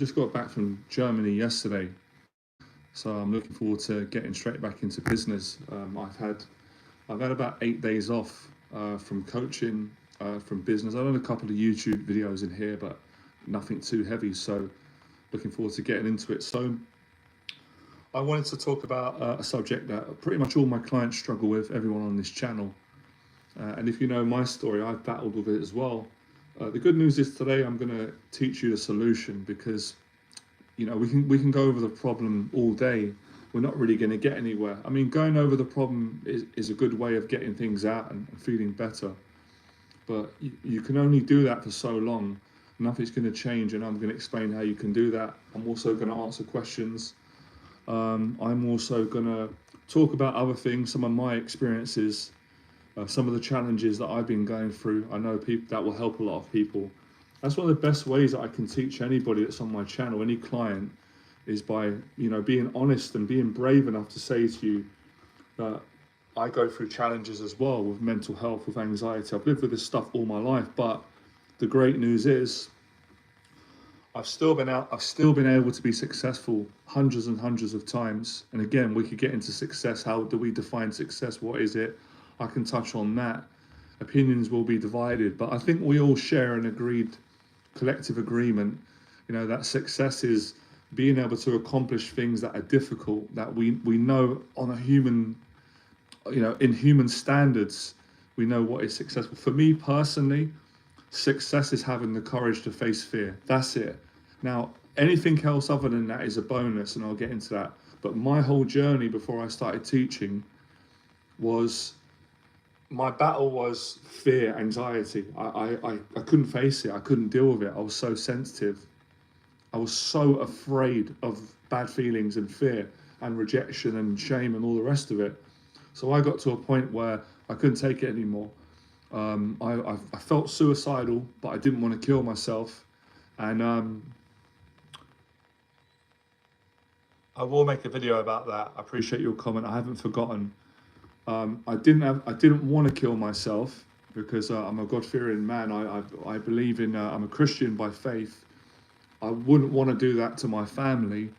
Just got back from Germany yesterday, so I'm looking forward to getting straight back into business. I've had about 8 days off from coaching, from business. I've done a couple of YouTube videos in here, but nothing too heavy. So looking forward to getting into it. So I wanted to talk about a subject that pretty much all my clients struggle with, everyone on this channel. And if you know my story, I've battled with it as well. The good news is today I'm going to teach you the solution, because we can go over the problem all day. We're not really going to get anywhere. I mean, going over the problem is a good way of getting things out and feeling better, but you can only do that for so long. Nothing's going to change, and I'm going to explain how you can do that. I'm also going to answer questions. I'm also going to talk about other things, some of my experiences, some of the challenges that I've been going through. I know people that will help a lot of people. That's one of the best ways that I can teach anybody that's on my channel, any client, is by being honest and being brave enough to say to you that I go through challenges as well with mental health, with anxiety. I've lived with this stuff all my life, but the great news is I've still been able to be successful hundreds and hundreds of times. And again, we could get into success. How do we define success? What is it? I can touch on that. Opinions will be divided, but I think we all share an agreed collective agreement, that success is being able to accomplish things that are difficult, that we know on a human, in human standards, we know what is successful. For me personally, success is having the courage to face fear. That's it. Now, anything else other than that is a bonus, and I'll get into that. But my whole journey before I started teaching was, my battle was fear, anxiety. I couldn't face it. I couldn't deal with it. I was so sensitive. I was so afraid of bad feelings and fear and rejection and shame and all the rest of it. So I got to a point where I couldn't take it anymore. I felt suicidal, but I didn't want to kill myself. And I will make a video about that. I appreciate your comment. I haven't forgotten. I didn't want to kill myself, because I'm a God-fearing man. I believe in, I'm a Christian by faith. I wouldn't want to do that to my family,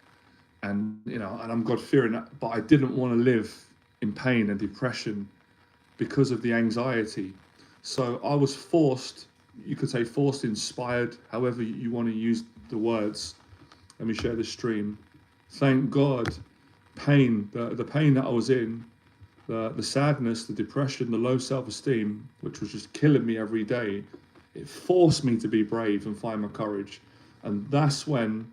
and and I'm God-fearing, but I didn't want to live in pain and depression because of the anxiety. So I was forced, you could say forced, inspired, however you want to use the words. Let me share the stream. Thank God, pain, the pain that I was in, the sadness, the depression, the low self-esteem, which was just killing me every day, it forced me to be brave and find my courage. And that's when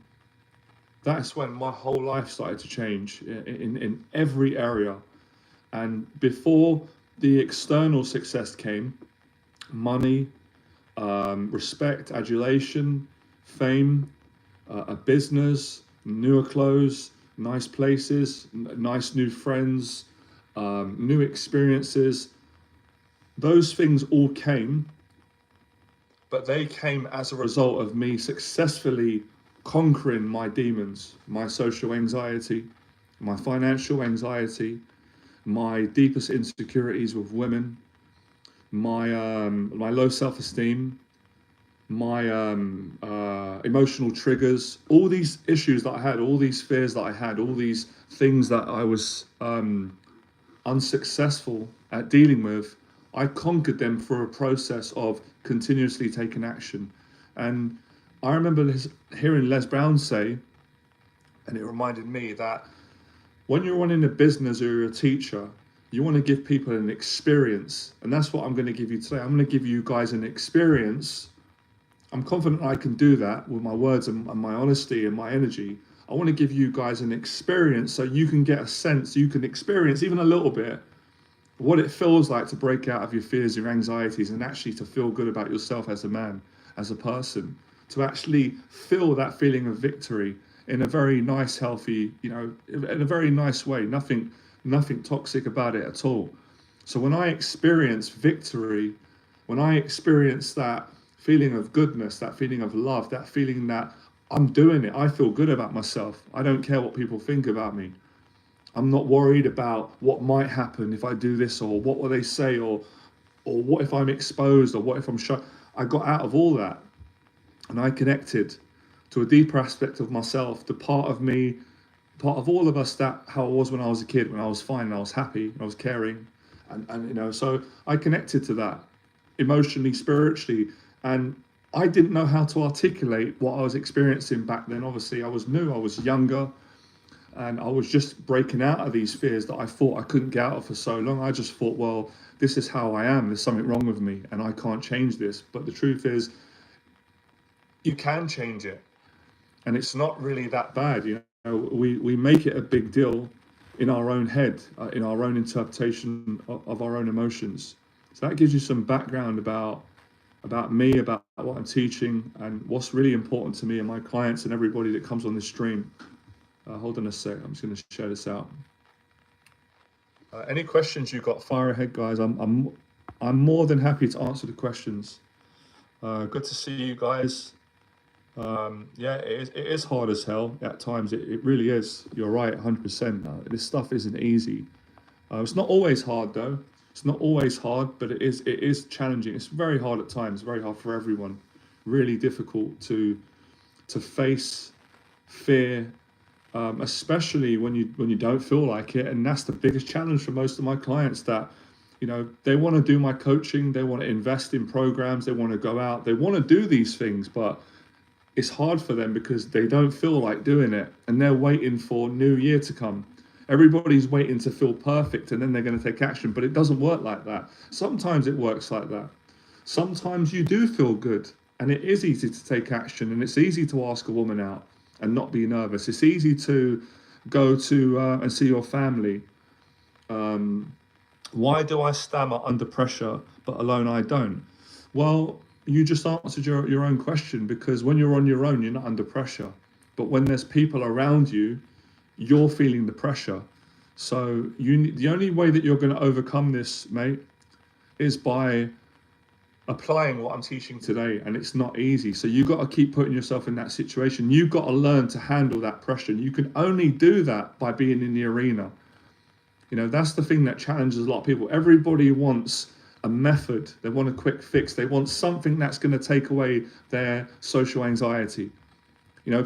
my whole life started to change in every area. And before the external success came, money, respect, adulation, fame, a business, newer clothes, nice places, nice new friends, new experiences, those things all came, but they came as a result of me successfully conquering my demons, my social anxiety, my financial anxiety, my deepest insecurities with women, my low self-esteem, my emotional triggers, all these issues that I had, all these fears that I had, all these things that I was unsuccessful at dealing with. I conquered them through a process of continuously taking action. And I remember hearing Les Brown say, and it reminded me that when you're running a business or you're a teacher, you want to give people an experience. And that's what I'm going to give you today. I'm going to give you guys an experience. I'm confident I can do that with my words and my honesty and my energy. I want to give you guys an experience so you can get a sense, you can experience even a little bit what it feels like to break out of your fears, your anxieties, and actually to feel good about yourself as a man, as a person, to actually feel that feeling of victory in a very nice, healthy, in a very nice way, nothing toxic about it at all. So when I experience victory, when I experience that feeling of goodness, that feeling of love, that feeling that I'm doing it, I feel good about myself. I don't care what people think about me. I'm not worried about what might happen if I do this, or what will they say, or what if I'm exposed, or what if I'm shot. I got out of all that, and I connected to a deeper aspect of myself, the part of me, part of all of us, that how I was when I was a kid, when I was fine and I was happy and I was caring. And so I connected to that emotionally, spiritually, and I didn't know how to articulate what I was experiencing back then. Obviously, I was new, I was younger, and I was just breaking out of these fears that I thought I couldn't get out of for so long. I just thought, well, this is how I am. There's something wrong with me, and I can't change this. But the truth is, you can change it, and it's not really that bad. We make it a big deal in our own head, in our own interpretation of our own emotions. So that gives you some background about me, about what I'm teaching, and what's really important to me and my clients and everybody that comes on this stream. Hold on a sec. I'm just going to share this out. Any questions you've got, fire ahead, guys. I'm more than happy to answer the questions. Good to see you guys. Yeah, it is hard as hell at times. It really is. You're right, 100%. This stuff isn't easy. It's not always hard though. It's not always hard, but it is challenging. It's very hard at times. Very hard for everyone. Really difficult to face fear. Especially when you don't feel like it, and that's the biggest challenge for most of my clients. That they want to do my coaching, they want to invest in programs, they want to go out, they want to do these things, but it's hard for them because they don't feel like doing it, and they're waiting for New Year to come. Everybody's waiting to feel perfect, and then they're going to take action. But it doesn't work like that. Sometimes it works like that. Sometimes you do feel good, and it is easy to take action, and it's easy to ask a woman out and not be nervous. It's easy to go to and see your family. Why do I stammer under pressure, but alone I don't? Well, you just answered your own question, because when you're on your own, you're not under pressure. But when there's people around you, you're feeling the pressure. So the only way that you're going to overcome this, mate, is by applying what I'm teaching today, and it's not easy. So you've got to keep putting yourself in that situation. You've got to learn to handle that pressure. You can only do that by being in the arena. That's the thing that challenges a lot of people. Everybody wants a method. They want a quick fix. They want something that's going to take away their social anxiety.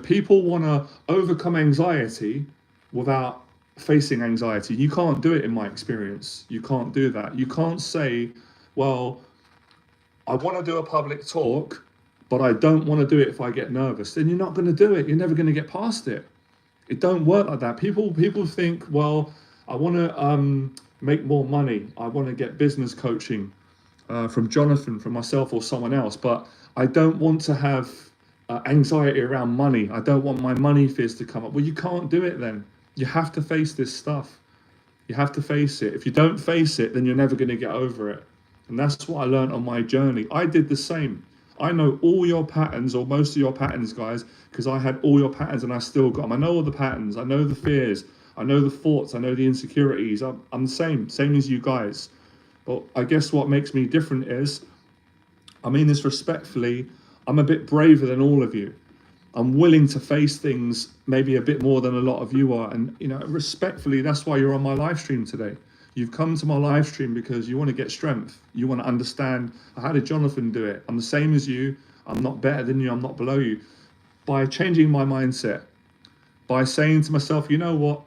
People want to overcome anxiety without facing anxiety. You can't do it, in my experience. You can't do that. You can't say, well, I want to do a public talk, but I don't want to do it if I get nervous. Then you're not going to do it. You're never going to get past it. It don't work like that. People think, well, I want to make more money. I want to get business coaching from Jonathan, from myself, or someone else, but I don't want to have anxiety around money. I don't want my money fears to come up. Well, you can't do it then. You have to face this stuff. You have to face it. If you don't face it, then you're never going to get over it. And that's what I learned on my journey. I did the same. I know all your patterns, or most of your patterns, guys, because I had all your patterns and I still got them. I know all the patterns. I know the fears. I know the thoughts. I know the insecurities. I'm the same as you guys. But I guess what makes me different is, I mean this respectfully, I'm a bit braver than all of you. I'm willing to face things maybe a bit more than a lot of you are. And, respectfully, that's why you're on my live stream today. You've come to my live stream because you want to get strength. You want to understand, how did Jonathan do it? I'm the same as you. I'm not better than you. I'm not below you. By changing my mindset, by saying to myself, you know what?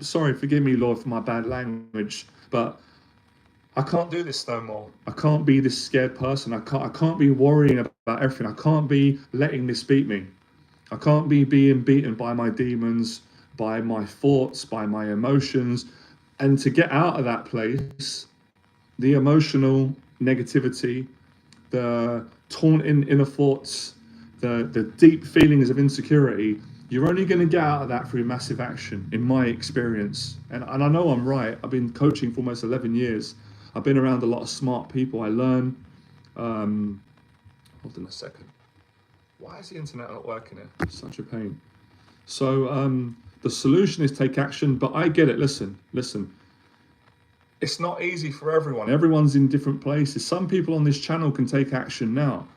Sorry, forgive me, Lord, for my bad language, but I can't do this no more. I can't be this scared person. I can't be worrying about everything. I can't be letting this beat me. I can't be being beaten by my demons, by my thoughts, by my emotions. And to get out of that place, the emotional negativity, the taunting inner thoughts, the deep feelings of insecurity, you're only going to get out of that through massive action, in my experience. And I know I'm right. I've been coaching for almost 11 years. I've been around a lot of smart people. I learn. Hold on a second. Why is the internet not working here? Such a pain. So the solution is take action, but I get it. Listen. It's not easy for everyone. Everyone's in different places. Some people on this channel can take action now.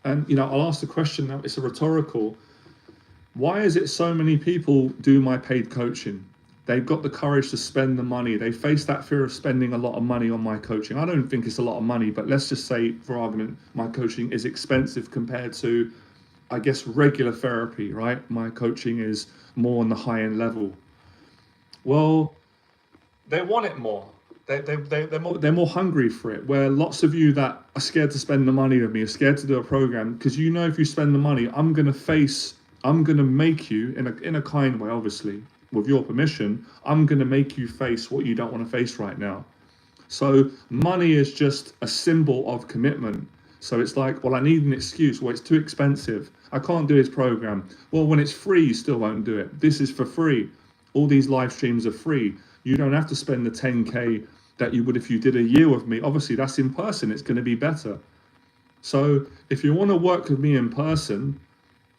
And, I'll ask the question now, it's a rhetorical. Why is it so many people do my paid coaching? They've got the courage to spend the money. They face that fear of spending a lot of money on my coaching. I don't think it's a lot of money, but let's just say, for argument, my coaching is expensive compared to I guess, regular therapy, right? My coaching is more on the high end level. Well, they want it more. They're more hungry for it. Where lots of you that are scared to spend the money with me are scared to do a program because you know if you spend the money, I'm gonna make you in a kind way, obviously, with your permission. I'm gonna make you face what you don't want to face right now. So money is just a symbol of commitment. So it's like, well, I need an excuse. Well, it's too expensive. I can't do his program. Well, when it's free, you still won't do it. This is for free. All these live streams are free. You don't have to spend the 10K that you would if you did a year with me. Obviously, that's in person. It's going to be better. So if you want to work with me in person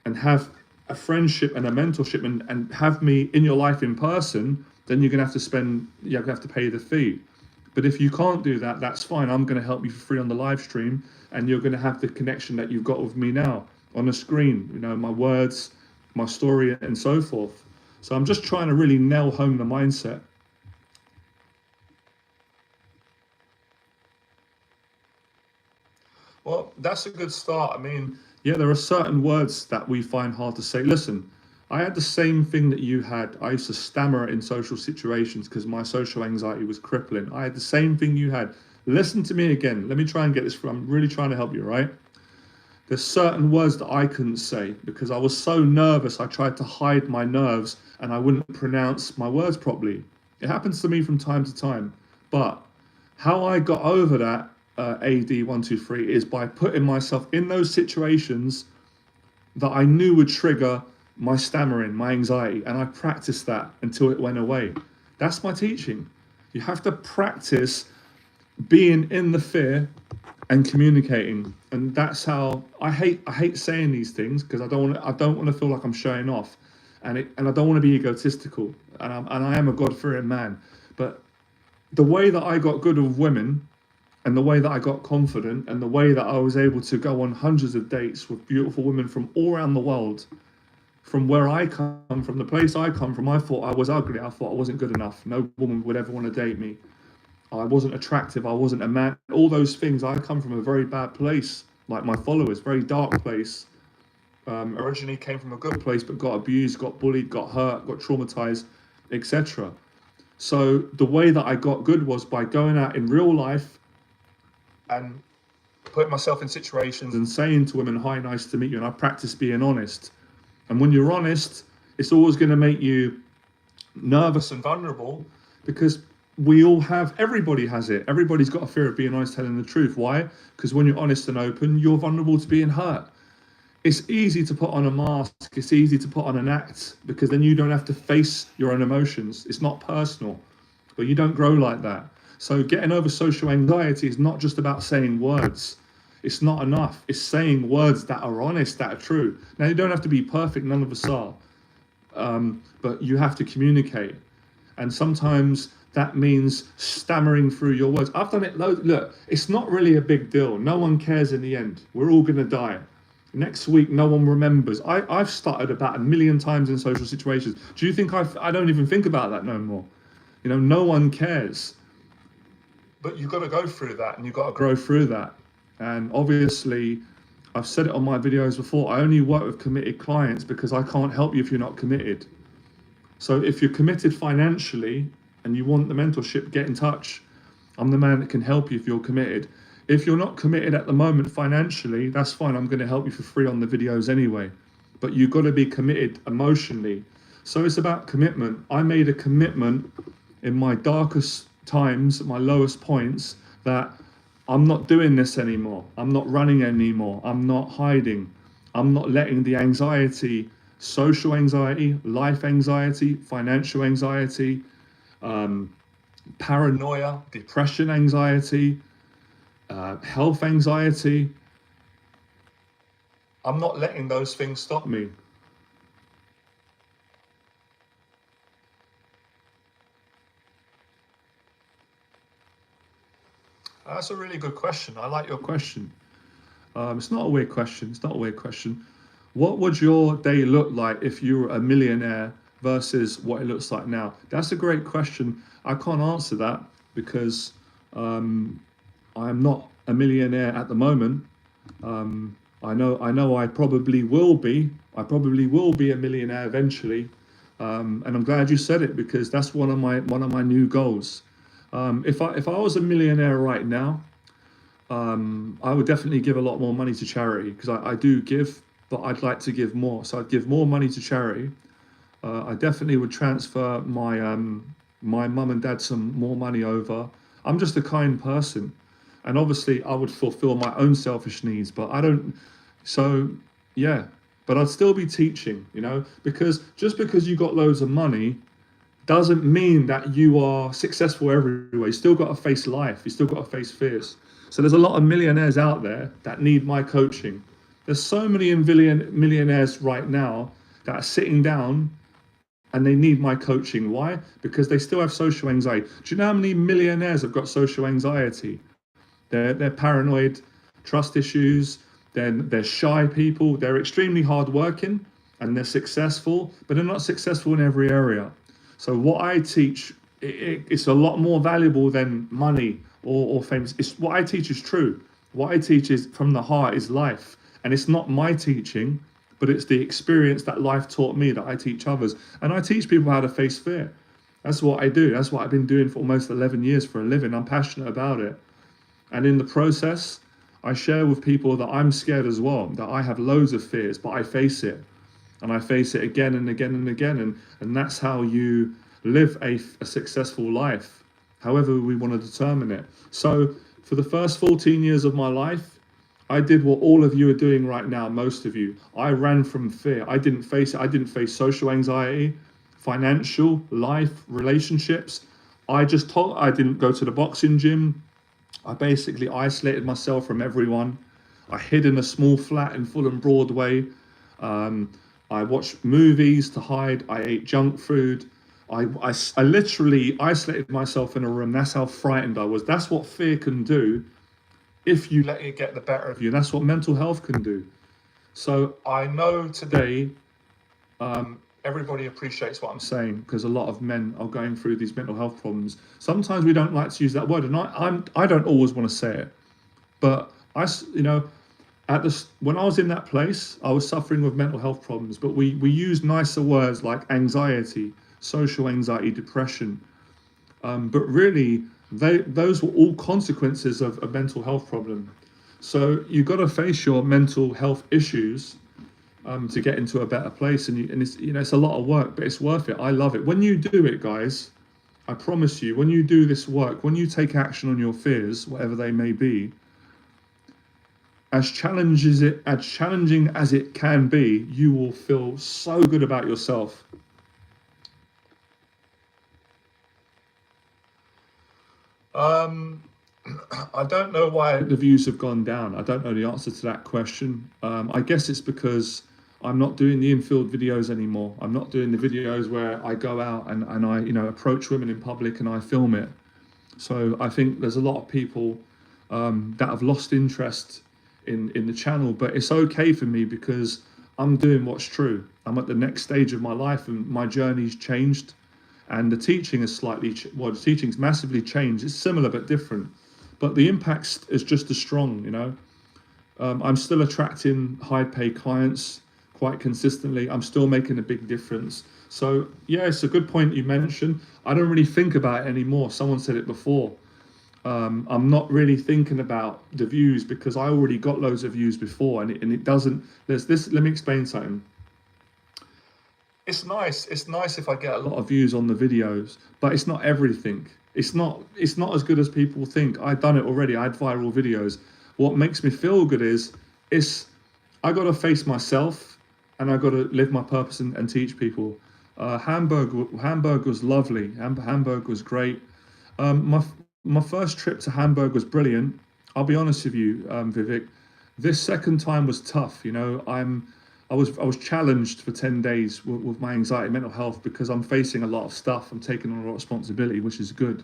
and have a friendship and a mentorship and have me in your life in person, then you're going to have to you're going to have to pay the fee. But if you can't do that, that's fine. I'm going to help you for free on the live stream, and you're going to have the connection that you've got with me now on the screen, you know, my words, my story, and so forth. So I'm just trying to really nail home the mindset. Well, that's a good start. I mean, yeah, there are certain words that we find hard to say. Listen, I had the same thing that you had. I used to stammer in social situations because my social anxiety was crippling. I had the same thing you had. Listen to me again. Let me try and get this from. I'm really trying to help you, right? There's certain words that I couldn't say because I was so nervous. I tried to hide my nerves and I wouldn't pronounce my words properly. It happens to me from time to time. But how I got over that AD123 is by putting myself in those situations that I knew would trigger my stammering, my anxiety, and I practiced that until it went away. That's my teaching. You have to practice being in the fear and communicating, and that's how I hate saying these things because I don't want to feel like I'm showing off, and I don't want to be egotistical, and I am a God-fearing man, but the way that I got good with women and the way that I got confident and the way that I was able to go on hundreds of dates with beautiful women from all around the world, from where I come from, the place I come from, I thought I was ugly. I thought I wasn't good enough. No woman would ever want to date me. I wasn't attractive. I wasn't a man. All those things. I come from a very bad place, like my followers, very dark place. Originally came from a good place, but got abused, got bullied, got hurt, got traumatized, etc. So the way that I got good was by going out in real life and putting myself in situations and saying to women, "Hi, nice to meet you." And I practice being honest. And when you're honest, it's always going to make you nervous and vulnerable because everybody has it. Everybody's got a fear of being honest, telling the truth. Why? Because when you're honest and open, you're vulnerable to being hurt. It's easy to put on a mask. It's easy to put on an act because then you don't have to face your own emotions. It's not personal, but you don't grow like that. So getting over social anxiety is not just about saying words. It's not enough. It's saying words that are honest, that are true. Now, you don't have to be perfect. None of us are. But you have to communicate. And sometimes that means stammering through your words. I've done it. Look, it's not really a big deal. No one cares in the end. We're all going to die. Next week, no one remembers. I've stuttered about 1 million times in social situations. Do you think I don't even think about that no more? You know, no one cares. But you've got to go through that and you've got to grow through that. And obviously, I've said it on my videos before, I only work with committed clients because I can't help you if you're not committed. So if you're committed financially and you want the mentorship, get in touch. I'm the man that can help you if you're committed. If you're not committed at the moment financially, that's fine. I'm going to help you for free on the videos anyway. But you've got to be committed emotionally. So it's about commitment. I made a commitment in my darkest times, my lowest points, that I'm not doing this anymore. I'm not running anymore. I'm not hiding. I'm not letting the anxiety, social anxiety, life anxiety, financial anxiety, paranoia, depression anxiety, health anxiety. I'm not letting those things stop me. That's a really good question. I like your question. It's not a weird question. It's not a weird question. What would your day look like if you were a millionaire versus what it looks like now? That's a great question. I can't answer that because I'm not a millionaire at the moment. I know I probably will be. I probably will be a millionaire eventually. And I'm glad you said it because that's one of my new goals. If I was a millionaire right now, I would definitely give a lot more money to charity because I do give, but I'd like to give more. So I'd give more money to charity. I definitely would transfer my mum and dad some more money over. I'm just a kind person, and obviously I would fulfill my own selfish needs, but I don't. So yeah, but I'd still be teaching, because just because you got loads of money doesn't mean that you are successful everywhere. You still got to face life. You still got to face fears. So there's a lot of millionaires out there that need my coaching. There's so many millionaires right now that are sitting down and they need my coaching. Why? Because they still have social anxiety. Do you know how many millionaires have got social anxiety? They're paranoid, trust issues. They're shy people. They're extremely hardworking and they're successful, but they're not successful in every area. So what I teach, it's a lot more valuable than money or fame. It's what I teach is true. What I teach is from the heart is life, and it's not my teaching, but it's the experience that life taught me that I teach others, and I teach people how to face fear. That's what I do. That's what I've been doing for almost 11 years for a living. I'm passionate about it. And in the process, I share with people that I'm scared as well, that I have loads of fears, but I face it. And I face it again and again and again. And that's how you live a successful life, however we want to determine it. So for the first 14 years of my life, I did what all of you are doing right now, most of you. I ran from fear. I didn't face it. I didn't face social anxiety, financial, life, relationships. I didn't go to the boxing gym. I basically isolated myself from everyone. I hid in a small flat in Fulham Broadway. Um, I watched movies to hide. I ate junk food. I literally isolated myself in a room. That's how frightened I was. That's what fear can do if you let it get the better of you. That's what mental health can do. So I know today everybody appreciates what I'm saying because a lot of men are going through these mental health problems. Sometimes we don't like to use that word, and I don't always want to say it, but when I was in that place, I was suffering with mental health problems, but we use nicer words like anxiety, social anxiety, depression. But really, those were all consequences of a mental health problem. So you've got to face your mental health issues to get into a better place, and it's a lot of work, but it's worth it. I love it. When you do it, guys, I promise you, when you do this work, when you take action on your fears, whatever they may be, as challenging as it can be, you will feel so good about yourself. I don't know why the views have gone down. I don't know the answer to that question. I guess it's because I'm not doing the infield videos anymore. I'm not doing the videos where I go out and I approach women in public and I film it. So I think there's a lot of people that have lost interest in the channel, but it's okay for me because I'm doing what's true. I'm at the next stage of my life and my journey's changed, and the teaching is the teaching's massively changed. It's similar but different, but the impact is just as strong. I'm still attracting high paid clients quite consistently. I'm still making a big difference. So yeah, it's a good point you mentioned. I don't really think about it anymore. Someone said it before. I'm not really thinking about the views because I already got loads of views before, and it doesn't. There's this. Let me explain something. It's nice. It's nice if I get a lot of views on the videos, but it's not everything. It's not. It's not as good as people think. I've done it already. I had viral videos. What makes me feel good is I got to face myself, and I got to live my purpose and teach people. Hamburg was lovely. Hamburg was great. My first trip to Hamburg was brilliant. I'll be honest with you, Vivek. This second time was tough. I was challenged for 10 days with my anxiety, mental health, because I'm facing a lot of stuff. I'm taking on a lot of responsibility, which is good.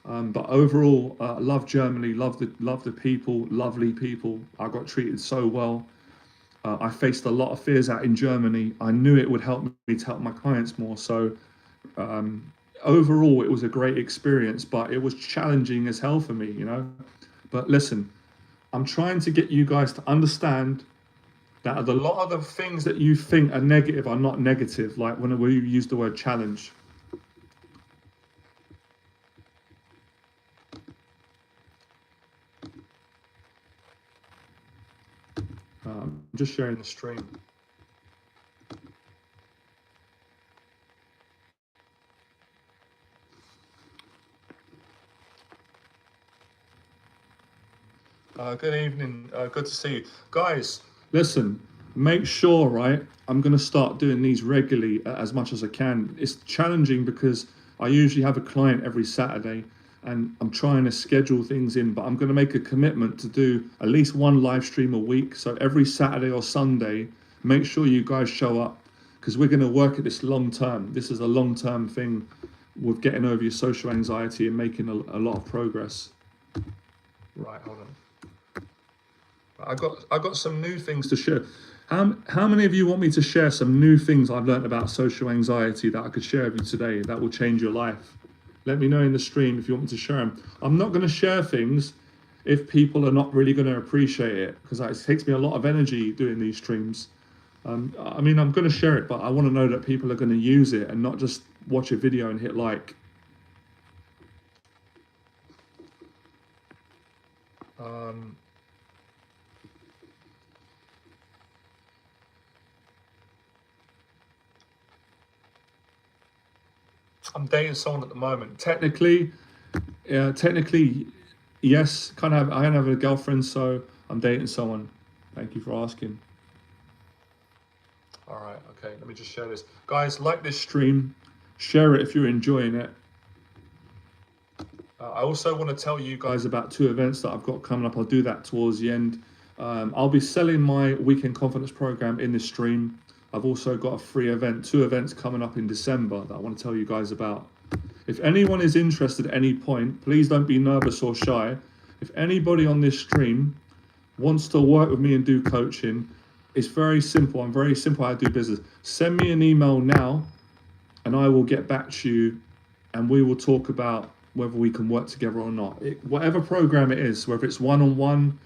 But overall, love Germany, love the people, lovely people. I got treated so well. I faced a lot of fears out in Germany. I knew it would help me to help my clients more. So overall, it was a great experience, but it was challenging as hell for me. But listen, I'm trying to get you guys to understand that a lot of the things that you think are negative are not negative, like when we use the word challenge. I'm just sharing the stream. Good evening. Good to see you. Guys, listen, make sure, right? I'm going to start doing these regularly as much as I can. It's challenging because I usually have a client every Saturday and I'm trying to schedule things in, but I'm going to make a commitment to do at least one live stream a week. So every Saturday or Sunday, make sure you guys show up because we're going to work at this long term. This is a long term thing with getting over your social anxiety and making a lot of progress. Right, hold on. I got some new things to share. How many of you want me to share some new things I've learned about social anxiety that I could share with you today that will change your life? Let me know in the stream if you want me to share them. I'm not going to share things if people are not really going to appreciate it because it takes me a lot of energy doing these streams. I mean, I'm going to share it, but I want to know that people are going to use it and not just watch a video and hit like. I'm dating someone at the moment. Technically, yes. I have a girlfriend, so I'm dating someone. Thank you for asking. All right, okay. Let me just share this, guys. Like this stream, share it if you're enjoying it. I also want to tell you guys about 2 events that I've got coming up. I'll do that towards the end. I'll be selling my weekend confidence program in this stream. I've also got a free event, 2 events coming up in December that I want to tell you guys about. If anyone is interested at any point, please don't be nervous or shy. If anybody on this stream wants to work with me and do coaching, it's very simple. I'm very simple how I do business. Send me an email now and I will get back to you and we will talk about whether we can work together or not. Whatever program it is, whether it's one-on-one,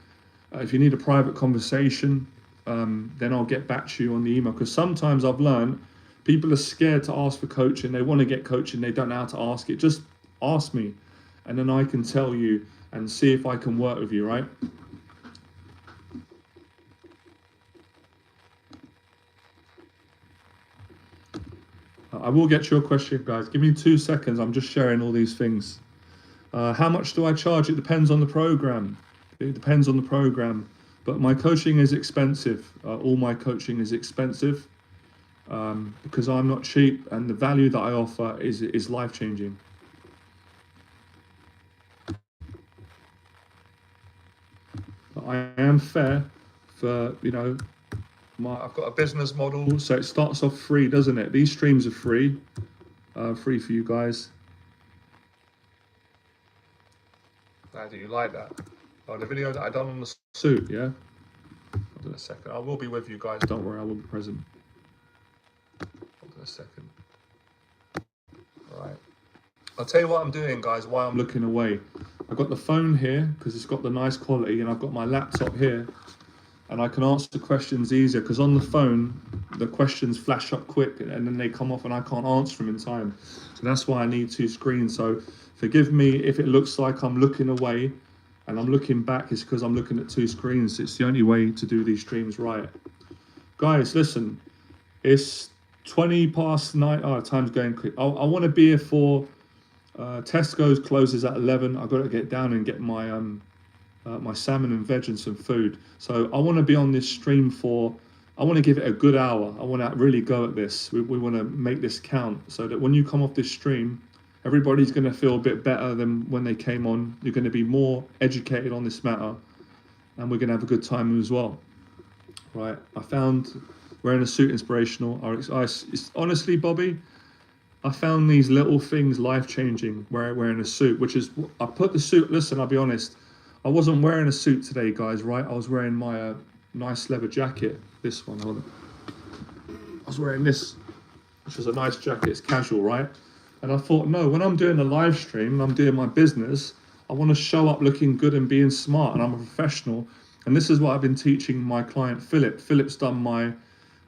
if you need a private conversation, then I'll get back to you on the email. Because sometimes I've learned people are scared to ask for coaching. They want to get coaching. They don't know how to ask it. Just ask me and then I can tell you and see if I can work with you, right? I will get your question, guys. Give me 2 seconds. I'm just sharing all these things. How much do I charge? It depends on the program. It depends on the program. But my coaching is expensive. All my coaching is expensive because I'm not cheap, and the value that I offer is life-changing. But I am fair for, you know, I've got a business model, so it starts off free, doesn't it? These streams are free, free for you guys. How do you like that? Oh, the video that I done on the suit, yeah? Hold on a second. I will be with you guys. Don't worry, I will be present. Hold on a second. All right. I'll tell you what I'm doing, guys, while I'm looking away. I've got the phone here because it's got the nice quality, and I've got my laptop here, and I can answer the questions easier because on the phone, the questions flash up quick and then they come off and I can't answer them in time. So that's why I need 2 screens. So forgive me if it looks like I'm looking away and I'm looking back. It's because I'm looking at 2 screens. It's the only way to do these streams right. Guys, listen, it's 20 past 9. Oh, time's going quick. I want to be here for Tesco's closes at 11. I've got to get down and get my my salmon and veg and some food. So I want to be on this stream I want to give it a good hour. I want to really go at this. We want to make this count so that when you come off this stream, everybody's going to feel a bit better than when they came on. You're going to be more educated on this matter and we're going to have a good time as well. Right, I found wearing a suit inspirational. It's, honestly, Bobby, I found these little things life-changing wearing a suit, which is, I put the suit, listen, I'll be honest, I wasn't wearing a suit today, guys, right? I was wearing my nice leather jacket. This one, hold on. I was wearing this, which is a nice jacket. It's casual, right? And I thought, no, when I'm doing a live stream and I'm doing my business, I want to show up looking good and being smart, and I'm a professional. And this is what I've been teaching my client Philip. Philip's done my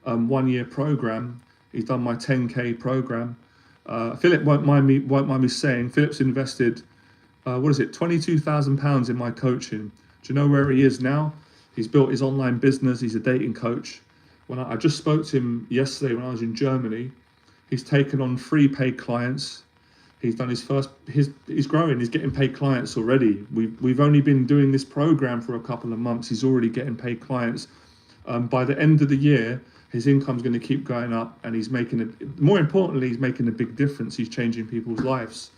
1 year program. He's done my 10K program. Philip won't mind me saying, Philip's invested what is it, £22,000 in my coaching. Do you know where he is now? He's built his online business. He's a dating coach. When I just spoke to him yesterday when I was in Germany, he's taken on 3 paid clients. He's done he's growing. He's getting paid clients already. We've only been doing this program for a couple of months. He's already getting paid clients. By the end of the year, his income's going to keep going up, and more importantly, he's making a big difference. He's changing people's lives.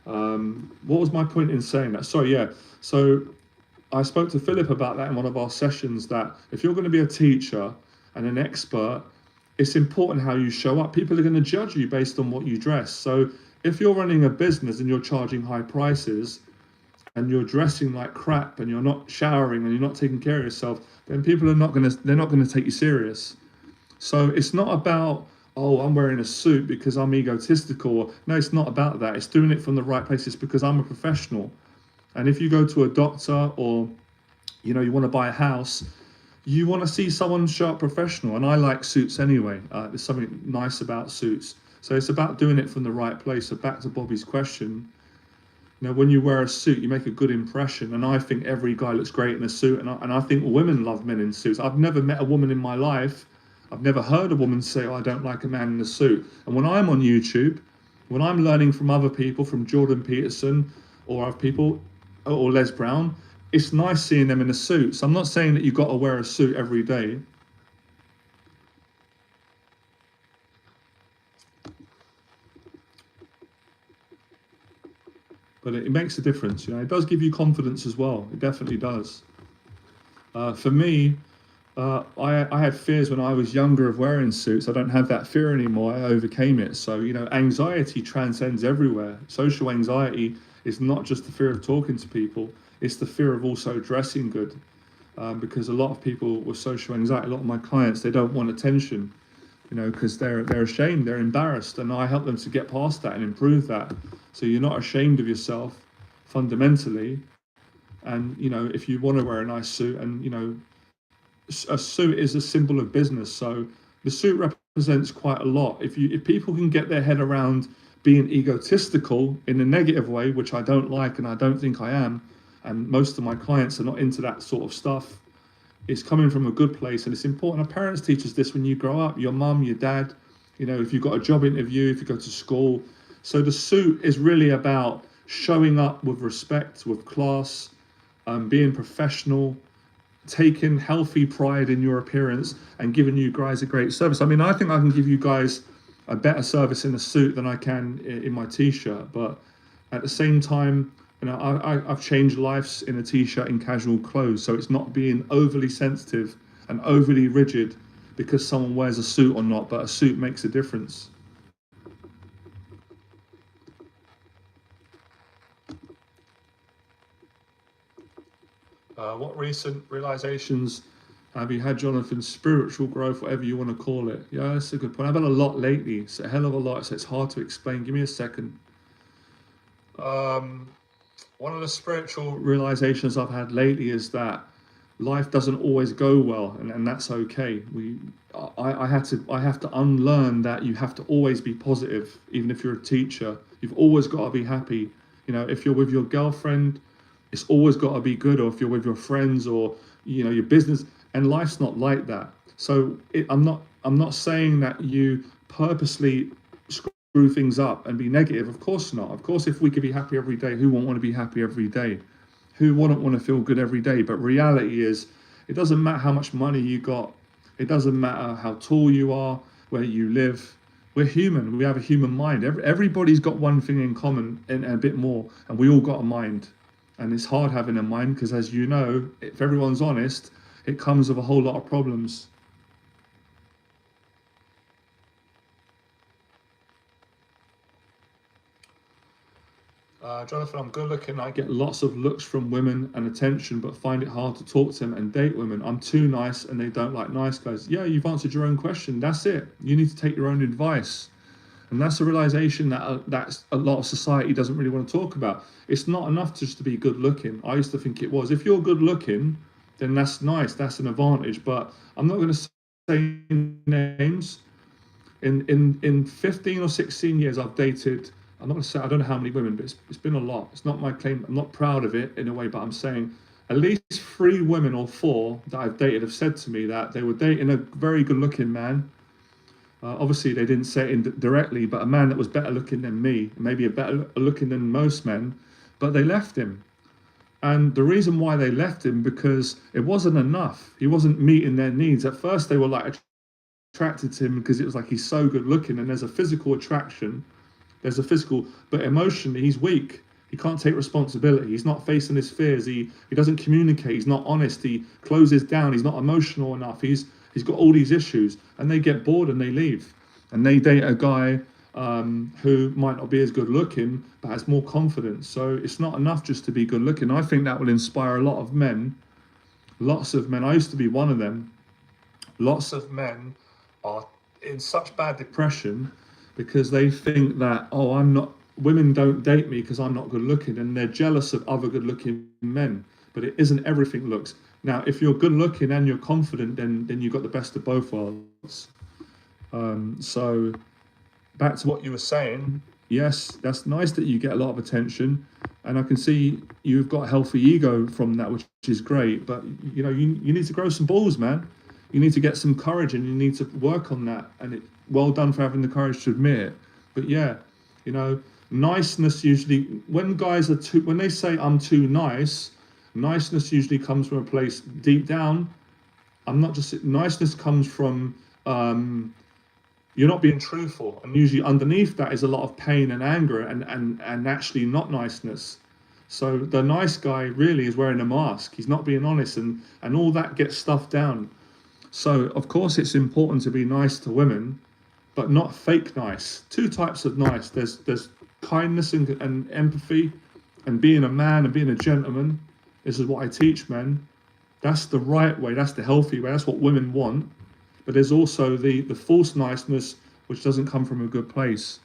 What was my point in saying that? Sorry, yeah. So I spoke to Philip about that in one of our sessions, that if you're going to be a teacher and an expert, it's important how you show up. People are going to judge you based on what you dress. So if you're running a business and you're charging high prices and you're dressing like crap and you're not showering and you're not taking care of yourself, then people are not going to take you serious. So it's not about, oh, I'm wearing a suit because I'm egotistical. No, it's not about that. It's doing it from the right place. It's because I'm a professional. And if you go to a doctor, or you want to buy a house, you want to see someone show up professional. And I like suits anyway. There's something nice about suits. So it's about doing it from the right place. So back to Bobby's question, when you wear a suit, you make a good impression. And I think every guy looks great in a suit. And I think women love men in suits. I've never met a woman in my life. I've never heard a woman say, oh, I don't like a man in a suit. And when I'm on YouTube, when I'm learning from other people, from Jordan Peterson or other people, or Les Brown, it's nice seeing them in a suit. So I'm not saying that you've got to wear a suit every day. But it makes a difference. It does give you confidence as well. It definitely does. For me, I had fears when I was younger of wearing suits. I don't have that fear anymore. I overcame it. So, anxiety transcends everywhere. Social anxiety is not just the fear of talking to people. It's the fear of also dressing good. Because a lot of people with social anxiety, a lot of my clients, they don't want attention, because they're ashamed, they're embarrassed. And I help them to get past that and improve that. So you're not ashamed of yourself fundamentally. And, if you want to wear a nice suit, and, a suit is a symbol of business. So the suit represents quite a lot. If people can get their head around being egotistical in a negative way, which I don't like, and I don't think I am, and most of my clients are not into that sort of stuff, it's coming from a good place. And it's important. Our parents teach us this when you grow up, your mum, your dad, if you've got a job interview, if you go to school. So the suit is really about showing up with respect, with class, being professional, taking healthy pride in your appearance, and giving you guys a great service. I mean, I think I can give you guys a better service in a suit than I can in my t-shirt. But at the same time, I've changed lives in a t-shirt, in casual clothes. So it's not being overly sensitive and overly rigid because someone wears a suit or not, but a suit makes a difference. What recent realizations have you had, Jonathan? Spiritual growth, whatever you want to call it. Yeah, that's a good point. I've had a lot lately. It's a hell of a lot, so it's hard to explain. Give me a second. One of the spiritual realizations I've had lately is that life doesn't always go well, and that's okay. I have to unlearn that you have to always be positive, even if you're a teacher. You've always got to be happy. If you're with your girlfriend, it's always got to be good. Or if you're with your friends, or your business, and life's not like that. So I'm not saying that you purposely screw things up and be negative. Of course not. Of course, if we could be happy every day, who won't want to be happy every day? Who wouldn't want to feel good every day? But reality is, it doesn't matter how much money you got. It doesn't matter how tall you are, where you live. We're human. We have a human mind. Everybody's got one thing in common, and a bit more, and we all got a mind. And it's hard having a mind because, as you know, if everyone's honest, it comes with a whole lot of problems. Jonathan, I'm good looking. I get lots of looks from women and attention, but find it hard to talk to them and date women. I'm too nice and they don't like nice guys. Yeah, you've answered your own question. That's it. You need to take your own advice. And that's a realization that's a lot of society doesn't really want to talk about. It's not enough just to be good looking. I used to think it was. If you're good looking, then that's nice. That's an advantage. But I'm not going to say names. In 15 or 16 years, I've dated. I'm not going to say I don't know how many women, but it's been a lot. It's not my claim. I'm not proud of it in a way, but I'm saying at least 3 women or 4 that I've dated have said to me that they were dating a very good looking man. Obviously, they didn't say it directly, but a man that was better looking than me, maybe a better looking than most men, but they left him. And the reason why they left him, because it wasn't enough. He wasn't meeting their needs. At first, they were like attracted to him because it was like he's so good looking, and there's a physical attraction. There's a physical, but emotionally, he's weak. He can't take responsibility. He's not facing his fears. He doesn't communicate. He's not honest. He closes down. He's not emotional enough. He's got all these issues, and they get bored and they leave, and they date a guy who might not be as good looking but has more confidence. So it's not enough just to be good looking. I think that will inspire a lot of men. Lots of men. I used to be one of them. Lots of men are in such bad depression because they think that, oh, I'm not. Women don't date me because I'm not good looking, and they're jealous of other good looking men. But it isn't everything looks. Now, if you're good looking and you're confident, then you've got the best of both worlds. So back to what you were saying, yes, that's nice that you get a lot of attention, and I can see you've got a healthy ego from that, which is great. But you need to grow some balls, man. You need to get some courage, and you need to work on that. And well done for having the courage to admit it. But yeah, niceness usually, when guys are when they say I'm too nice, niceness usually comes from a place deep down. Niceness comes from you're not being truthful, and usually underneath that is a lot of pain and anger and actually not niceness. So the nice guy really is wearing a mask. He's not being honest, and all that gets stuffed down. So of course it's important to be nice to women, but not fake nice. 2 types of nice. There's kindness and empathy, and being a man and being a gentleman. This is what I teach men. That's the right way. That's the healthy way. That's what women want. But there's also the false niceness, which doesn't come from a good place.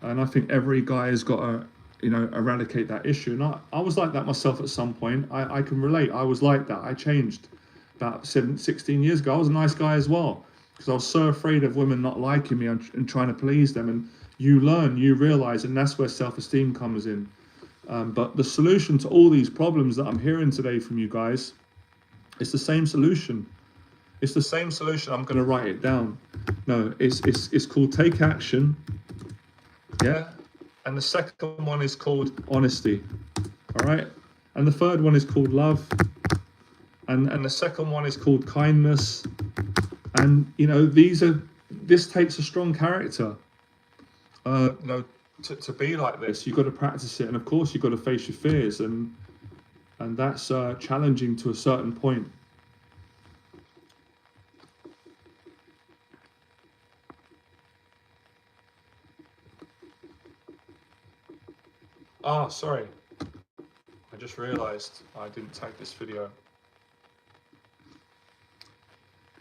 And I think every guy has got to, eradicate that issue. And I was like that myself at some point. I can relate. I was like that. I changed about 16 years ago. I was a nice guy as well, because I was so afraid of women not liking me and trying to please them. And you learn, you realize, and that's where self-esteem comes in. But the solution to all these problems that I'm hearing today from you guys, it's the same solution. It's the same solution. I'm going to write it down. No, it's called take action. Yeah. And the second one is called honesty. All right. And the third one is called love. And the second one is called kindness. And this takes a strong character. To be like this, you've got to practice it, and of course you've got to face your fears, and that's challenging to a certain point. Sorry, I just realized I didn't tag this video.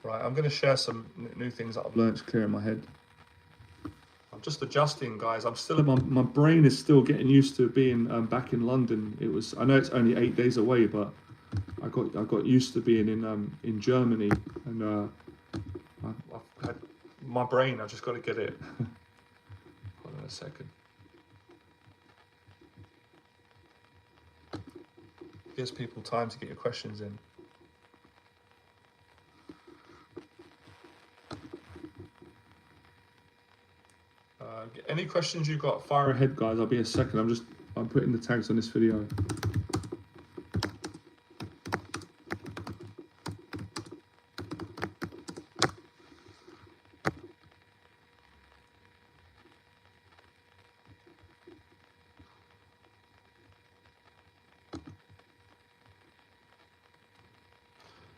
Right, I'm going to share some new things that I've learned to clear in my head. I'm just adjusting, guys. I'm still, my brain is still getting used to being back in London. I know it's only 8 days away, but I got used to being in Germany, and I've had my brain. I've just got to get it. Hold on a second. Gives people time to get your questions in. Any questions you got, fire ahead, guys. I'll be a second. I'm putting the tags on this video.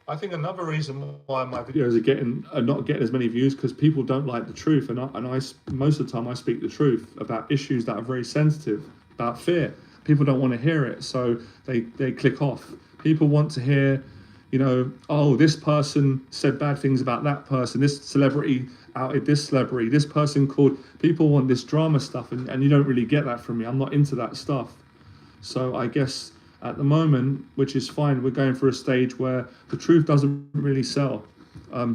I think another reason why my videos are not getting as many views, because people don't like the truth, and I most of the time I speak the truth about issues that are very sensitive, about fear. People don't want to hear it, so they click off. People want to hear, oh, this person said bad things about that person, this celebrity outed this celebrity, this person called. People want this drama stuff, and you don't really get that from me. I'm not into that stuff. So I guess at the moment, which is fine, we're going through a stage where the truth doesn't really sell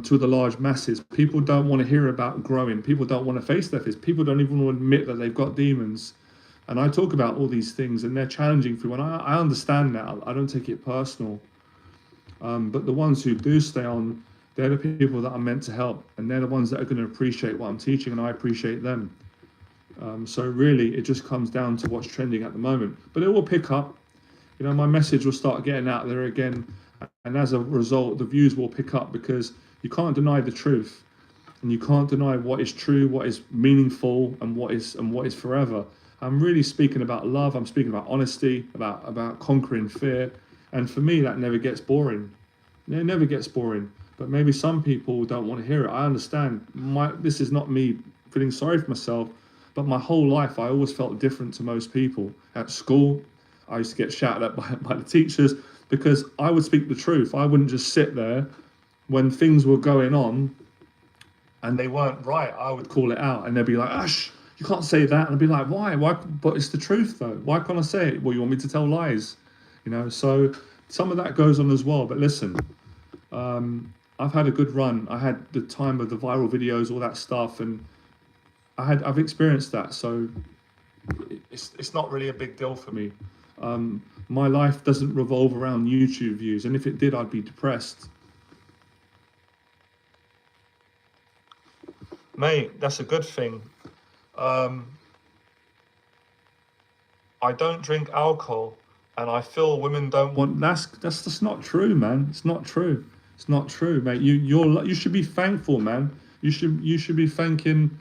to the large masses. People don't want to hear about growing. People don't want to face their fears. People don't even want to admit that they've got demons. And I talk about all these things, and they're challenging for you. And I understand that. I don't take it personal. But the ones who do stay on, they're the people that I'm meant to help. And they're the ones that are going to appreciate what I'm teaching, and I appreciate them. So really, it just comes down to what's trending at the moment. But it will pick up. My message will start getting out there again. And as a result, the views will pick up, because you can't deny the truth. And you can't deny what is true, what is meaningful, and what is forever. I'm really speaking about love. I'm speaking about honesty, about conquering fear. And for me, that never gets boring. It never gets boring. But maybe some people don't want to hear it. I understand. This is not me feeling sorry for myself, but my whole life I always felt different to most people. At school, I used to get shouted at by the teachers because I would speak the truth. I wouldn't just sit there when things were going on and they weren't right. I would call it out, and they'd be like, "Ash, you can't say that." And I'd be like, "Why? Why? But it's the truth, though. Why can't I say it?" "Well, you want me to tell lies?" So some of that goes on as well. But listen, I've had a good run. I had the time of the viral videos, all that stuff, and I've experienced that. So it's not really a big deal for me. My life doesn't revolve around YouTube views, and if it did, I'd be depressed. Mate, that's a good thing. I don't drink alcohol, and I feel women don't want. That's just not true, man. It's not true. It's not true, mate. You should be thankful, man. You should be thanking.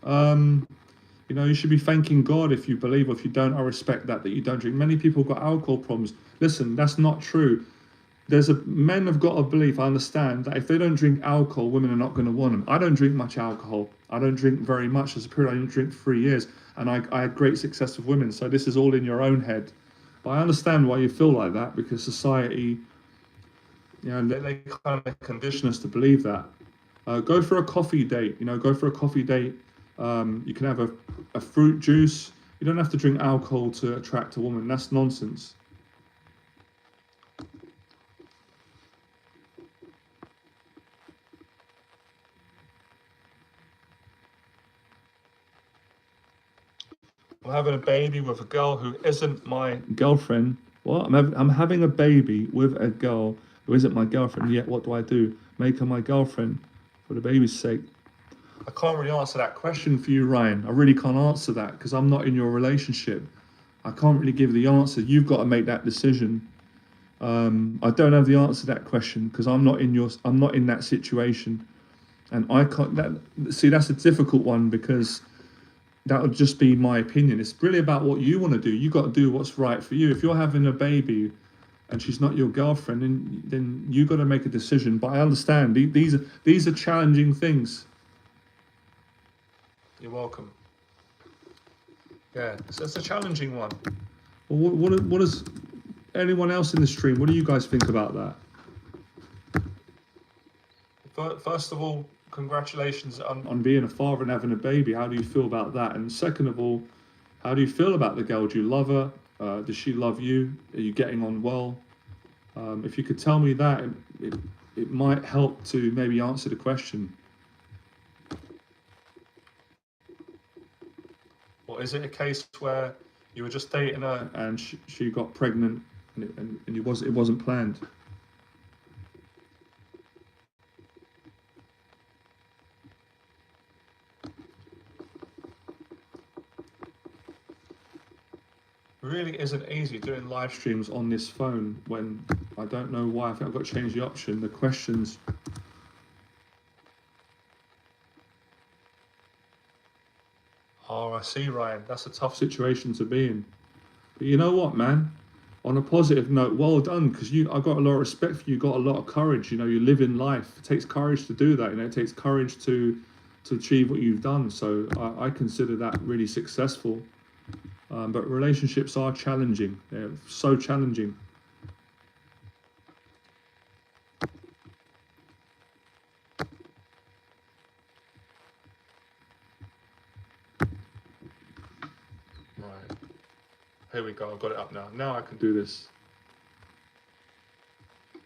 You should be thanking God if you believe, or if you don't. I respect that you don't drink. Many people got alcohol problems. Listen, that's not true. Men have got a belief. I understand that if they don't drink alcohol, women are not going to want them. I don't drink much alcohol. I don't drink very much. As a period, I didn't drink for 3 years, and I had great success with women. So this is all in your own head. But I understand why you feel like that, because society, they kind of condition us to believe that. Go for a coffee date. Go for a coffee date. You can have a fruit juice. You don't have to drink alcohol to attract a woman. That's nonsense. I'm having a baby with a girl who isn't my girlfriend. What? I'm having a baby with a girl who isn't my girlfriend. Yet what do? Make her my girlfriend for the baby's sake. I can't really answer that question for you, Ryan. I really can't answer that because I'm not in your relationship. I can't really give the answer. You've got to make that decision. I don't have the answer to that question because I'm not in that situation, and I can't. That's a difficult one because that would just be my opinion. It's really about what you want to do. You got to do what's right for you. If you're having a baby and she's not your girlfriend, then you got to make a decision. But I understand these are challenging things. You're welcome. Yeah, it's a challenging one. Well, what does anyone else in the stream? What do you guys think about that? First of all, congratulations on being a father and having a baby. How do you feel about that? And second of all, how do you feel about the girl? Do you love her? Does she love you? Are you getting on well? If you could tell me that, it might help to maybe answer the question. Or is it a case where you were just dating her and she got pregnant and it wasn't planned? It really isn't easy doing live streams on this phone when I don't know why. I think I've got to change the option. The questions. Oh, I see, Ryan. That's a tough situation to be in. But you know what, man? On a positive note, well done, because I've got a lot of respect for you. You've got a lot of courage. You live in life. It takes courage to do that. It takes courage to achieve what you've done. So I consider that really successful. But relationships are challenging. They're so challenging. Here we go, I've got it up now. Now I can do this.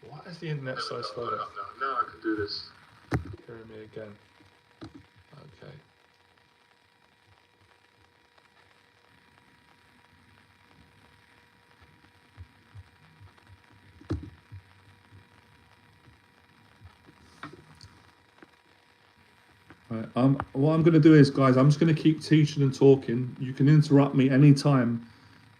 Why is the internet so slow? Now I can do this. Hearing me again. Okay. Right, what I'm going to do is, guys, I'm just going to keep teaching and talking. You can interrupt me anytime.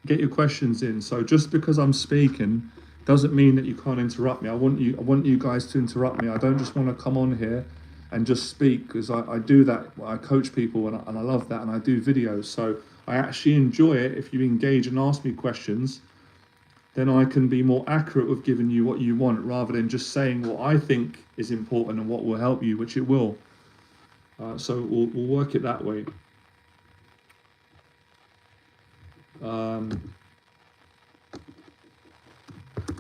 Get your questions in. So just because I'm speaking doesn't mean that you can't interrupt me. I want you guys to interrupt me. I don't just want to come on here and just speak, because I do that. I coach people, and I love that, and I do videos. So I actually enjoy it if you engage and ask me questions. Then I can be more accurate with giving you what you want, rather than just saying what I think is important and what will help you, which it will. So we'll work it that way.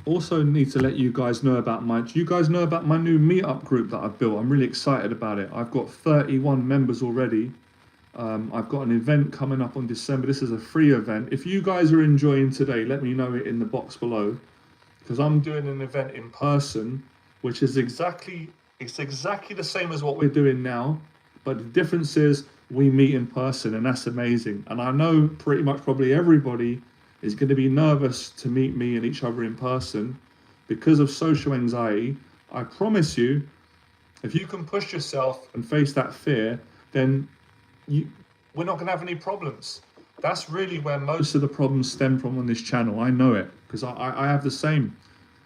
Also need to let you guys know about do you guys know about my new Meetup group that I've built? I'm really excited about it. I've got 31 members already. I've got an event coming up on December. This is a free event. If you guys are enjoying today, let me know it in the box below, because I'm doing an event in person, which is exactly the same as what we're doing now, but the difference is we meet in person, and that's amazing. And I know pretty much probably everybody is going to be nervous to meet me and each other in person because of social anxiety. I promise you, if you can push yourself and face that fear, then we're not going to have any problems. That's really where most of the problems stem from on this channel. I know it, because I have the same,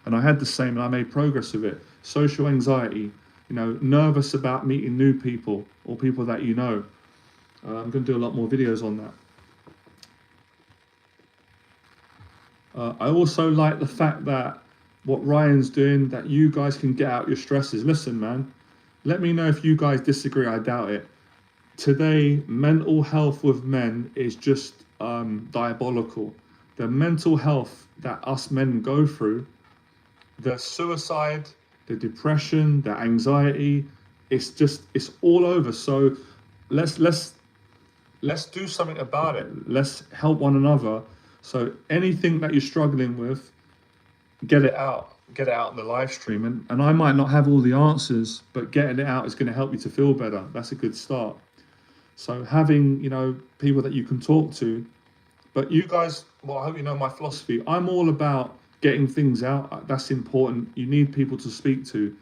and I had the same, and I made progress with it. Social anxiety, nervous about meeting new people or people that you know. I'm going to do a lot more videos on that. I also like the fact that what Ryan's doing, that you guys can get out your stresses. Listen, man, let me know if you guys disagree. I doubt it. Today, mental health with men is just diabolical. The mental health that us men go through, the suicide, the depression, the anxiety, it's all over. So let's do something about it. Let's help one another. So anything that you're struggling with, get it out in the live stream. And I might not have all the answers, but getting it out is going to help you to feel better. That's a good start. So having, people that you can talk to. But you guys, well, I hope you know my philosophy. I'm all about getting things out. That's important. You need people to speak to.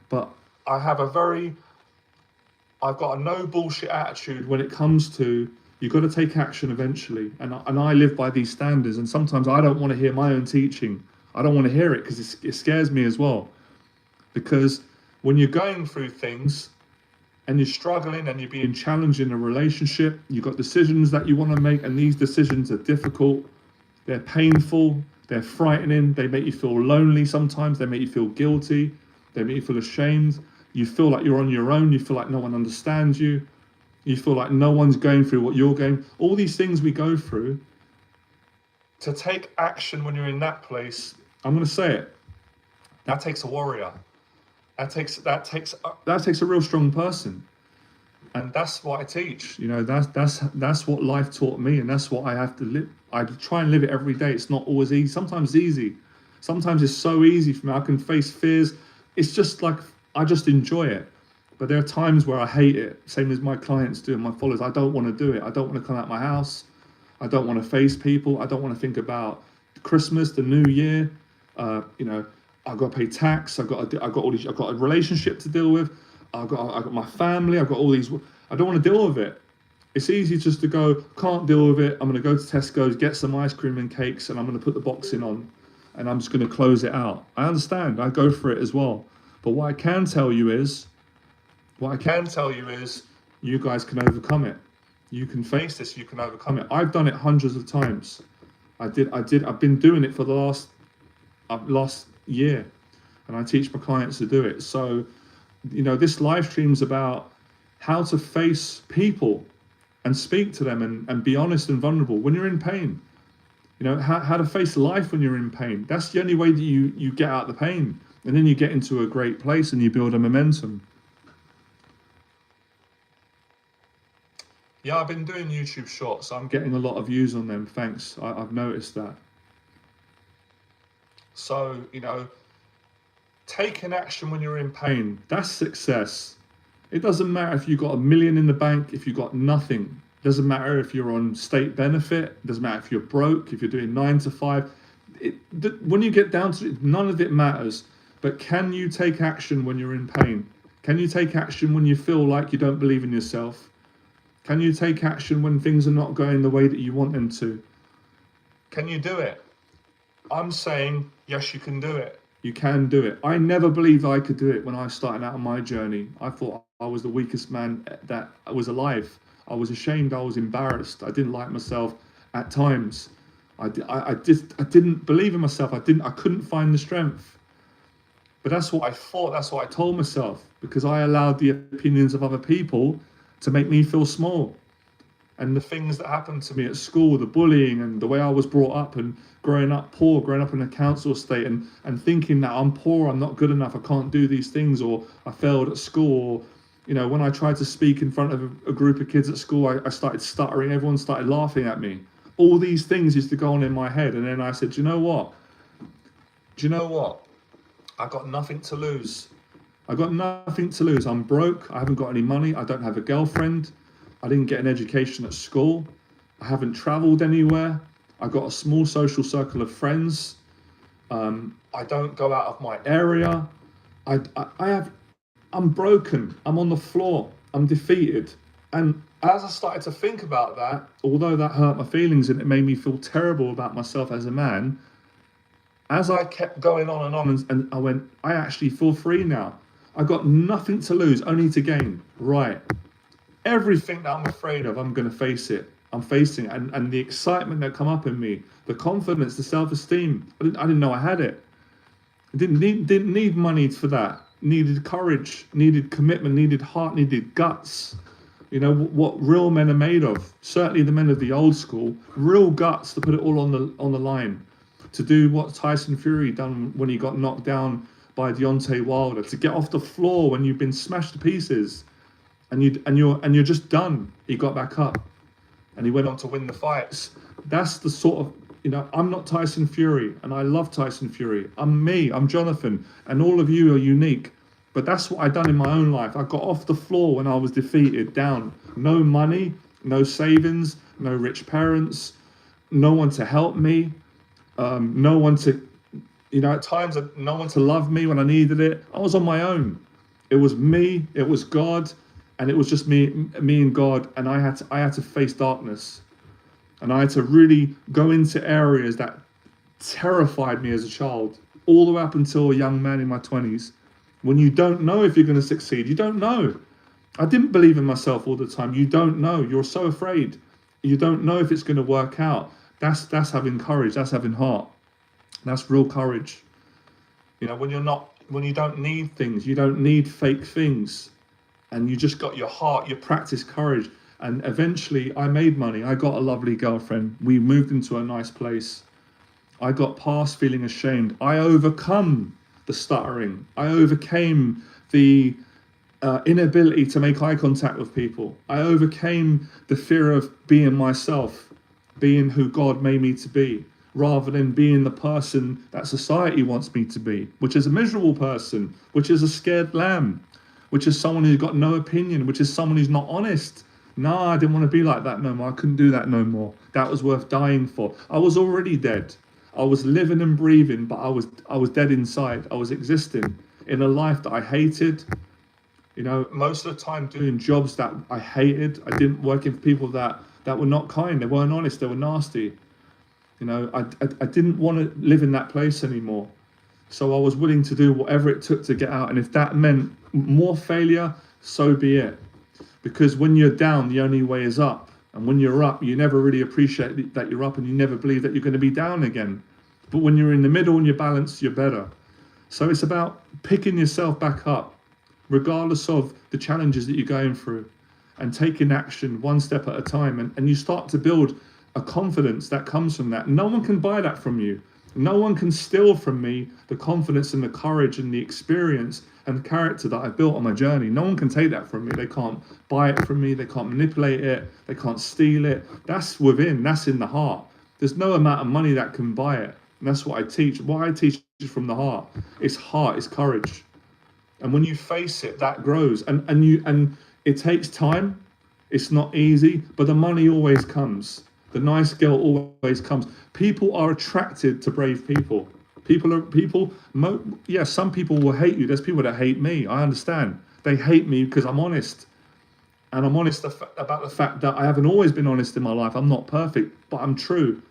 But I've got a no bullshit attitude when it comes to, you've got to take action eventually. And I live by these standards. And sometimes I don't want to hear my own teaching. I don't want to hear it, because it scares me as well. Because when you're going through things and you're struggling and you're being challenged in a relationship, you've got decisions that you want to make, and these decisions are difficult. They're painful. They're frightening. They make you feel lonely sometimes. They make you feel guilty. They make you feel ashamed. You feel like you're on your own. You feel like no one understands you. You feel like no one's going through what you're going. All these things we go through. To take action when you're in that place, I'm going to say it, that takes a warrior. That takes a real strong person. And that's what I teach. That's what life taught me, and that's what I have to live. I try and live it every day. It's not always easy. Sometimes it's easy. Sometimes it's so easy for me. I can face fears. It's just like, I just enjoy it. But there are times where I hate it, same as my clients do and my followers. I don't want to do it. I don't want to come out my house. I don't want to face people. I don't want to think about Christmas, the New Year. I've got to pay tax. I've got a relationship to deal with. I've got my family. I've got all these. I don't want to deal with it. It's easy just to go, can't deal with it. I'm going to go to Tesco's, get some ice cream and cakes, and I'm going to put the boxing on, and I'm just going to close it out. I understand. I go for it as well. But what I can tell you is, you guys can overcome it. You can face this. You can overcome it. I've done it hundreds of times. I've been doing it for the last year, and I teach my clients to do it. So, this live stream's about how to face people and speak to them and be honest and vulnerable when you're in pain. How to face life when you're in pain. That's the only way that you get out the pain, and then you get into a great place and you build a momentum. Yeah, I've been doing YouTube shorts. I'm getting a lot of views on them. Thanks. I've noticed that. So, taking action when you're in pain, that's success. It doesn't matter if you've got $1 million in the bank, if you've got nothing. It doesn't matter if you're on state benefit. It doesn't matter if you're broke, if you're doing 9 to 5. When you get down to it, none of it matters. But can you take action when you're in pain? Can you take action when you feel like you don't believe in yourself? Can you take action when things are not going the way that you want them to? Can you do it? I'm saying, yes, you can do it. You can do it. I never believed I could do it when I started out on my journey. I thought I was the weakest man that was alive. I was ashamed. I was embarrassed. I didn't like myself at times. I didn't believe in myself. I couldn't find the strength. But that's what I thought. That's what I told myself, because I allowed the opinions of other people to make me feel small. And the things that happened to me at school, the bullying and the way I was brought up, and growing up poor, growing up in a council estate, and thinking that I'm poor, I'm not good enough, I can't do these things, or I failed at school. Or, when I tried to speak in front of a group of kids at school, I started stuttering, everyone started laughing at me. All these things used to go on in my head. And then I said, do you know what? I got nothing to lose. I got nothing to lose. I'm broke. I haven't got any money. I don't have a girlfriend. I didn't get an education at school. I haven't traveled anywhere. I got a small social circle of friends. I don't go out of my area. I'm broken. I'm on the floor. I'm defeated. And as I started to think about that, although that hurt my feelings and it made me feel terrible about myself as a man, as I kept going on and I went, I actually feel free now. I got nothing to lose, only to gain. Right. Everything that I'm afraid of, I'm going to face it. I'm facing it. And the excitement that come up in me, the confidence, the self-esteem, I didn't know I had it. I didn't need money for that. Needed courage, needed commitment, needed heart, needed guts. What real men are made of. Certainly the men of the old school, real guts to put it all on the line. To do what Tyson Fury done when he got knocked down by Deontay Wilder, to get off the floor when you've been smashed to pieces, and you're just done. He got back up, and he went on to win the fights. That's the sort of, I'm not Tyson Fury, and I love Tyson Fury. I'm me. I'm Jonathan, and all of you are unique. But that's what I done in my own life. I got off the floor when I was defeated, down. No money, no savings, no rich parents, no one to help me. No one to, at times, no one to love me when I needed it. I was on my own. It was me, it was God, and it was just me and God. And I had to face darkness, and I had to really go into areas that terrified me as a child, all the way up until a young man in my 20s. When you don't know if you're going to succeed, you don't know. I didn't believe in myself all the time. You don't know. You're so afraid. You don't know if it's going to work out. That's having courage. That's having heart. That's real courage. When you don't need things, you don't need fake things, and you just got your heart, you practice courage. And eventually I made money. I got a lovely girlfriend. We moved into a nice place. I got past feeling ashamed. I overcome the stuttering. I overcame the inability to make eye contact with people. I overcame the fear of being myself, being who God made me to be, rather than being the person that society wants me to be, which is a miserable person, which is a scared lamb, which is someone who's got no opinion, which is someone who's not honest. No, I didn't want to be like that no more. I couldn't do that no more. That was worth dying for. I was already dead. I was living and breathing, but I was dead inside. I was existing in a life that I hated. Most of the time doing jobs that I hated. I didn't work for people that were not kind. They weren't honest. They were nasty. I didn't want to live in that place anymore. So I was willing to do whatever it took to get out. And if that meant more failure, so be it. Because when you're down, the only way is up. And when you're up, you never really appreciate that you're up, and you never believe that you're going to be down again. But when you're in the middle and you're balanced, you're better. So it's about picking yourself back up, regardless of the challenges that you're going through, and taking action one step at a time. And you start to build a confidence that comes from that. No one can buy that from you. No one can steal from me the confidence and the courage and the experience and the character that I've built on my journey. No one can take that from me. They can't buy it from me. They can't manipulate it. They can't steal it. That's within, that's in the heart. There's no amount of money that can buy it. And that's what I teach. What I teach is from the heart. It's heart, it's courage. And when you face it, that grows. And it takes time. It's not easy, but the money always comes. The nice girl always comes. People are attracted to brave people. Yeah, some people will hate you. There's people that hate me. I understand. They hate me because I'm honest. And I'm honest about the fact that I haven't always been honest in my life. I'm not perfect, but I'm true.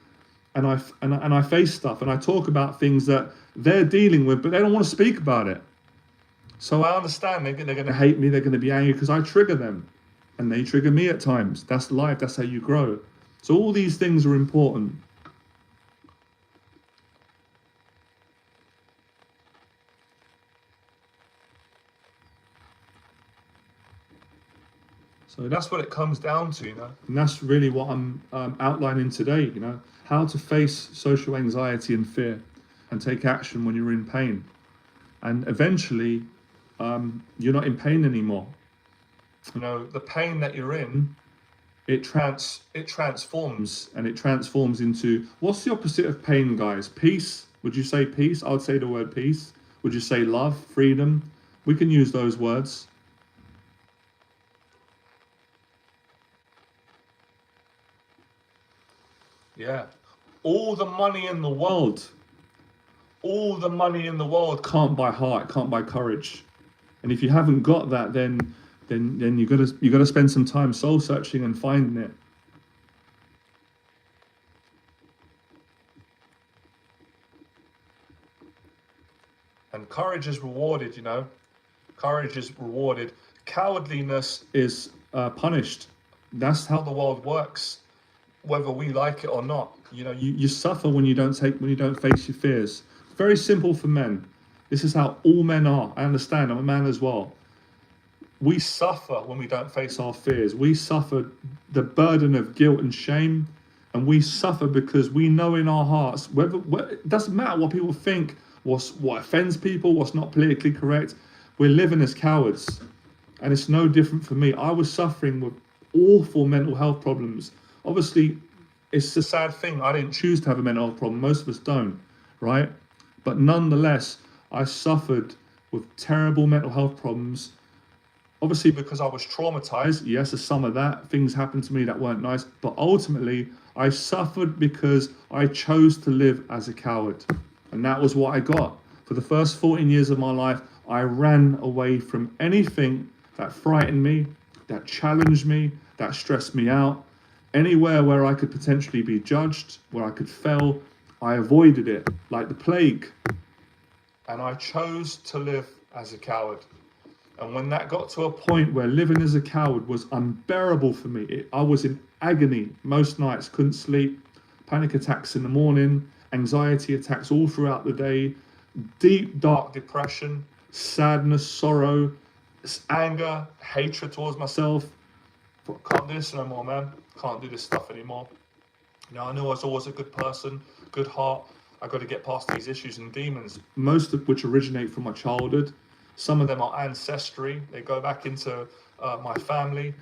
And I face stuff and I talk about things that they're dealing with, but they don't want to speak about it. So I understand they're going to hate me. They're going to be angry because I trigger them. And they trigger me at times. That's life. That's how you grow. So all these things are important. So that's what it comes down to, and that's really what I'm outlining today, how to face social anxiety and fear and take action when you're in pain. And eventually, you're not in pain anymore. The pain that you're in, it transforms, and it transforms into, what's the opposite of pain, guys? Peace. Would you say peace? I would say the word peace. Would you say love, freedom? We can use those words. Yeah. All the money in the world can't buy heart, can't buy courage. And if you haven't got that, then you gotta spend some time soul searching and finding it. And courage is rewarded, Courage is rewarded. Cowardliness is punished. That's how the world works, whether we like it or not. You suffer when you don't face your fears. Very simple for men. This is how all men are. I understand. I'm a man as well. We suffer when we don't face our fears. We suffer the burden of guilt and shame, and we suffer because we know in our hearts, it doesn't matter what people think, what offends people, what's not politically correct. We're living as cowards, and it's no different for me. I was suffering with awful mental health problems. Obviously, it's a sad thing. I didn't choose to have a mental health problem. Most of us don't, right? But nonetheless, I suffered with terrible mental health problems. Obviously, because I was traumatized. Yes, there's some of that. Things happened to me that weren't nice. But ultimately, I suffered because I chose to live as a coward. And that was what I got. For the first 14 years of my life, I ran away from anything that frightened me, that challenged me, that stressed me out. Anywhere where I could potentially be judged, where I could fail, I avoided it like the plague. And I chose to live as a coward. And when that got to a point where living as a coward was unbearable for me, I was in agony most nights, couldn't sleep, panic attacks in the morning, anxiety attacks all throughout the day, deep, dark depression, sadness, sorrow, anger, hatred towards myself. Can't do this no more, man. Can't do this stuff anymore. I knew I was always a good person, good heart. I got to get past these issues and demons, most of which originate from my childhood. Some of them are ancestry. They go back into my family.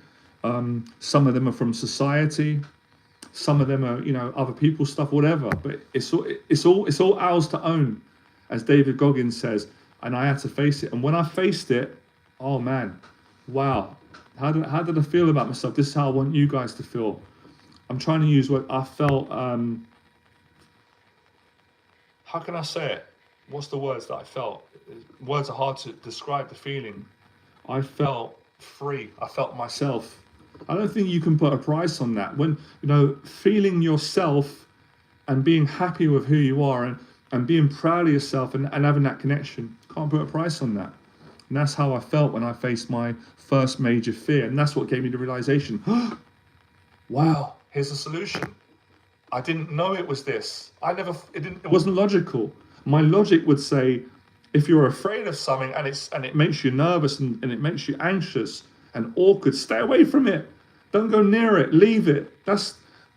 Some of them are from society. Some of them are, other people's stuff, whatever. But it's all ours to own, as David Goggins says. And I had to face it. And when I faced it, oh man, wow. How did I feel about myself? This is how I want you guys to feel. I'm trying to use what I felt. How can I say it? What's the words that I felt? Words are hard to describe the feeling. I felt free. I felt myself. I don't think you can put a price on that. When, feeling yourself and being happy with who you are and being proud of yourself and having that connection, can't put a price on that. And that's how I felt when I faced my first major fear. And that's what gave me the realization, wow, here's a solution. I didn't know it was this. It wasn't logical. My logic would say, if you're afraid of something and it makes you nervous and it makes you anxious and awkward, stay away from it. Don't go near it. Leave it.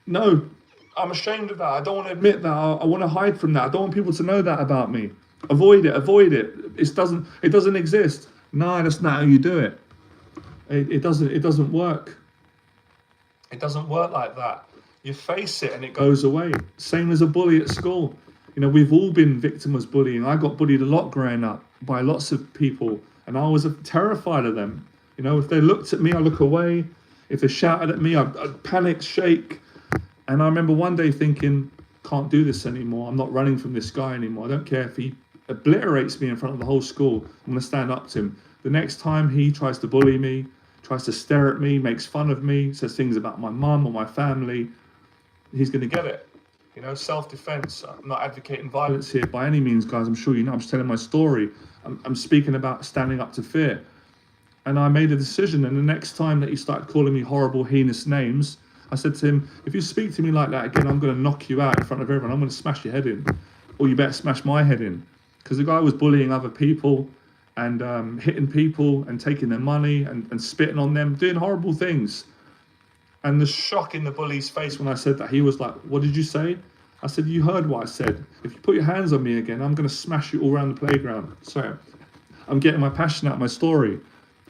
No. I'm ashamed of that. I don't want to admit that. I want to hide from that. I don't want people to know that about me. Avoid it. Avoid it. It doesn't exist. No, that's not how you do it. It doesn't work. It doesn't work like that. You face it and it goes away. Same as a bully at school. You know, we've all been victims of bullying. I got bullied a lot growing up by lots of people, and I was terrified of them. You know, if they looked at me, I look away. If they shouted at me, I'd panic, shake. And I remember one day thinking, can't do this anymore. I'm not running from this guy anymore. I don't care if he obliterates me in front of the whole school. I'm going to stand up to him. The next time he tries to bully me, tries to stare at me, makes fun of me, says things about my mum or my family, he's going to get it. You know, self-defense. I'm not advocating violence here by any means, guys. I'm sure you know. I'm just telling my story. I'm speaking about standing up to fear. And I made a decision. And the next time that he started calling me horrible, heinous names, I said to him, if you speak to me like that again, I'm going to knock you out in front of everyone. I'm going to smash your head in. Or you better smash my head in. Because the guy was bullying other people and hitting people and taking their money and spitting on them, doing horrible things. And the shock in the bully's face when I said that, he was like, what did you say? I said, you heard what I said. If you put your hands on me again, I'm going to smash you all around the playground. So I'm getting my passion out of my story.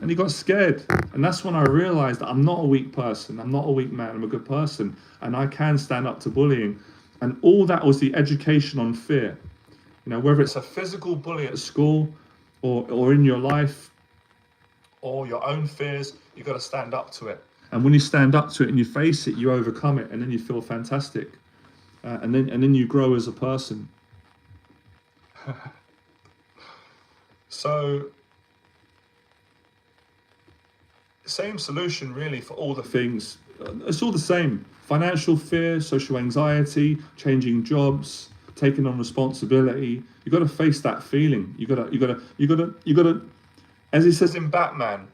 And he got scared. And that's when I realized that I'm not a weak person. I'm not a weak man. I'm a good person. And I can stand up to bullying. And all that was the education on fear. You know, whether it's a physical bully at school or in your life or your own fears, you've got to stand up to it. And when you stand up to it and you face it, you overcome it, and then you feel fantastic. And then you grow as a person. So, same solution really for all the things. It's all the same. Financial fear, social anxiety, changing jobs, taking on responsibility. You got to face that feeling. You got to. As he says in Batman,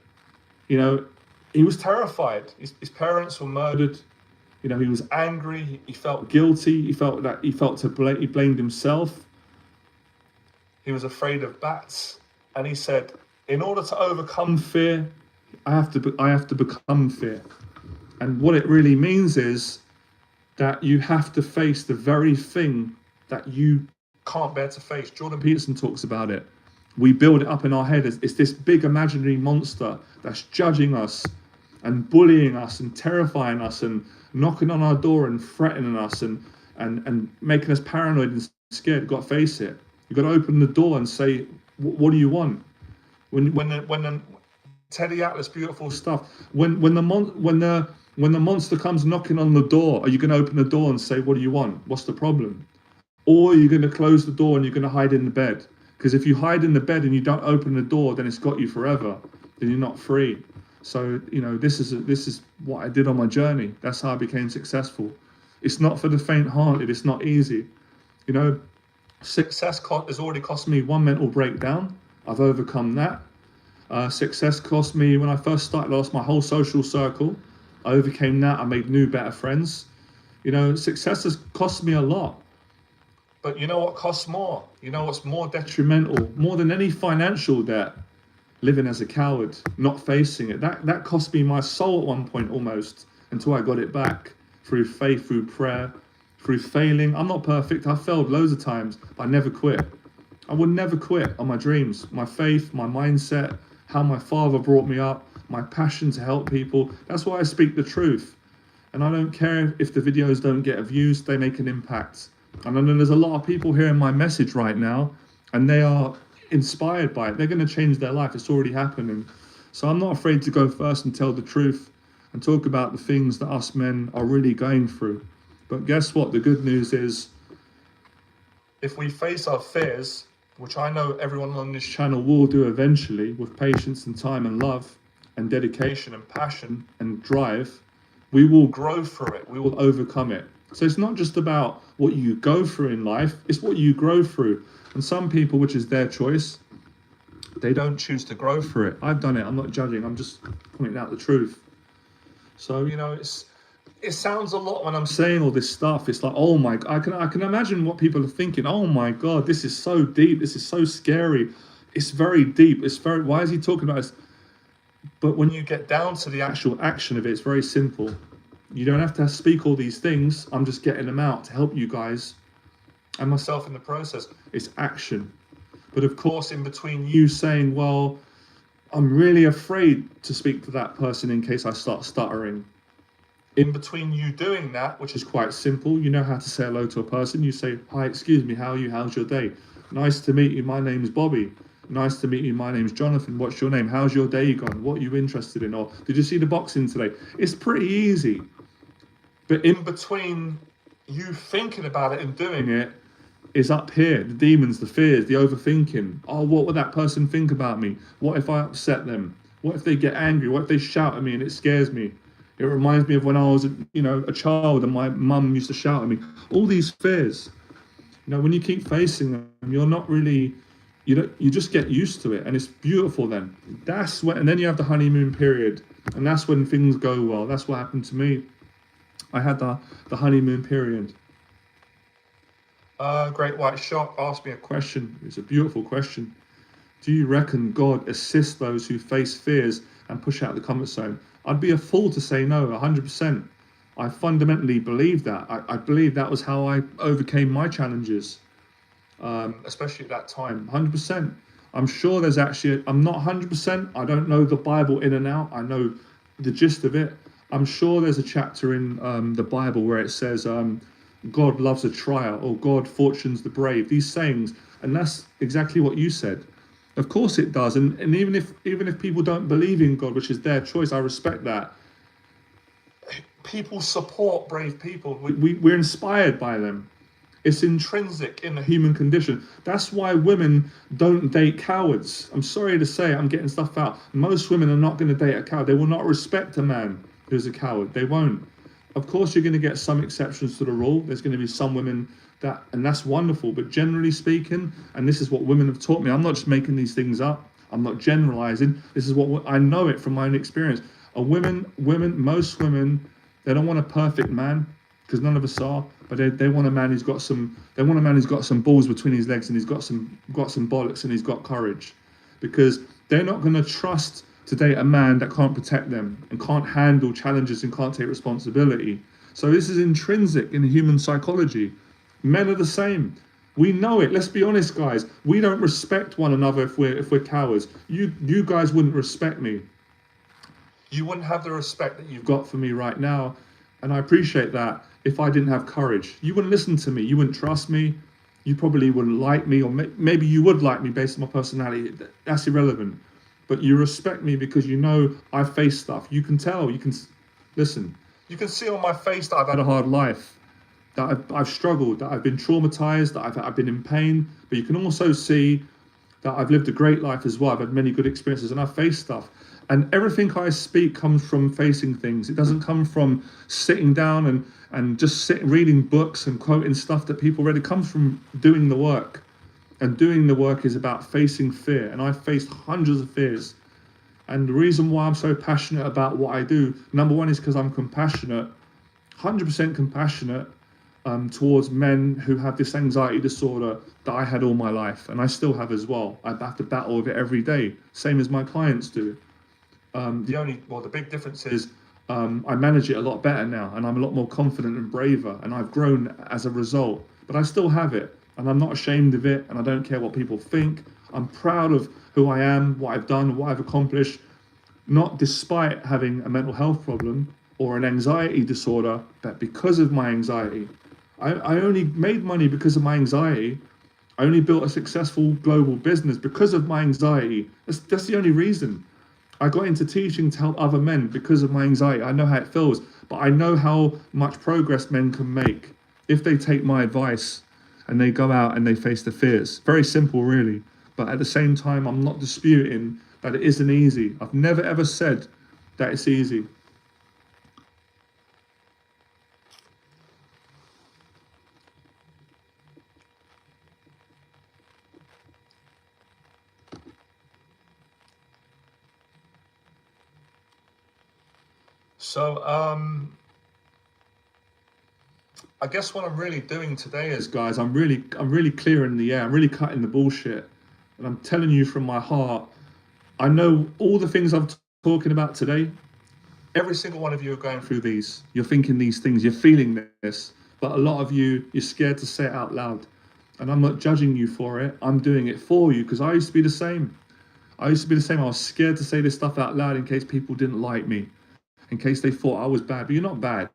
you know, he was terrified. His parents were murdered. You know, he was angry. He felt guilty. He blamed himself. He was afraid of bats, and he said, in order to overcome fear, I have to become fear. And what it really means is that you have to face the very thing that you can't bear to face. Jordan Peterson talks about it. We build it up in our head as it's this big imaginary monster that's judging us and bullying us and terrifying us and knocking on our door and threatening us and making us paranoid and scared. You've got to face it. You've got to open the door and say, what do you want? When the Teddy Atlas, beautiful stuff. When the monster comes knocking on the door, are you going to open the door and say, what do you want? What's the problem? Or are you going to close the door and you're going to hide in the bed? Because if you hide in the bed and you don't open the door, then it's got you forever. Then you're not free. So, you know, this is what I did on my journey. That's how I became successful. It's not for the faint-hearted. It's not easy. You know, success has already cost me one mental breakdown. I've overcome that. Success cost me, when I first started, I lost my whole social circle. I overcame that. I made new, better friends. You know, success has cost me a lot. But you know what costs more? You know what's more detrimental? More than any financial debt? Living as a coward, not facing it. That cost me my soul at one point almost, until I got it back through faith, through prayer, through failing. I'm not perfect. I failed loads of times, but I never quit. I would never quit on my dreams, my faith, my mindset, how my father brought me up, my passion to help people. That's why I speak the truth. And I don't care if the videos don't get views, they make an impact. And I know there's a lot of people hearing my message right now, and they are inspired by it. They're going to change their life. It's already happening. So I'm not afraid to go first and tell the truth and talk about the things that us men are really going through. But guess what? The good news is, if we face our fears, which I know everyone on this channel will do eventually, with patience and time and love and dedication and passion and drive, we will grow through it. We will overcome it. So it's not just about what you go through in life, it's what you grow through. And some people, which is their choice, they don't choose to grow through it. I've done it. I'm not judging. I'm just pointing out the truth. So, you know, it sounds a lot when I'm saying all this stuff. It's like, oh my, I can imagine what people are thinking. Oh my God, this is so deep. This is so scary. It's very deep. Why is he talking about this? But when you get down to the actual action of it, it's very simple. You don't have to speak all these things. I'm just getting them out to help you guys and myself in the process. It's action. But of course, in between you saying, well, I'm really afraid to speak to that person in case I start stuttering. In between you doing that, which is quite simple, you know how to say hello to a person. You say, hi, excuse me, how are you? How's your day? Nice to meet you. My name's Bobby. Nice to meet you. My name's Jonathan. What's your name? How's your day gone? What are you interested in? Or did you see the boxing today? It's pretty easy. But in between you thinking about it and doing it is up here. The demons, the fears, the overthinking. Oh, what would that person think about me? What if I upset them? What if they get angry? What if they shout at me and it scares me? It reminds me of when I was, a child and my mum used to shout at me. All these fears. When you keep facing them, you're not really, you just get used to it, and it's beautiful. Then that's when, and then you have the honeymoon period, and that's when things go well. That's what happened to me. I had the honeymoon period. Great White Shark asked me a question. It's a beautiful question. Do you reckon God assists those who face fears and push out the comfort zone? I'd be a fool to say no, 100%. I fundamentally believe that. I believe that was how I overcame my challenges, especially at that time, 100%. I'm sure there's actually, I'm not 100%. I don't know the Bible in and out. I know the gist of it. I'm sure there's a chapter in the Bible where it says, God loves a trial, or God fortunes the brave, these sayings. And that's exactly what you said. Of course it does. And even if people don't believe in God, which is their choice, I respect that. People support brave people. We're inspired by them. It's intrinsic in the human condition. That's why women don't date cowards. I'm sorry to say, I'm getting stuff out. Most women are not going to date a coward. They will not respect a man who's a coward. They won't. Of course, you're going to get some exceptions to the rule. There's going to be some women that, and that's wonderful. But generally speaking, and this is what women have taught me, I'm not just making these things up. I'm not generalizing. This is what I know it from my own experience. Most women, they don't want a perfect man, because none of us are. But they want a man who's got some. They want a man who's got some balls between his legs, and he's got some bollocks, and he's got courage, because they're not going to trust to date a man that can't protect them and can't handle challenges and can't take responsibility. So this is intrinsic in human psychology. Men are the same. We know it. Let's be honest, guys. We don't respect one another if we're cowards. You guys wouldn't respect me. You wouldn't have the respect that you've got for me right now, and I appreciate that. If I didn't have courage, you wouldn't listen to me. You wouldn't trust me. You probably wouldn't like me, or maybe you would like me based on my personality. That's irrelevant. But you respect me because you know I face stuff. You can tell, you can listen. You can see on my face that I've had a hard life, that I've struggled, that I've been traumatized, that I've been in pain. But you can also see that I've lived a great life as well. I've had many good experiences and I've faced stuff. And everything I speak comes from facing things. It doesn't come from sitting down and just reading books and quoting stuff that people read. It comes from doing the work. And doing the work is about facing fear. And I've faced hundreds of fears. And the reason why I'm so passionate about what I do, number one, is because I'm compassionate, 100% compassionate towards men who have this anxiety disorder that I had all my life. And I still have as well. I have to battle with it every day, same as my clients do. The big difference is I manage it a lot better now. And I'm a lot more confident and braver. And I've grown as a result. But I still have it. And I'm not ashamed of it, and I don't care what people think. I'm proud of who I am, what I've done, what I've accomplished, not despite having a mental health problem or an anxiety disorder, but because of my anxiety. I only made money because of my anxiety. I only built a successful global business because of my anxiety. That's the only reason. I got into teaching to help other men because of my anxiety. I know how it feels, but I know how much progress men can make if they take my advice and they go out and they face the fears. Very simple, really. But at the same time, I'm not disputing that it isn't easy. I've never ever said that it's easy. So, I guess what I'm really doing today is, guys, I'm really clearing the air. I'm really cutting the bullshit, and I'm telling you from my heart. I know all the things I'm talking about today. Every single one of you are going through these. You're thinking these things, you're feeling this, but a lot of you, you're scared to say it out loud. And I'm not judging you for it. I'm doing it for you because I used to be the same. I was scared to say this stuff out loud in case people didn't like me, in case they thought I was bad. But you're not bad.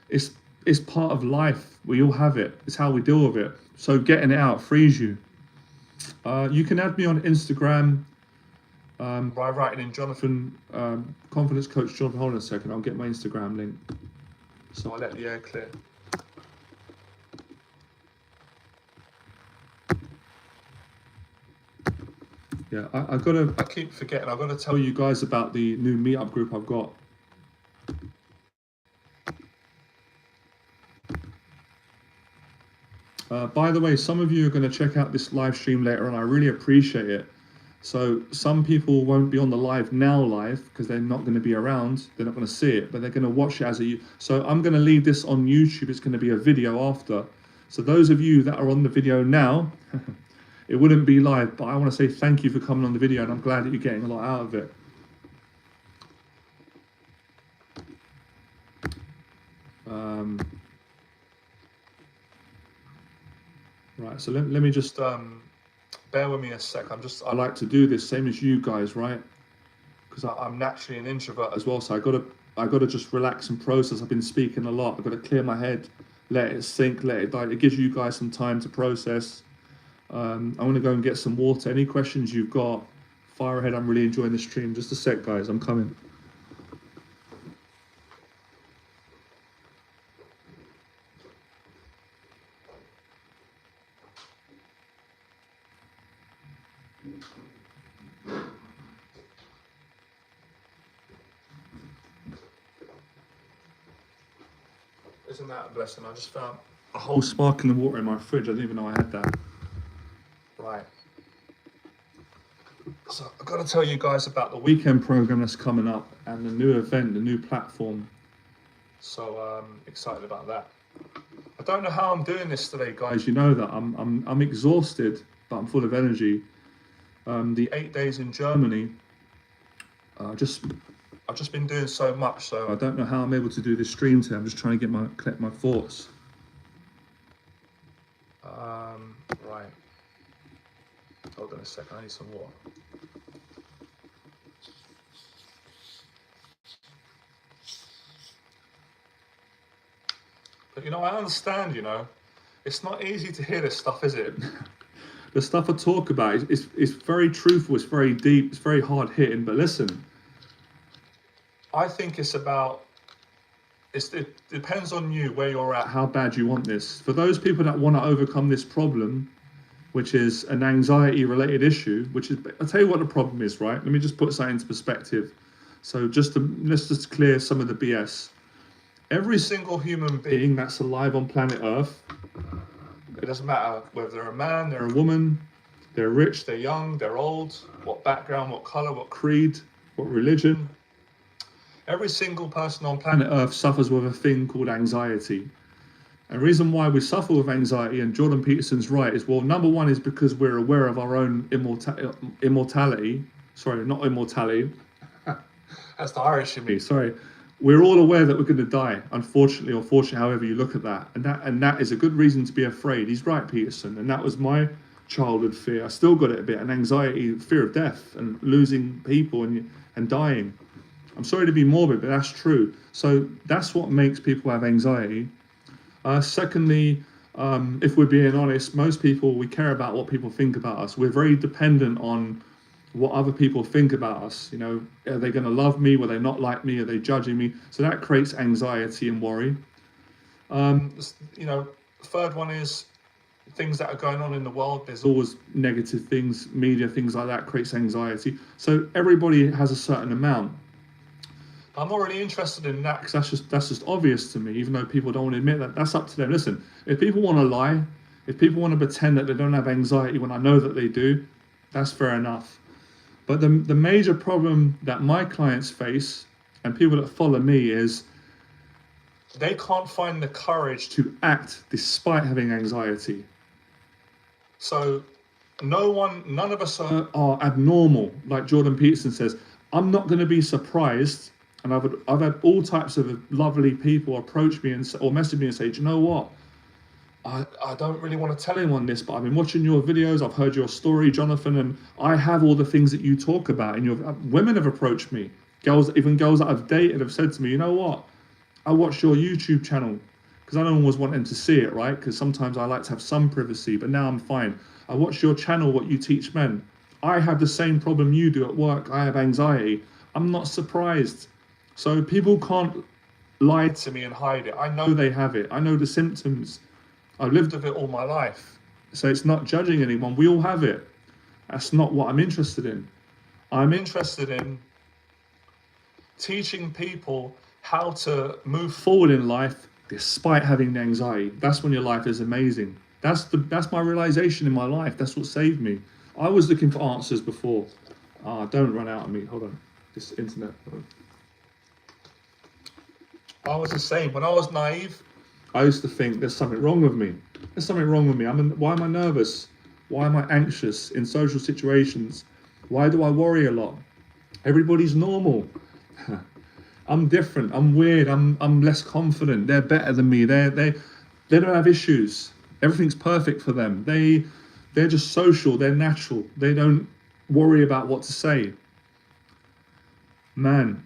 It's it's part of life. We all have it. It's how we deal with it. So getting it out frees you. You can add me on Instagram by writing in Jonathan, Confidence Coach Jonathan. Hold on a second. I'll get my Instagram link. So I'll let the air clear. Yeah, I keep forgetting. I've got to tell you guys about the new Meetup group I've got. By the way, some of you are going to check out this live stream later on. I really appreciate it. So some people won't be on the live because they're not going to be around. They're not going to see it, but they're going to watch it as a... So I'm going to leave this on YouTube. It's going to be a video after. So those of you that are on the video now, it wouldn't be live, but I want to say thank you for coming on the video, and I'm glad that you're getting a lot out of it. Right, so let me just bear with me a sec. I like to do this same as you guys, right? Because I'm naturally an introvert as well, so I gotta just relax and process. I've been speaking a lot. I've got to clear my head, let it sink, let it die. It gives you guys some time to process. I'm gonna go and get some water. Any questions you've got, fire ahead. I'm really enjoying the stream. Just a sec, guys. I'm coming. Isn't that a blessing? I just found a whole sparkling water in my fridge. I didn't even know I had that. Right. So I've got to tell you guys about the weekend program that's coming up and the new event, the new platform. So excited about that. I don't know how I'm doing this today, guys. You know that I'm exhausted, but I'm full of energy. The 8 days in Germany, I've just been doing so much, so I don't know how I'm able to do this stream today. I'm just trying to collect my thoughts. Right. Hold on a second. I need some water. But I understand. It's not easy to hear this stuff, is it? The stuff I talk about is very truthful. It's very deep. It's very hard hitting. But listen. I think it depends on you, where you're at, how bad you want this. For those people that want to overcome this problem, which is an anxiety-related issue, I'll tell you what the problem is, right? Let me just put something into perspective. So let's just clear some of the BS. Every single human being that's alive on planet Earth, it doesn't matter whether they're a man, they're a woman, they're rich, they're young, they're old, what background, what color, what creed, what religion. Every single person on planet Earth suffers with a thing called anxiety. And the reason why we suffer with anxiety, and Jordan Peterson's right, is, well, number one is because we're aware of our own immortality. Sorry, not immortality. That's the Irish in me, sorry. We're all aware that we're going to die, unfortunately or fortunately, however you look at that. And that is a good reason to be afraid. He's right, Peterson. And that was my childhood fear. I still got it a bit, an anxiety, fear of death and losing people and dying. I'm sorry to be morbid, but that's true. So that's what makes people have anxiety. Secondly, if we're being honest, most people, we care about what people think about us. We're very dependent on what other people think about us. Are they going to love me? Will they not like me? Are they judging me? So that creates anxiety and worry. Third one is things that are going on in the world. There's always negative things, media, things like that creates anxiety. So everybody has a certain amount. I'm not really interested in that because that's just obvious to me, even though people don't want to admit that. That's up to them. Listen, if people want to lie, if people want to pretend that they don't have anxiety when I know that they do, that's fair enough. But the major problem that my clients face and people that follow me is they can't find the courage to act despite having anxiety. So none of us are abnormal, like Jordan Peterson says. I'm not going to be surprised And I've had all types of lovely people approach me or message me and say, do you know what? I don't really want to tell anyone this, but I've been watching your videos. I've heard your story, Jonathan, and I have all the things that you talk about. And women have approached me. Even girls that I've dated have said to me, you know what? I watched your YouTube channel because I don't always want them to see it, right? Because sometimes I like to have some privacy, but now I'm fine. I watch your channel, what you teach men. I have the same problem you do at work. I have anxiety. I'm not surprised. So people can't lie to me and hide it. I know they have it. I know the symptoms. I've lived with it all my life. So it's not judging anyone. We all have it. That's not what I'm interested in. I'm interested in teaching people how to move forward in life despite having the anxiety. That's when your life is amazing. That's my realization in my life. That's what saved me. I was looking for answers before. Don't run out of me. Hold on. This internet. I was the same. When I was naive, I used to think there's something wrong with me. There's something wrong with me. Why am I nervous? Why am I anxious in social situations? Why do I worry a lot? Everybody's normal. I'm different. I'm weird. I'm less confident. They're better than me. They don't have issues. Everything's perfect for them. They're just social. They're natural. They don't worry about what to say. Man,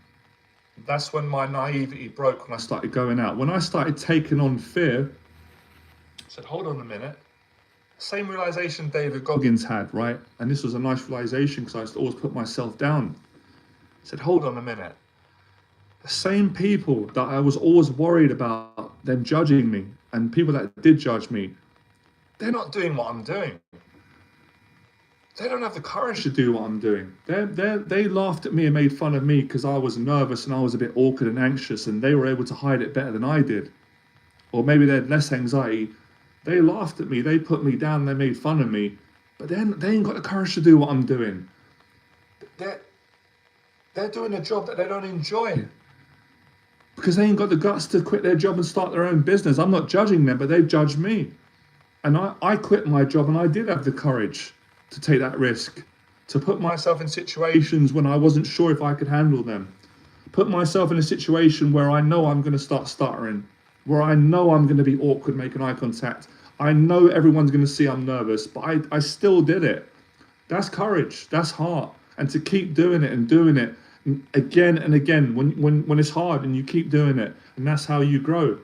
that's when my naivety broke, when I started going out. When I started taking on fear, I said, hold on a minute. Same realization David Goggins had, right? And this was a nice realization because I used to always put myself down. I said, hold on a minute. The same people that I was always worried about them judging me, and people that did judge me, they're not doing what I'm doing. They don't have the courage to do what I'm doing. They laughed at me and made fun of me because I was nervous and I was a bit awkward and anxious, and they were able to hide it better than I did. Or maybe they had less anxiety. They laughed at me, they put me down, they made fun of me, but then they ain't got the courage to do what I'm doing. They're doing a job that they don't enjoy because they ain't got the guts to quit their job and start their own business. I'm not judging them, but they've judged me. And I quit my job, and I did have the courage to take that risk, to put myself in situations when I wasn't sure if I could handle them. Put myself in a situation where I know I'm going to start stuttering, where I know I'm going to be awkward making eye contact. I know everyone's going to see I'm nervous, but I still did it. That's courage. That's heart. And to keep doing it and doing it again and again when it's hard, and you keep doing it, and that's how you grow.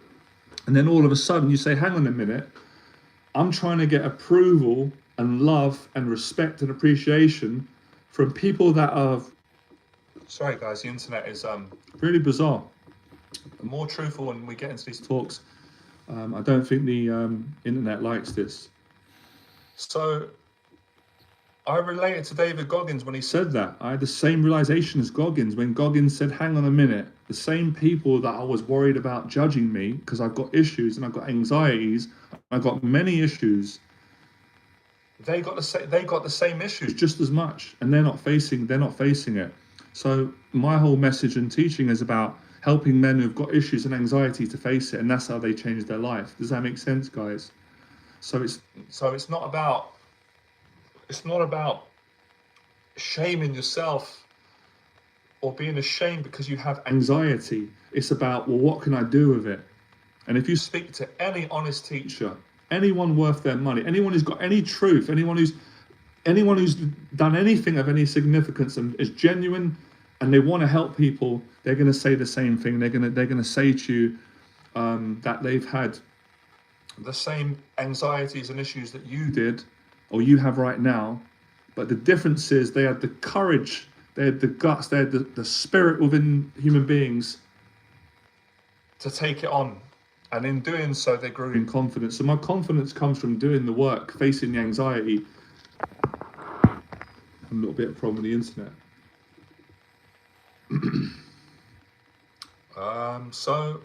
And then all of a sudden you say, hang on a minute, I'm trying to get approval and love and respect and appreciation from people that are, sorry guys, the internet is really bizarre. The more truthful when we get into these talks, I don't think the internet likes this. So I related to David Goggins when he said that. I had the same realization as Goggins when Goggins said, hang on a minute, the same people that I was worried about judging me because I've got issues and I've got anxieties, I've got many issues, they got the same issues just as much, and they're not facing it. So my whole message and teaching is about helping men who've got issues and anxiety to face it, and that's how they change their life. Does that make sense, guys? So it's not about shaming yourself or being ashamed because you have anxiety. It's about, well, what can I do with it? And if you speak to any honest teacher, anyone worth their money, anyone who's got any truth, anyone who's done anything of any significance and is genuine and they want to help people, they're going to say the same thing. They're going to say to you that they've had the same anxieties and issues that you did or you have right now. But the difference is they had the courage, they had the guts, they had the spirit within human beings to take it on. And in doing so, they grew in confidence. So my confidence comes from doing the work, facing the anxiety. A little bit of problem with the internet. So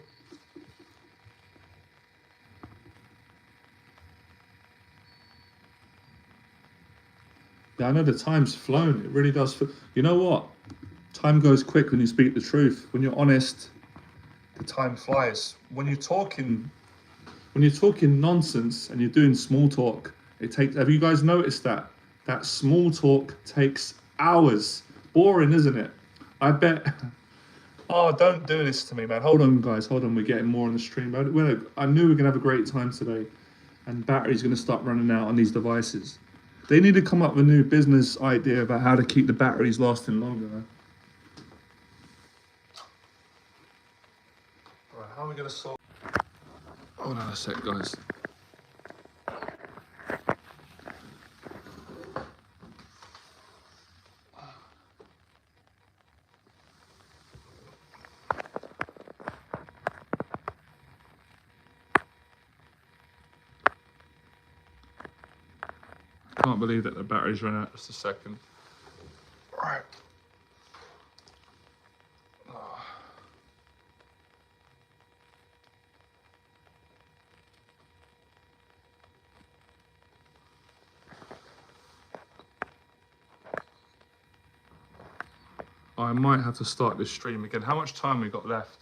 yeah, I know the time's flown. It really does. You know what? Time goes quick when you speak the truth. When you're honest, the time flies. When you're talking nonsense and you're doing small talk, it takes. Have you guys noticed that? That small talk takes hours. Boring, isn't it? I bet Oh, don't do this to me, man. Hold on, guys. Hold on. We're getting more on the stream. I knew we were going to have a great time today, and battery's going to start running out on these devices. They need to come up with a new business idea about how to keep the batteries lasting longer, man. Right, how are we going to solve... Hold on a sec, guys. Can't believe that the batteries ran out just a second. Right. I might have to start this stream again. How much time we got left?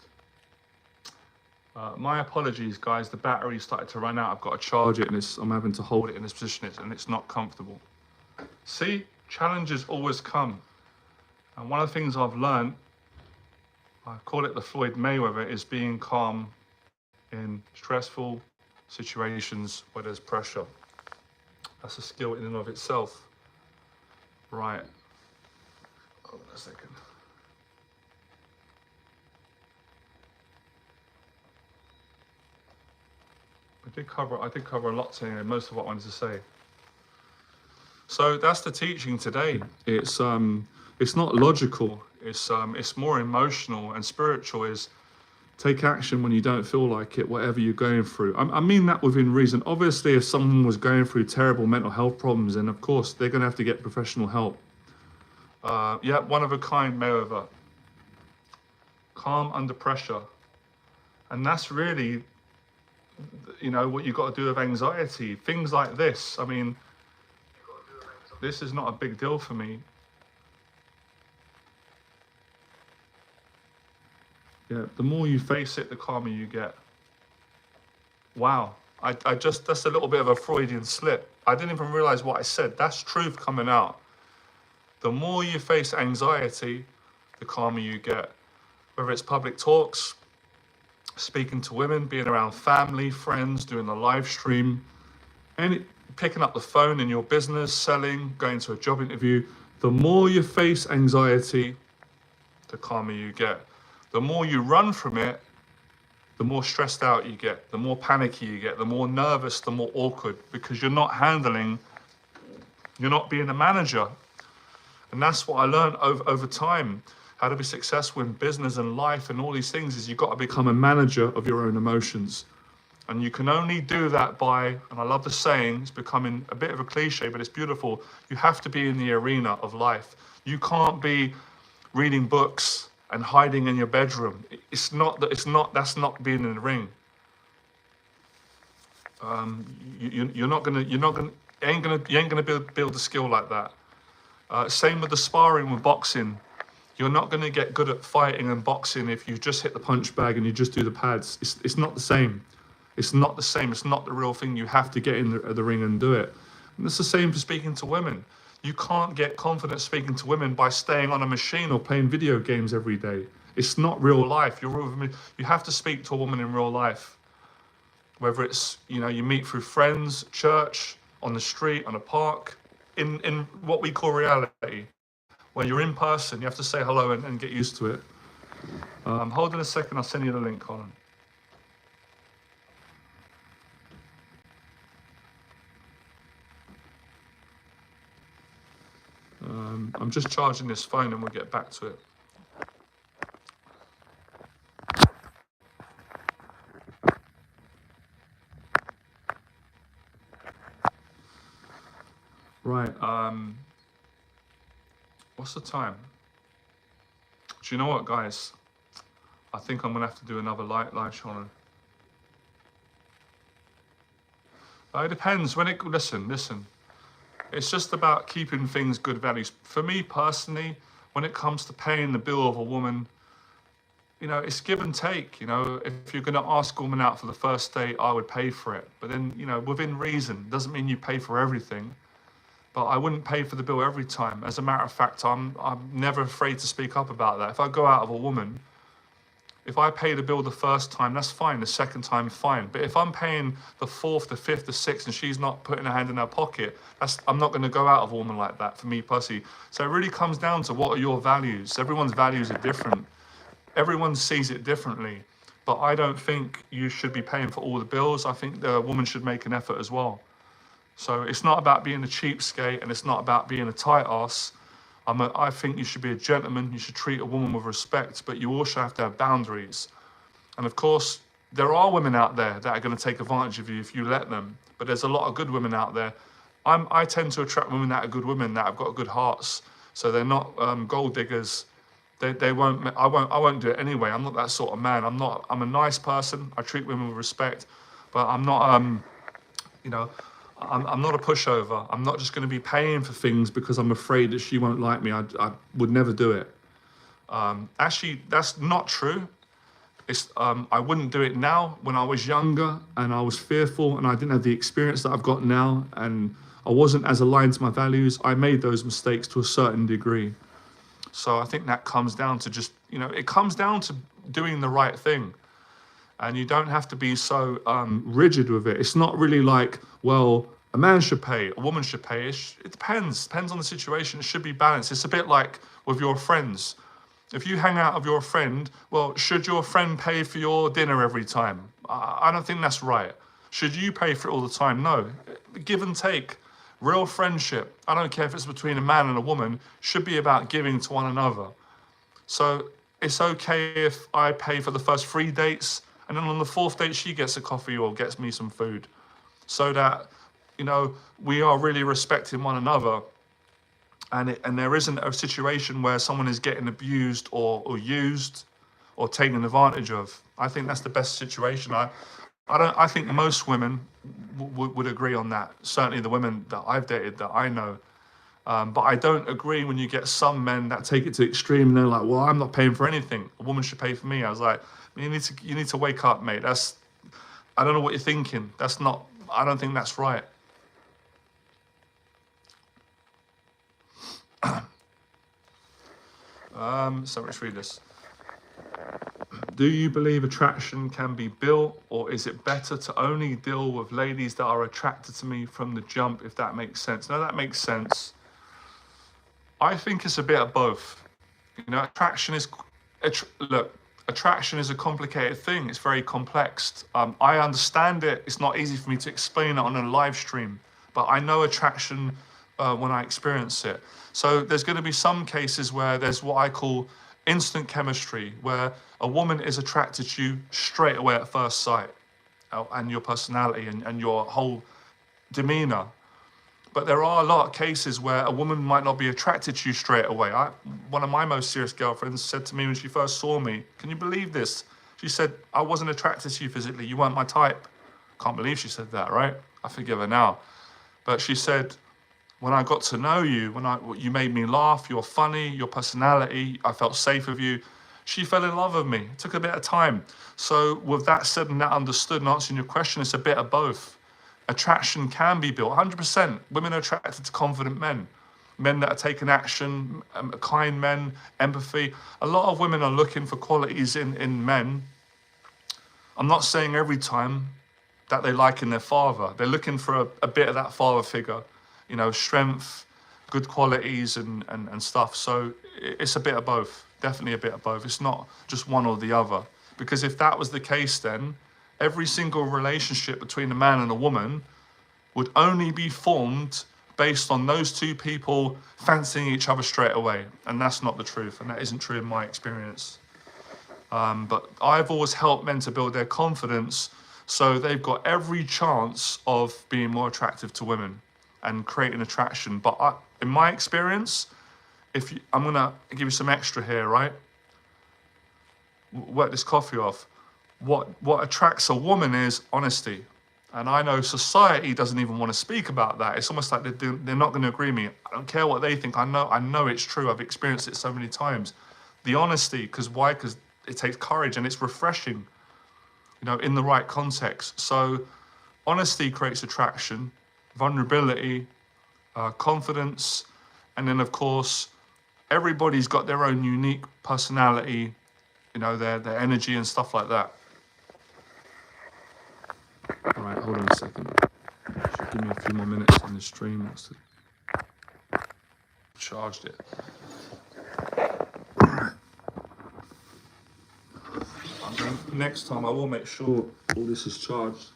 My apologies, guys. The battery started to run out. I've got to charge it, and I'm having to hold it in this position, and it's not comfortable. See, challenges always come. And one of the things I've learned, I call it the Floyd Mayweather, is being calm in stressful situations where there's pressure. That's a skill in and of itself. Right. Hold on a second. I did cover a lot today, most of what I wanted to say. So that's the teaching today. It's not logical. It's more emotional, and spiritual is take action when you don't feel like it, whatever you're going through. I mean that within reason. Obviously, if someone was going through terrible mental health problems, then of course they're going to have to get professional help. Yeah, one of a kind, Mayweather. Calm under pressure, and that's really, what you've got to do with anxiety. Things like this. I mean, this is not a big deal for me. Yeah, the more you face it, the calmer you get. Wow, that's a little bit of a Freudian slip. I didn't even realize what I said. That's truth coming out. The more you face anxiety, the calmer you get. Whether it's public talks, speaking to women, being around family, friends, doing a live stream, picking up the phone in your business, selling, going to a job interview, the more you face anxiety, the calmer you get. The more you run from it, the more stressed out you get, the more panicky you get, the more nervous, the more awkward, because you're not being a manager. And that's what I learned over time. How to be successful in business and life and all these things is you've got to become a manager of your own emotions. And you can only do that by, and I love the saying, it's becoming a bit of a cliche, but it's beautiful. You have to be in the arena of life. You can't be reading books and hiding in your bedroom. That's not being in the ring. You ain't gonna build a skill like that. Same with the sparring with boxing. You're not going to get good at fighting and boxing if you just hit the punch bag and you just do the pads. It's not the same. It's not the same. It's not the real thing. You have to get in the ring and do it. And it's the same for speaking to women. You can't get confident speaking to women by staying on a machine or playing video games every day. It's not real life. You have to speak to a woman in real life. Whether it's, you meet through friends, church, on the street, on a park, in what we call reality. When you're in person, you have to say hello and get used to it. Hold on a second, I'll send you the link, Colin. I'm just charging this phone and we'll get back to it. Right, what's the time? Do you know what, guys? I think I'm gonna have to do another live show. It depends. Listen. It's just about keeping things good values. For me personally, when it comes to paying the bill of a woman, it's give and take. If you're gonna ask a woman out for the first date, I would pay for it. But then, within reason. Doesn't mean you pay for everything. But I wouldn't pay for the bill every time. As a matter of fact, I'm never afraid to speak up about that. If I go out with a woman If I pay the bill the first time, that's fine. The second time, fine. But if I'm paying the fourth, the fifth, the sixth, and she's not putting her hand in her pocket, I'm not going to go out of a woman like that, for me personally. So it really comes down to, what are your values? Everyone's values are different. Everyone sees it differently. But I don't think you should be paying for all the bills. I think the woman should make an effort as well. So it's not about being a cheapskate, and it's not about being a tight ass. I think you should be a gentleman. You should treat a woman with respect, but you also have to have boundaries. And of course, there are women out there that are going to take advantage of you if you let them. But there's a lot of good women out there. I tend to attract women that are good women, that have got good hearts. So they're not gold diggers. They won't. I won't do it anyway. I'm not that sort of man. I'm a nice person. I treat women with respect, but I'm not. You know. I'm not a pushover. I'm not just going to be paying for things because I'm afraid that she won't like me. I would never do it. Actually, that's not true. I wouldn't do it now. When I was younger and I was fearful and I didn't have the experience that I've got now, and I wasn't as aligned to my values, I made those mistakes to a certain degree. So I think that comes down to just, it comes down to doing the right thing. And you don't have to be so rigid with it. It's not really like, well, a man should pay, a woman should pay. It depends on the situation. It should be balanced. It's a bit like with your friends. If you hang out with your friend, well, should your friend pay for your dinner every time? I don't think that's right. Should you pay for it all the time? No. Give and take. Real friendship, I don't care if it's between a man and a woman, should be about giving to one another. So it's okay if I pay for the first 3 dates, and then on the 4th date, she gets a coffee or gets me some food, so that, we are really respecting one another. And there isn't a situation where someone is getting abused or used or taken advantage of. I think that's the best situation. I think most women would agree on that. Certainly the women that I've dated, that I know. But I don't agree when you get some men that take it to the extreme and they're like, well, I'm not paying for anything. A woman should pay for me. I was like, you need to wake up, mate. I don't know what you're thinking. I don't think that's right. So let's read this. Do you believe attraction can be built, or is it better to only deal with ladies that are attracted to me from the jump, if that makes sense? No, that makes sense. I think it's a bit of both. Attraction is a complicated thing. It's very complex. I understand it. It's not easy for me to explain it on a live stream, but I know attraction when I experience it. So there's going to be some cases where there's what I call instant chemistry, where a woman is attracted to you straight away at first sight, and your personality and your whole demeanor. But there are a lot of cases where a woman might not be attracted to you straight away. One of my most serious girlfriends said to me when she first saw me, can you believe this? She said, I wasn't attracted to you physically. You weren't my type. Can't believe she said that, right? I forgive her now. But she said, when I got to know you, you made me laugh, you're funny, your personality, I felt safe with you. She fell in love with me. It took a bit of time. So with that said and that understood, and answering your question, it's a bit of both. Attraction can be built, 100%. Women are attracted to confident men that are taking action, kind men, empathy. A lot of women are looking for qualities in men. I'm not saying every time that they like in their father. They're looking for a bit of that father figure, strength, good qualities and stuff. So it's a bit of both, definitely a bit of both. It's not just one or the other. Because if that was the case, then every single relationship between a man and a woman would only be formed based on those two people fancying each other straight away. And that's not the truth. And that isn't true in my experience. But I've always helped men to build their confidence so they've got every chance of being more attractive to women and creating attraction. But in my experience, I'm going to give you some extra here, right? Work this coffee off. What attracts a woman is honesty. And I know society doesn't even want to speak about that. It's almost like they're not going to agree with me. I don't care what they think. I know it's true. I've experienced it so many times. The honesty, because why? Because it takes courage and it's refreshing, in the right context. So honesty creates attraction, vulnerability, confidence, and then of course, everybody's got their own unique personality, their energy and stuff like that. All right, hold on a second. Should give me a few more minutes on the stream. Charged it. Next time I will make sure all this is charged.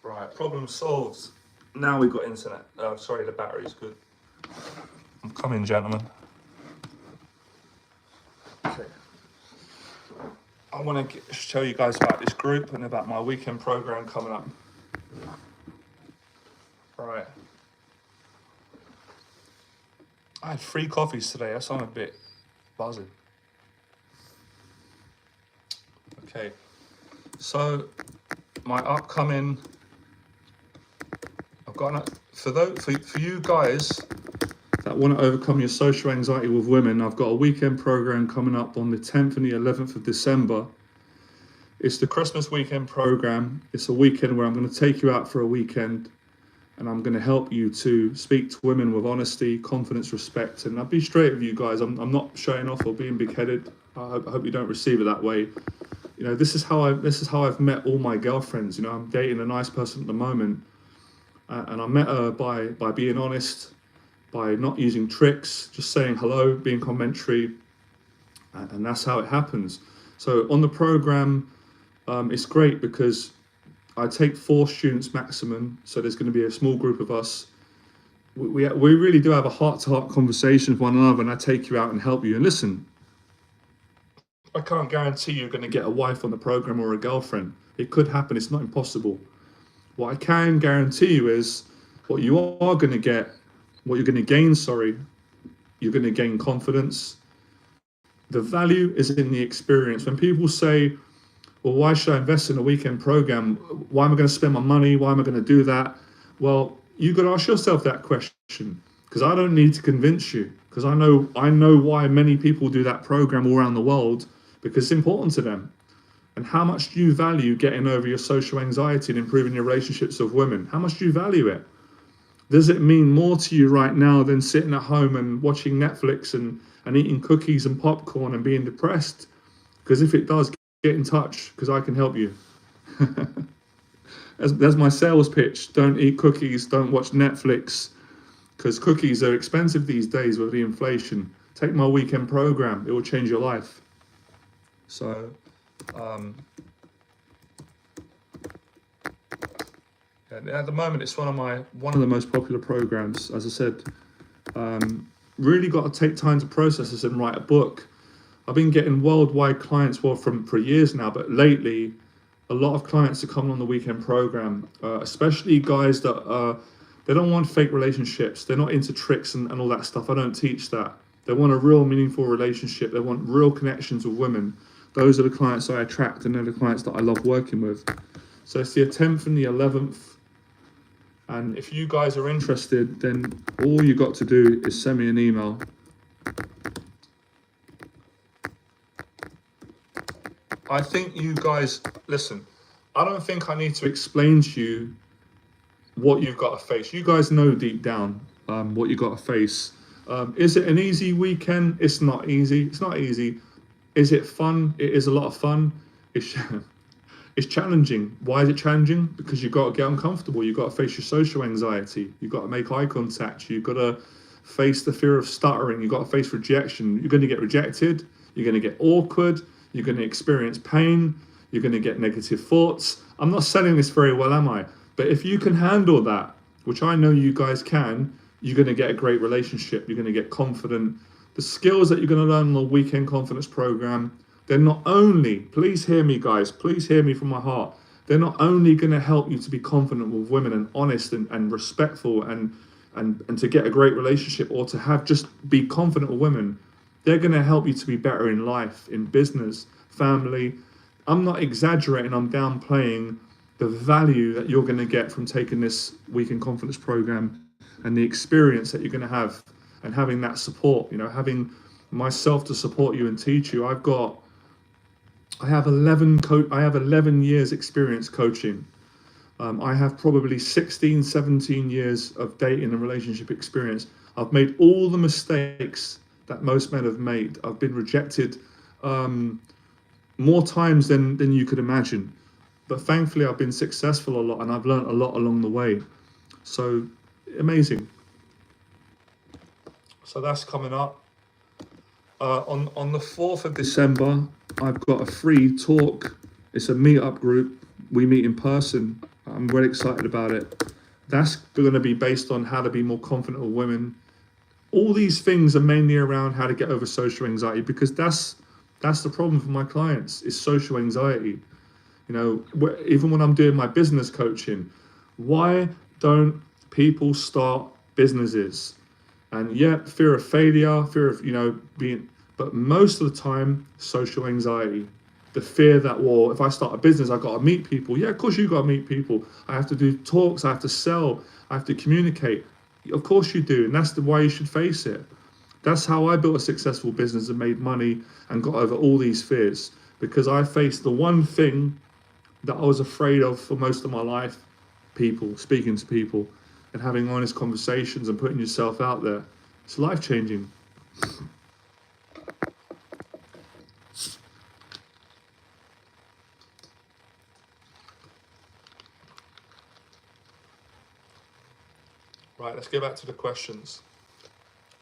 Right, problem solved. Now we've got internet. Sorry, the battery's good. I'm coming, gentlemen. Okay. I want to tell you guys about this group and about my weekend program coming up. Right. I had 3 coffees today, so I'm a bit buzzing. Okay. So my upcoming, I've got for you guys that want to overcome your social anxiety with women, I've got a weekend program coming up on the 10th and the 11th of December. It's the Christmas weekend program. It's a weekend where I'm going to take you out for a weekend, and I'm going to help you to speak to women with honesty, confidence, respect. And I'll be straight with you guys. I'm not showing off or being big-headed. I hope you don't receive it that way. This is how I've met all my girlfriends. I'm dating a nice person at the moment, and I met her by being honest, by not using tricks, just saying hello, being complimentary, and that's how it happens. So on the program, it's great because I take 4 students maximum, so there's going to be a small group of us. We really do have a heart-to-heart conversation with one another, and I take you out and help you. And listen, I can't guarantee you're going to get a wife on the program or a girlfriend. It could happen. It's not impossible. What I can guarantee you is what you are going to get, what you're going to gain, you're going to gain confidence. The value is in the experience. When people say, well, why should I invest in a weekend program? Why am I going to spend my money? Why am I going to do that? Well, you've got to ask yourself that question, because I don't need to convince you, because I know why many people do that program all around the world, because it's important to them. And how much do you value getting over your social anxiety and improving your relationships with women? How much do you value it? Does it mean more to you right now than sitting at home and watching Netflix and eating cookies and popcorn and being depressed? Because if it does, get in touch, because I can help you. That's my sales pitch. Don't eat cookies, don't watch Netflix, because cookies are expensive these days with the inflation. Take my weekend program, it will change your life. So, at the moment, it's one of the most popular programs. As I said, really got to take time to process this and write a book. I've been getting worldwide clients for years now, but lately, a lot of clients are coming on the weekend program, especially guys that they don't want fake relationships. They're not into tricks and all that stuff. I don't teach that. They want a real meaningful relationship. They want real connections with women. Those are the clients I attract, and they're the clients that I love working with. So it's the 10th and the 11th. And if you guys are interested, then all you got to do is send me an email. I think you guys, listen, I don't think I need to explain to you what you've got to face. You guys know deep down what you've got to face. Is it an easy weekend? It's not easy. It's not easy. Is it fun? It is a lot of fun. It's challenging. Why is it challenging? Because you've got to get uncomfortable. You've got to face your social anxiety. You've got to make eye contact. You've got to face the fear of stuttering. You've got to face rejection. You're going to get rejected. You're going to get awkward. You're going to experience pain. You're going to get negative thoughts. I'm not selling this very well, am I? But if you can handle that, which I know you guys can, you're going to get a great relationship. You're going to get confident. The skills that you're going to learn on the weekend confidence program, they're not only, please hear me guys, please hear me from my heart, they're not only going to help you to be confident with women and honest and respectful and to get a great relationship, or to have just be confident with women. They're going to help you to be better in life, in business, family. I'm not exaggerating, I'm downplaying the value that you're going to get from taking this weekend confidence program and the experience that you're going to have, and having that support, having myself to support you and teach you. I have 11 years experience coaching. I have probably 16, 17 years of dating and relationship experience. I've made all the mistakes that most men have made. I've been rejected more times than you could imagine. But thankfully, I've been successful a lot, and I've learned a lot along the way. So amazing. So that's coming up. On the 4th of December, I've got a free talk. It's a meetup group. We meet in person. I'm very excited about it. That's going to be based on how to be more confident with women. All these things are mainly around how to get over social anxiety, because that's the problem for my clients, is social anxiety. You know, even when I'm doing my business coaching, why don't people start businesses? And yeah, fear of failure, fear of, being, but most of the time, social anxiety. The fear that, well, if I start a business, I've got to meet people. Yeah, of course you got to meet people. I have to do talks, I have to sell, I have to communicate. Of course you do, and that's why you should face it. That's how I built a successful business and made money and got over all these fears, because I faced the one thing that I was afraid of for most of my life: people, speaking to people and having honest conversations and putting yourself out there. It's life-changing. Right, let's get back to the questions.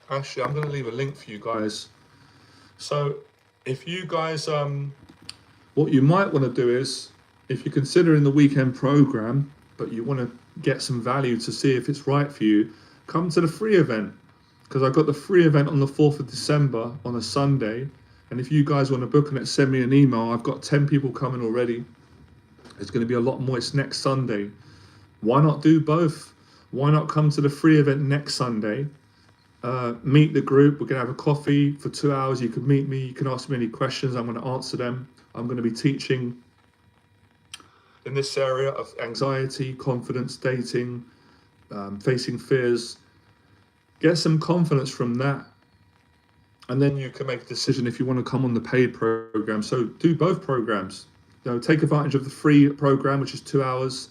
Actually, I'm going to leave a link for you guys. So if you guys, what you might want to do is, if you're considering the weekend program, but you want to get some value to see if it's right for you, come to the free event, because I've got the free event on the 4th of December on a Sunday. And if you guys want to book it, send me an email. I've got 10 people coming already. It's going to be a lot more. It's next Sunday. Why not do both? Why not come to the free event next Sunday? Meet the group. We're going to have a coffee for 2 hours. You can meet me. You can ask me any questions. I'm going to answer them. I'm going to be teaching in this area of anxiety, confidence, dating, facing fears. Get some confidence from that. And then you can make a decision if you want to come on the paid program. So do both programs. Take advantage of the free program, which is 2 hours.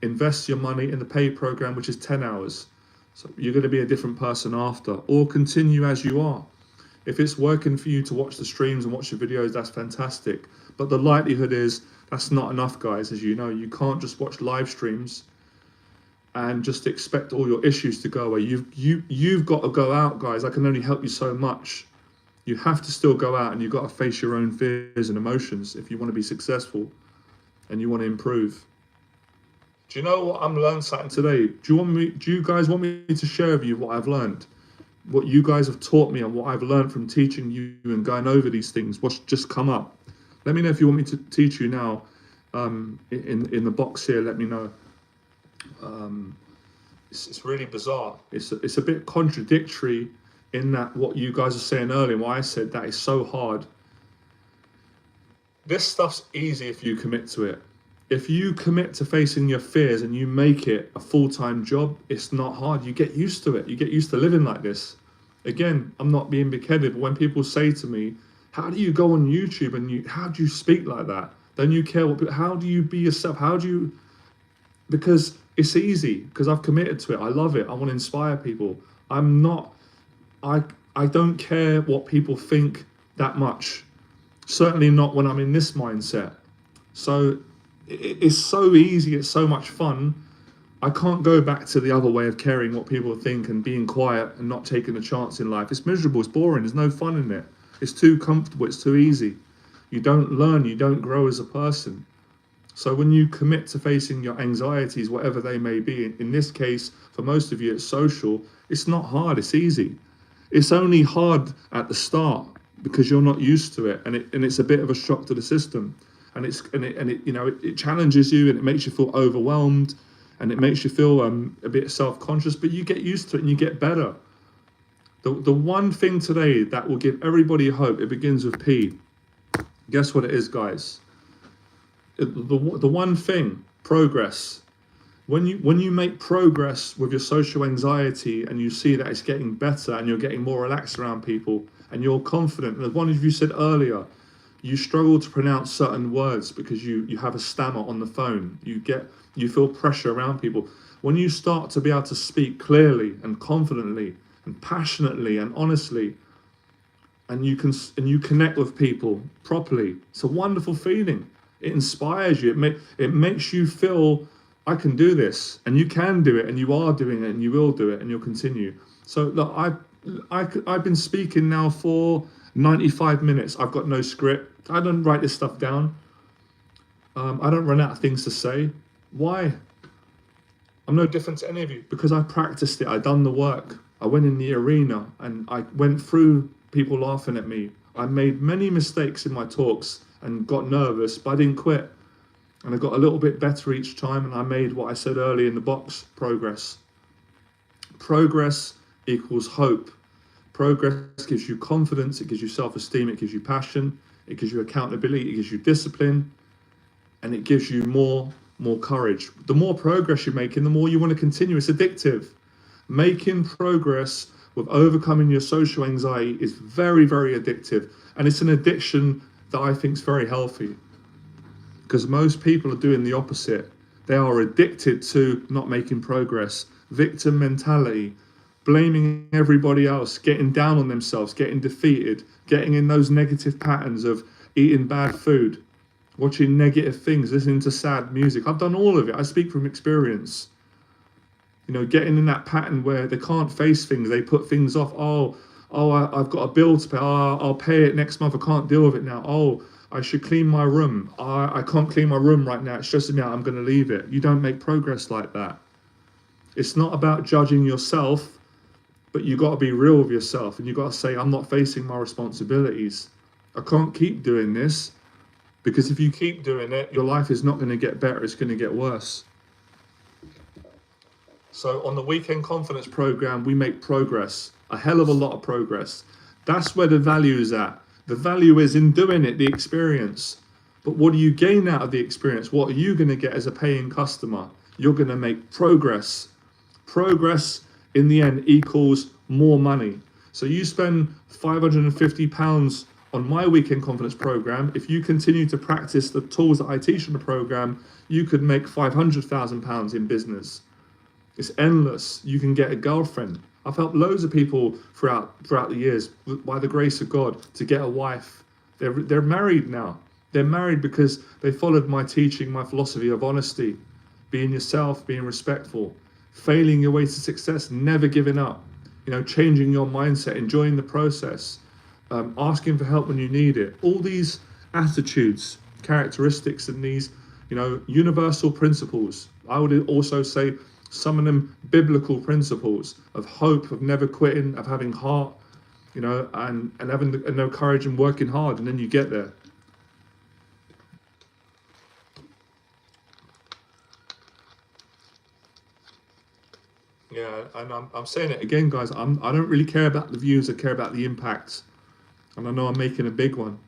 Invest your money in the paid program, which is 10 hours. So you're going to be a different person after, or continue as you are. If it's working for you to watch the streams and watch the videos, that's fantastic. But the likelihood is that's not enough, guys. As you know, you can't just watch live streams and just expect all your issues to go away. You've got to go out, guys. I can only help you so much. You have to still go out, and you've got to face your own fears and emotions if you want to be successful and you want to improve. Do you know what I'm learning something today? Do you guys want me to share with you what I've learned? What you guys have taught me and what I've learned from teaching you and going over these things, what's just come up. Let me know if you want me to teach you now. In the box here, let me know. It's really bizarre. It's a bit contradictory in that what you guys are saying earlier, why I said that is so hard. This stuff's easy if you commit to it. If you commit to facing your fears and you make it a full-time job, it's not hard. You get used to it. You get used to living like this. Again, I'm not being big-headed, but when people say to me, how do you go on YouTube and how do you speak like that? Don't you care how do you be yourself? Because it's easy, because I've committed to it. I love it. I want to inspire people. I don't care what people think that much. Certainly not when I'm in this mindset. So it's so easy, it's so much fun. I can't go back to the other way of caring what people think and being quiet and not taking a chance in life. It's miserable, it's boring, there's no fun in it. It's too comfortable, it's too easy. You don't learn, you don't grow as a person. So when you commit to facing your anxieties, whatever they may be, in this case, for most of you, it's social, it's not hard, it's easy. It's only hard at the start because you're not used to it, and it's a bit of a shock to the system. And it challenges you, and it makes you feel overwhelmed, and it makes you feel a bit self-conscious, but you get used to it and you get better. The one thing today that will give everybody hope, it begins with P. Guess what it is, guys? The one thing, progress. When you make progress with your social anxiety and you see that it's getting better and you're getting more relaxed around people and you're confident, and as one of you said earlier, You struggle to pronounce certain words because you have a stammer on the phone. You feel pressure around people. When you start to be able to speak clearly and confidently and passionately and honestly, and you connect with people properly, it's a wonderful feeling. It inspires you. It makes you feel, I can do this, and you can do it, and you are doing it, and you will do it, and you'll continue. So look, I've been speaking now for 95 minutes. I've got no script. I don't write this stuff down. I don't run out of things to say. Why? I'm no different to any of you because I practiced it. I done the work. I went in the arena and I went through people laughing at me. I made many mistakes in my talks and got nervous, but I didn't quit. And I got a little bit better each time, and I made what I said earlier in the box, progress. Progress equals hope. Progress gives you confidence, it gives you self-esteem, it gives you passion, it gives you accountability, it gives you discipline, and it gives you more courage. The more progress you're making, the more you want to continue. It's addictive. Making progress with overcoming your social anxiety is very, very addictive. And it's an addiction that I think is very healthy. Because most people are doing the opposite. They are addicted to not making progress. Victim mentality, blaming everybody else, getting down on themselves, getting defeated, getting in those negative patterns of eating bad food, watching negative things, listening to sad music. I've done all of it. I speak from experience. You know, getting in that pattern where they can't face things. They put things off. I've got a bill to pay. I'll pay it next month. I can't deal with it now. Oh, I should clean my room. I can't clean my room right now. It's stressing me out. I'm going to leave it. You don't make progress like that. It's not about judging yourself, but you got to be real with yourself. And you got to say, I'm not facing my responsibilities. I can't keep doing this. Because if you keep doing it, your life is not going to get better, it's going to get worse. So on the Weekend Confidence Program, we make progress, a hell of a lot of progress. That's where the value is at. The value is in doing it, the experience. But what do you gain out of the experience? What are you going to get as a paying customer? You're going to make progress. Progress in the end equals more money. So you spend £550 on my Weekend Confidence Program. If you continue to practice the tools that I teach in the program, you could make £500,000 in business. It's endless. You can get a girlfriend. I've helped loads of people throughout the years, by the grace of God, to get a wife. They're married now. They're married because they followed my teaching, my philosophy of honesty, being yourself, being respectful, failing your way to success, never giving up, changing your mindset, enjoying the process, asking for help when you need it. All these attitudes, characteristics, and these, universal principles. I would also say some of them biblical principles of hope, of never quitting, of having heart, and having no courage and working hard, and then you get there. Yeah, and I'm saying it again, guys. I don't really care about the views. I care about the impact, and I know I'm making a big one.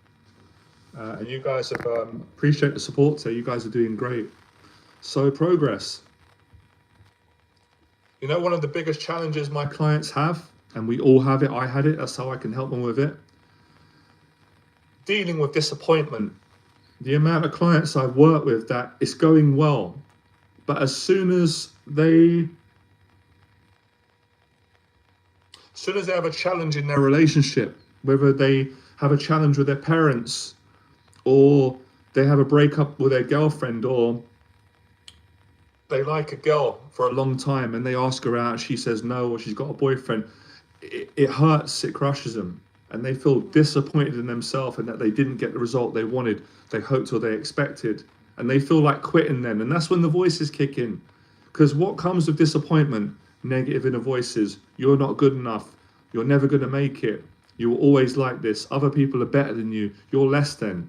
And you guys have appreciate the support. So you guys are doing great. So progress. One of the biggest challenges my clients have, and we all have it. I had it. That's how I can help them with it. Dealing with disappointment. The amount of clients I've worked with that it's going well, but as soon as they have a challenge in their relationship, whether they have a challenge with their parents, or they have a breakup with their girlfriend, or they like a girl for a long time and they ask her out, she says no, or she's got a boyfriend, it hurts, it crushes them, and they feel disappointed in themselves and that they didn't get the result they wanted, they hoped, or they expected, and they feel like quitting then. And that's when the voices kick in. Because what comes with disappointment? Negative inner voices. You're not good enough. You're never going to make it. You were always like this. Other people are better than you. You're less than.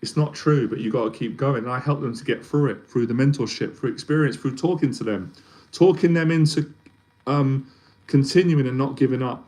It's not true, but you got to keep going. And I help them to get through it, through the mentorship, through experience, through talking to them, talking them into continuing and not giving up.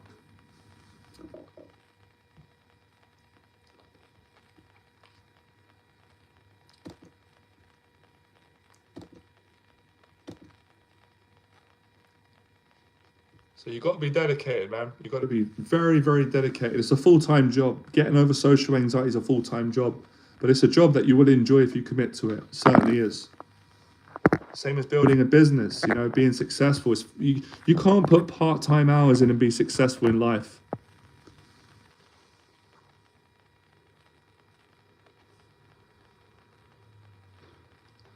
So you've got to be dedicated, man. You've got to be very, very dedicated. It's a full-time job. Getting over social anxiety is a full-time job, but it's a job that you will enjoy if you commit to it. It certainly is. Same as building a business, being successful. You can't put part-time hours in and be successful in life.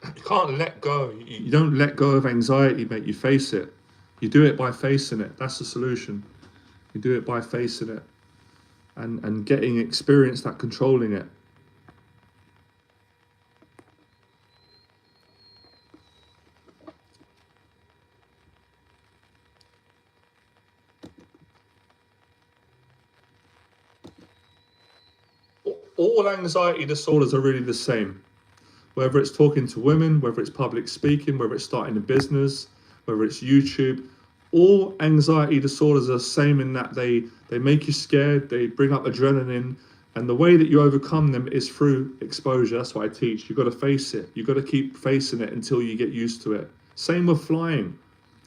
You can't let go. You don't let go of anxiety, mate. You face it. You do it by facing it. That's the solution. You do it by facing it and getting experience at controlling it. All anxiety disorders are really the same. Whether it's talking to women, whether it's public speaking, whether it's starting a business, whether it's YouTube, all anxiety disorders are the same in that they make you scared, they bring up adrenaline, and the way that you overcome them is through exposure. That's what I teach. You've got to face it. You've got to keep facing it until you get used to it. Same with flying.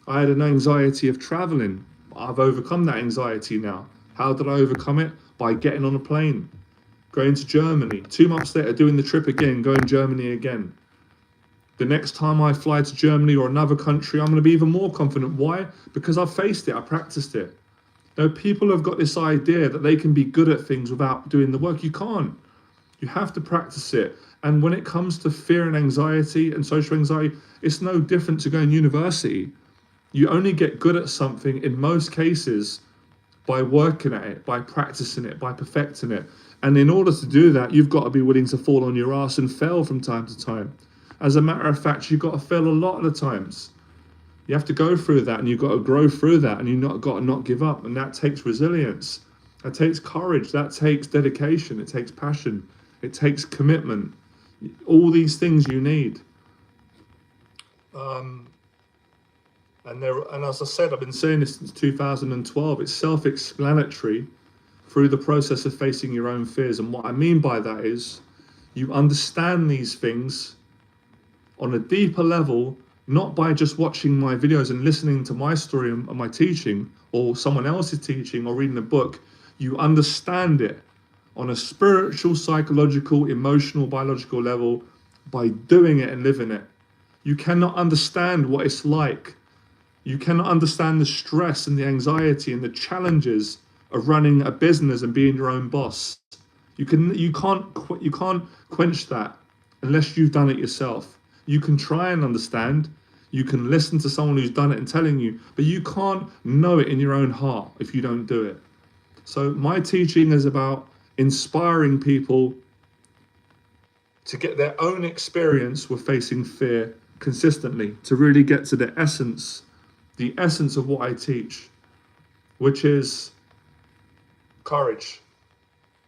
I had an anxiety of traveling. I've overcome that anxiety now. How did I overcome it? By getting on a plane, going to Germany. 2 months later, doing the trip again, going to Germany again. The next time I fly to Germany or another country, I'm going to be even more confident. Why? Because I've faced it, I practiced it. Now, people have got this idea that they can be good at things without doing the work. You can't. You have to practice it. And when it comes to fear and anxiety and social anxiety, it's no different to going to university. You only get good at something in most cases by working at it, by practicing it, by perfecting it. And in order to do that, you've got to be willing to fall on your ass and fail from time to time. As a matter of fact, you've got to fail a lot of the times. You have to go through that, and you've got to grow through that, and you've got to not give up. And that takes resilience. That takes courage. That takes dedication. It takes passion. It takes commitment. All these things you need. And as I said, I've been saying this since 2012. It's self-explanatory through the process of facing your own fears. And what I mean by that is you understand these things on a deeper level, not by just watching my videos and listening to my story and my teaching or someone else's teaching or reading a book. You understand it on a spiritual, psychological, emotional, biological level by doing it and living it. You cannot understand what it's like. You cannot understand the stress and the anxiety and the challenges of running a business and being your own boss. You can't quench that unless you've done it yourself. You can try and understand. You can listen to someone who's done it and telling you, but you can't know it in your own heart if you don't do it. So my teaching is about inspiring people to get their own experience with facing fear consistently, to really get to the essence of what I teach, which is courage,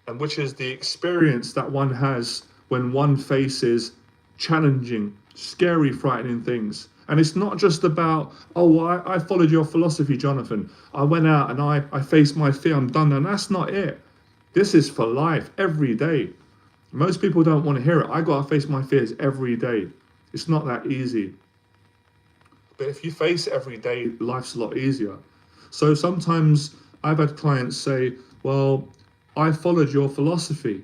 and which is the experience that one has when one faces challenging, scary, frightening things. And it's not just about, I followed your philosophy, Jonathan. I went out and I faced my fear, I'm done. And that's not it. This is for life, every day. Most people don't want to hear it. I got to face my fears every day. It's not that easy. But if you face it every day, life's a lot easier. So sometimes I've had clients say, well, I followed your philosophy.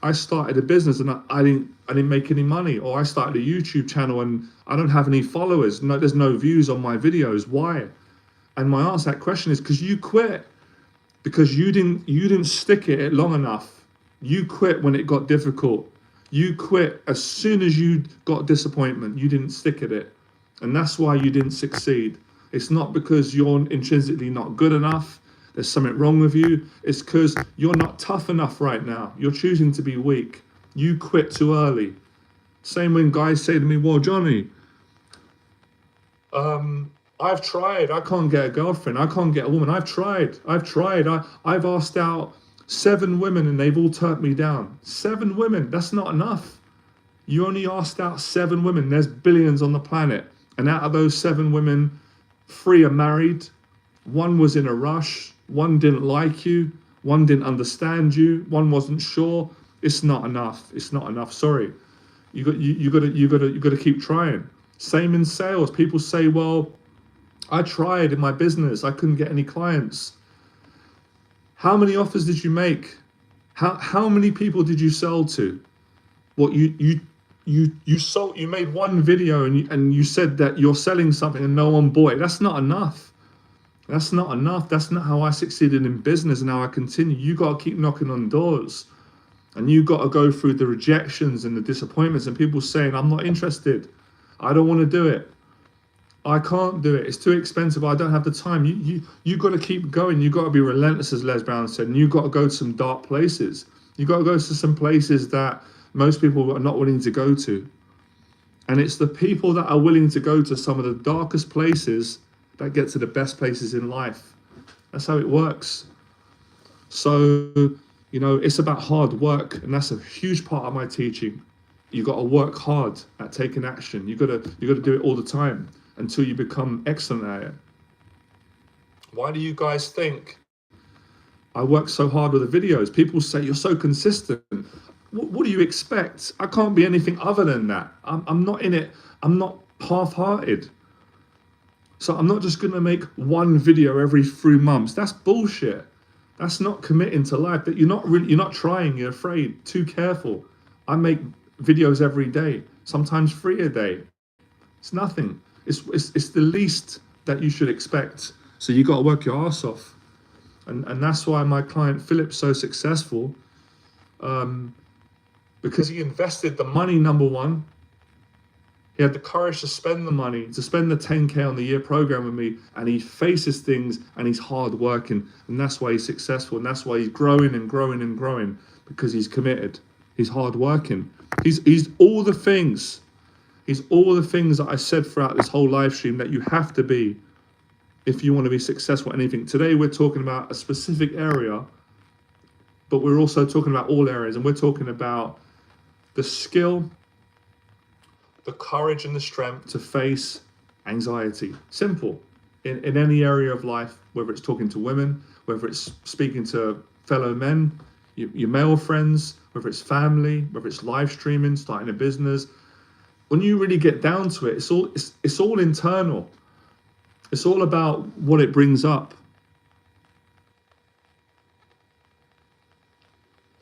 I started a business and I didn't make any money, or I started a YouTube channel and I don't have any followers. No, there's no views on my videos. Why? And my answer to that question is because you quit. Because you didn't stick at it long enough. You quit when it got difficult. You quit as soon as you got disappointment. You didn't stick at it. And that's why you didn't succeed. It's not because you're intrinsically not good enough. There's something wrong with you. It's because you're not tough enough right now. You're choosing to be weak. You quit too early. Same when guys say to me, well, Johnny, I've tried. I can't get a girlfriend. I can't get a woman. I've tried. I've asked out 7 women and they've all turned me down. 7 women. That's not enough. You only asked out 7 women. There's billions on the planet. And out of those 7 women, 3 are married. 1 was in a rush. 1 didn't like you. 1 didn't understand you. 1 wasn't sure. It's not enough. It's not enough. Sorry. You got to keep trying. Same in sales. People say, well, I tried in my business. I couldn't get any clients. How many offers did you make? How many people did you sell to? What you sold, you made one video and you said that you're selling something and no one bought it. That's not enough. That's not enough. That's not how I succeeded in business and how I continue. You got to keep knocking on doors, and you got to go through the rejections and the disappointments and people saying, I'm not interested. I don't want to do it. I can't do it. It's too expensive. I don't have the time. You got to keep going. You got to be relentless, as Les Brown said, and you got to go to some dark places. You got to go to some places that most people are not willing to go to. And it's the people that are willing to go to some of the darkest places that get to the best places in life. That's how it works. So, it's about hard work, and that's a huge part of my teaching. You got to work hard at taking action. You got to do it all the time until you become excellent at it. Why do you guys think I work so hard with the videos? People say you're so consistent. What do you expect? I can't be anything other than that. I'm not in it. I'm not half-hearted. So I'm not just going to make one video every 3 months. That's bullshit. That's not committing to life. That you're not trying. You're afraid. Too careful. I make videos every day, sometimes 3 a day. It's nothing. It's the least that you should expect. So you got to work your ass off, and that's why my client Philip's so successful, because he invested the money. Number one, he had the courage to spend the money, to spend the 10K on the year program with me, and he faces things, and he's hard working, and that's why he's successful, and that's why he's growing and growing and growing, because he's committed. He's hard working. He's all the things. He's all the things that I said throughout this whole live stream that you have to be if you want to be successful at anything. Today we're talking about a specific area, but we're also talking about all areas, and we're talking about the skill, the courage and the strength to face anxiety. Simple. In any area of life, whether it's talking to women, whether it's speaking to fellow men, your male friends, whether it's family, whether it's live streaming, starting a business. When you really get down to it, it's all internal. It's all about what it brings up.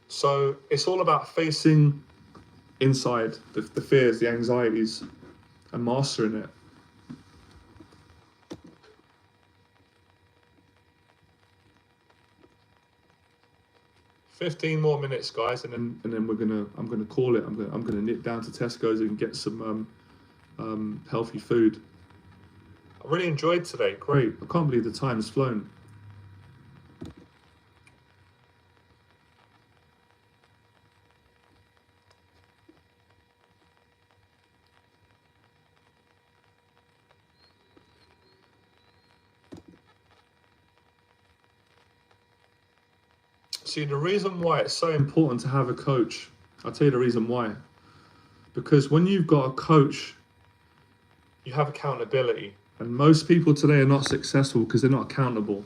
So it's all about facing inside the fears, the anxieties, and mastering it. "15 more minutes, guys, and then I'm gonna call it. I'm gonna nip down to Tesco's and get some healthy food. I really enjoyed today. Great. I can't believe the time has flown. See, the reason why it's so important to have a coach, I'll tell you the reason why. Because when you've got a coach, you have accountability. And most people today are not successful because they're not accountable.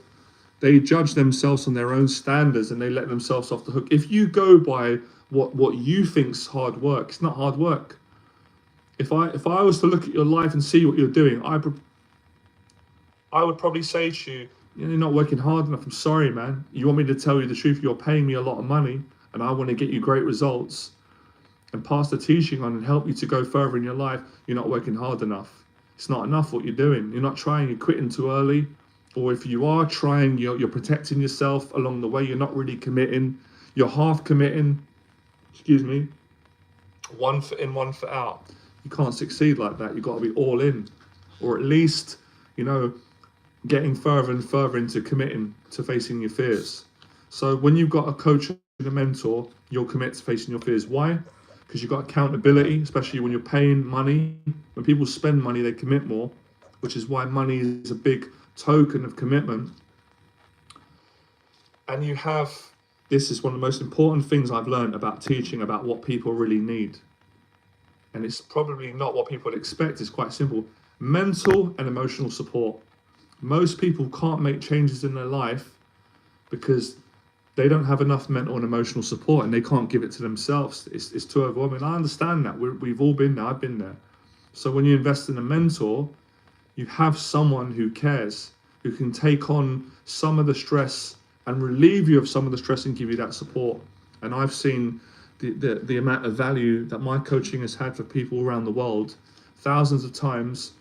They judge themselves on their own standards and they let themselves off the hook. If you go by what you think's hard work, it's not hard work. If I was to look at your life and see what you're doing, I would probably say to you, you're not working hard enough. I'm sorry, man. You want me to tell you the truth? You're paying me a lot of money and I want to get you great results and pass the teaching on and help you to go further in your life. You're not working hard enough. It's not enough what you're doing. You're not trying, you're quitting too early. Or if you are trying, you're protecting yourself along the way. You're not really committing. You're half committing. Excuse me. 1 foot in, 1 foot out. You can't succeed like that. You've got to be all in. Or at least, getting further and further into committing to facing your fears. So when you've got a coach and a mentor, you'll commit to facing your fears. Why? Because you've got accountability, especially when you're paying money. When people spend money, they commit more, which is why money is a big token of commitment. And this is one of the most important things I've learned about teaching about what people really need. And it's probably not what people expect. It's quite simple. Mental and emotional support. Most people can't make changes in their life because they don't have enough mental and emotional support and they can't give it to themselves. It's too overwhelming. I understand that. We've all been there. I've been there. So when you invest in a mentor, you have someone who cares, who can take on some of the stress and relieve you of some of the stress and give you that support. And I've seen the amount of value that my coaching has had for people around the world thousands of times.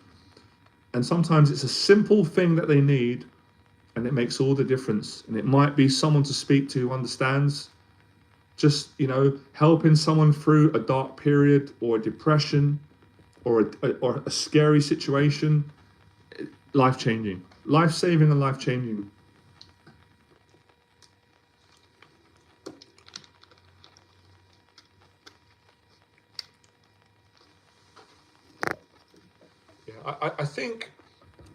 And sometimes it's a simple thing that they need, and it makes all the difference. And it might be someone to speak to who understands, just, helping someone through a dark period or a depression or a scary situation. Life-changing, life-saving and life-changing. Yeah, I think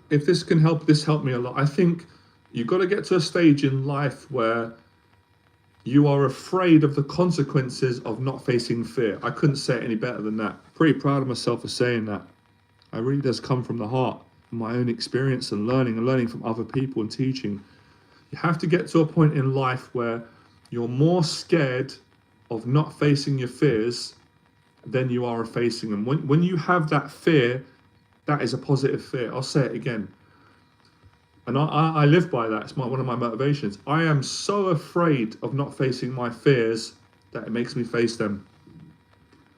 if this can help, this helped me a lot. I think you've got to get to a stage in life where you are afraid of the consequences of not facing fear. I couldn't say it any better than that. Pretty proud of myself for saying that. It really does come from the heart, from my own experience and learning from other people and teaching. You have to get to a point in life where you're more scared of not facing your fears than you are of facing them. When you have that fear, that is a positive fear. I'll say it again. And I live by that. It's one of my motivations. I am so afraid of not facing my fears that it makes me face them.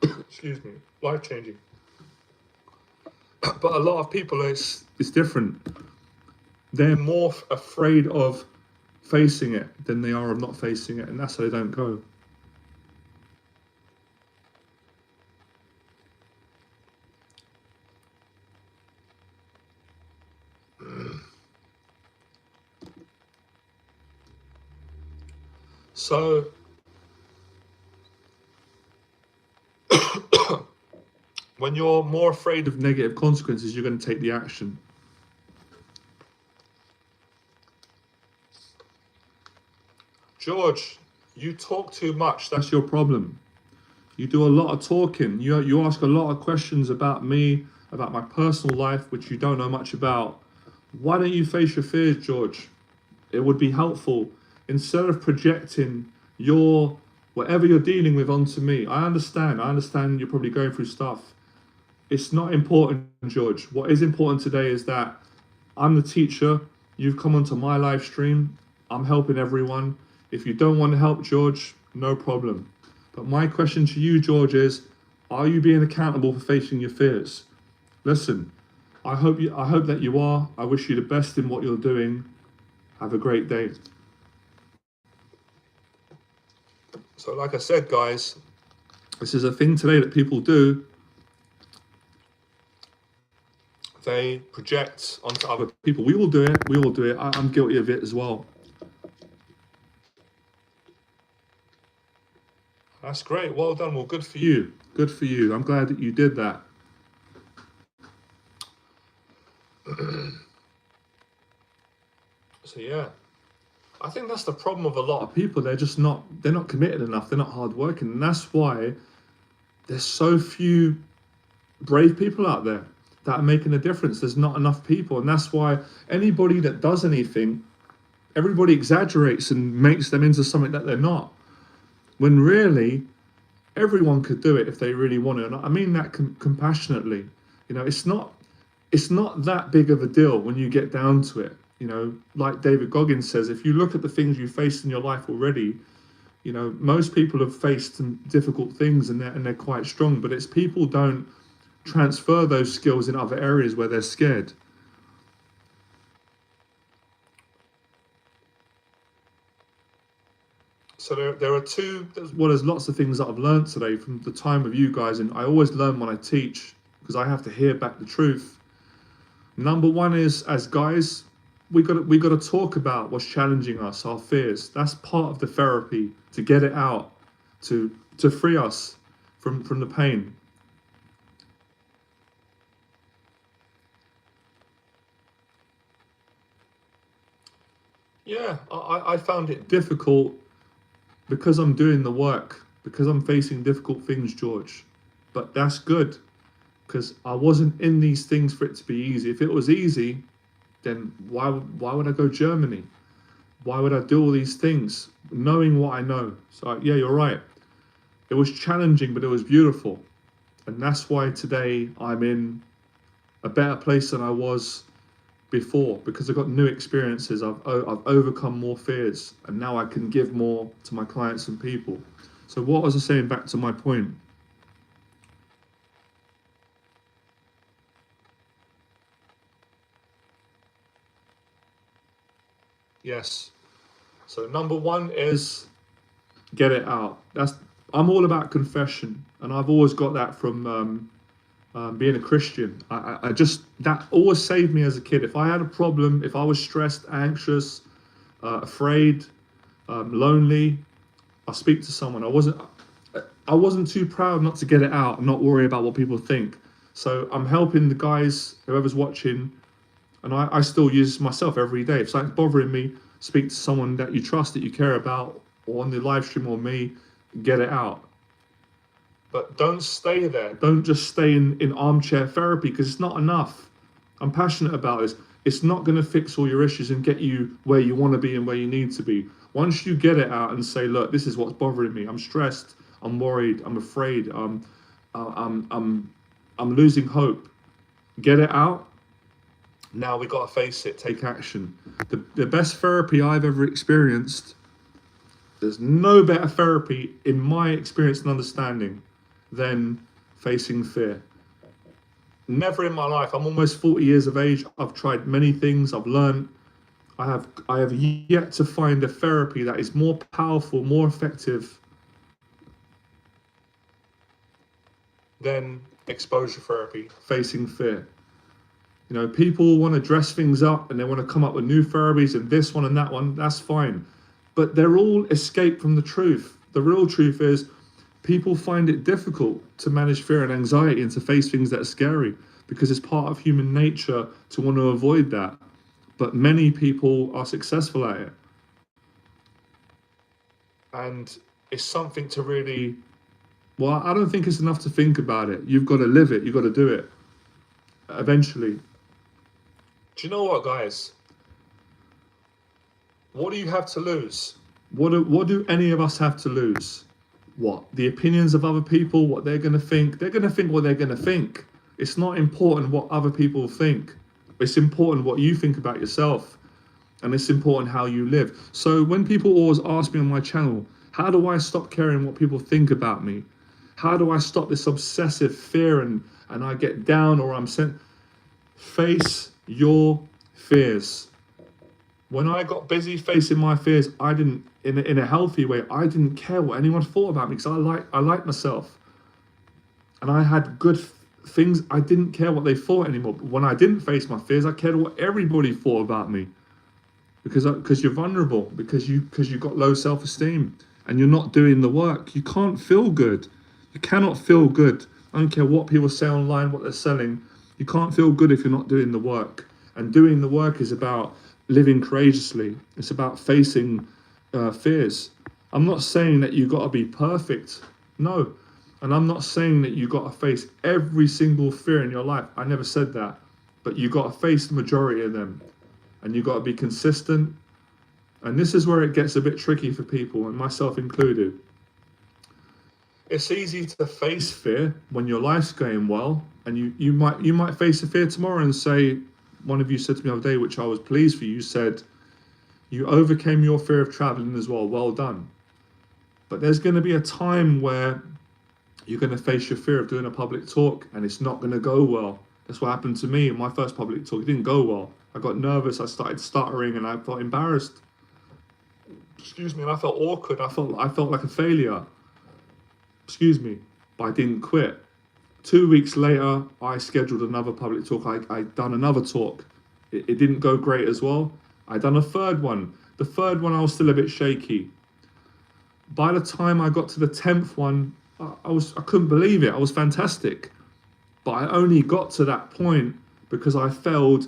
Excuse me. Life-changing. But a lot of people, it's different. They're more afraid of facing it than they are of not facing it. And that's how they don't go. So when you're more afraid of negative consequences, you're going to take the action. George, you talk too much. That's your problem. You do a lot of talking. You ask a lot of questions about me, about my personal life, which you don't know much about. Why don't you face your fears, George? It would be helpful. Instead of projecting your whatever you're dealing with onto me. I understand you're probably going through stuff. It's not important, George. What is important today is that I'm the teacher. You've come onto my live stream. I'm helping everyone. If you don't want to help, George, no problem. But my question to you, George, is, are you being accountable for facing your fears? Listen, I hope that you are. I wish you the best in what you're doing. Have a great day. So like I said, guys, this is a thing today that people do. They project onto other people. We all do it. I'm guilty of it as well. That's great. Well done. Well, good for you. Good for you. I'm glad that you did that. So yeah, I think that's the problem with a lot of people. They're not committed enough. They're not hardworking. And that's why there's so few brave people out there that are making a difference. There's not enough people. And that's why anybody that does anything, everybody exaggerates and makes them into something that they're not. When really, everyone could do it if they really want to. And I mean that compassionately. It's not that big of a deal when you get down to it. Like David Goggins says, if you look at the things you faced in your life already, most people have faced some difficult things and they're quite strong, but it's people don't transfer those skills in other areas where they're scared. So there's lots of things that I've learned today from the time of you guys, and I always learn when I teach because I have to hear back the truth. Number one is, as guys, we got to talk about what's challenging us, our fears. That's part of the therapy, to get it out, to free us from the pain. Yeah, I found it difficult because I'm doing the work, because I'm facing difficult things, George. But that's good, because I wasn't in these things for it to be easy. If it was easy, then why would I go Germany? Why would I do all these things, knowing what I know? So yeah, you're right. It was challenging, but it was beautiful. And that's why today I'm in a better place than I was before, because I've got new experiences. I've overcome more fears, and now I can give more to my clients and people. So what was I saying, back to my point? Yes. So number one is get it out. I'm all about confession, and I've always got that from being a Christian. I just, that always saved me as a kid. If I had a problem, if I was stressed, anxious, afraid, lonely, I speak to someone. I wasn't too proud not to get it out and not worry about what people think. So I'm helping the guys, whoever's watching, and I still use myself every day. If something's bothering me, speak to someone that you trust, that you care about, or on the live stream, or me, get it out. But don't stay there. Don't just stay in armchair therapy, because it's not enough. I'm passionate about this. It's not going to fix all your issues and get you where you want to be and where you need to be. Once you get it out and say, look, this is what's bothering me. I'm stressed. I'm worried. I'm afraid. I'm losing hope. Get it out. Now we got to face it. Take action. The best therapy I've ever experienced. There's no better therapy in my experience and understanding than facing fear. Never in my life. I'm almost 40 years of age. I've tried many things. I've learned. I have yet to find a therapy that is more powerful, more effective than exposure therapy, facing fear. You know, people want to dress things up and they want to come up with new therapies and this one and that one. That's fine. But they're all escape from the truth. The real truth is people find it difficult to manage fear and anxiety and to face things that are scary, because it's part of human nature to want to avoid that. But many people are successful at it. And it's something to really, well, I don't think it's enough to think about it. You've got to live it. You've got to do it eventually. Do you know what, guys? What do you have to lose? What do any of us have to lose? What? The opinions of other people, what they're going to think? They're going to think what they're going to think. It's not important what other people think. It's important what you think about yourself. And it's important how you live. So when people always ask me on my channel, how do I stop caring what people think about me? How do I stop this obsessive fear and I get down, or I'm sent? Face your fears. When I got busy facing my fears, I didn't, in a healthy way, I didn't care what anyone thought about me, because I like myself. And I had good things. I didn't care what they thought anymore. But when I didn't face my fears, I cared what everybody thought about me. Because you're vulnerable, because you've got low self-esteem and you're not doing the work. You can't feel good. You cannot feel good. I don't care what people say online, what they're selling. You can't feel good if you're not doing the work. And doing the work is about living courageously. It's about facing fears. I'm not saying that you got to be perfect. No. And I'm not saying that you got to face every single fear in your life. I never said that. But you got to face the majority of them. And you got to be consistent. And this is where it gets a bit tricky for people, and myself included. It's easy to face fear when your life's going well, and you might face a fear tomorrow and say, one of you said to me the other day, which I was pleased for you, said, you overcame your fear of traveling as well. Well done. But there's going to be a time where you're going to face your fear of doing a public talk, and it's not going to go well. That's what happened to me in my first public talk. It didn't go well. I got nervous. I started stuttering, and I felt embarrassed. Excuse me, and I felt awkward. I felt like a failure. Excuse me, but I didn't quit. 2 weeks later, I scheduled another public talk. I done another talk. It didn't go great as well. I done a third one. The third one, I was still a bit shaky. By the time I got to the 10th one, I couldn't believe it. I was fantastic. But I only got to that point because I failed.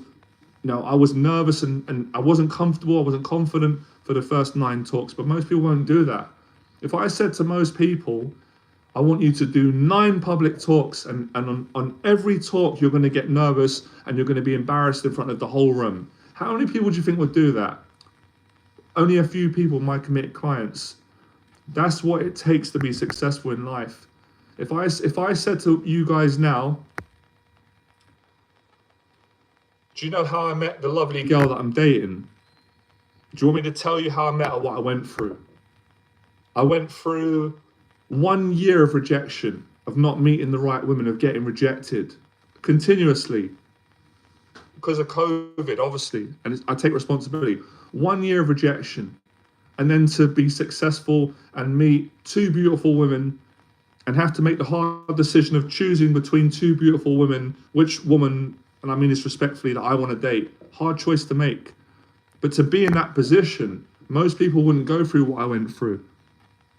I was nervous and I wasn't comfortable. I wasn't confident for the first 9 talks. But most people won't do that. If I said to most people, I want you to do 9 public talks, and on every talk you're going to get nervous and you're going to be embarrassed in front of the whole room. How many people do you think would do that? Only a few people, my committed clients. That's what it takes to be successful in life. If I said to you guys now, Do you know how I met the lovely girl that I'm dating? Do you want me to tell you how I met her, what I went through? I went through 1 year of rejection, of not meeting the right women, of getting rejected continuously because of COVID, obviously. And I take responsibility. 1 year of rejection. And then to be successful and meet two beautiful women and have to make the hard decision of choosing between two beautiful women, which woman, and I mean this respectfully, that I want to date. Hard choice to make. But to be in that position, most people wouldn't go through what I went through.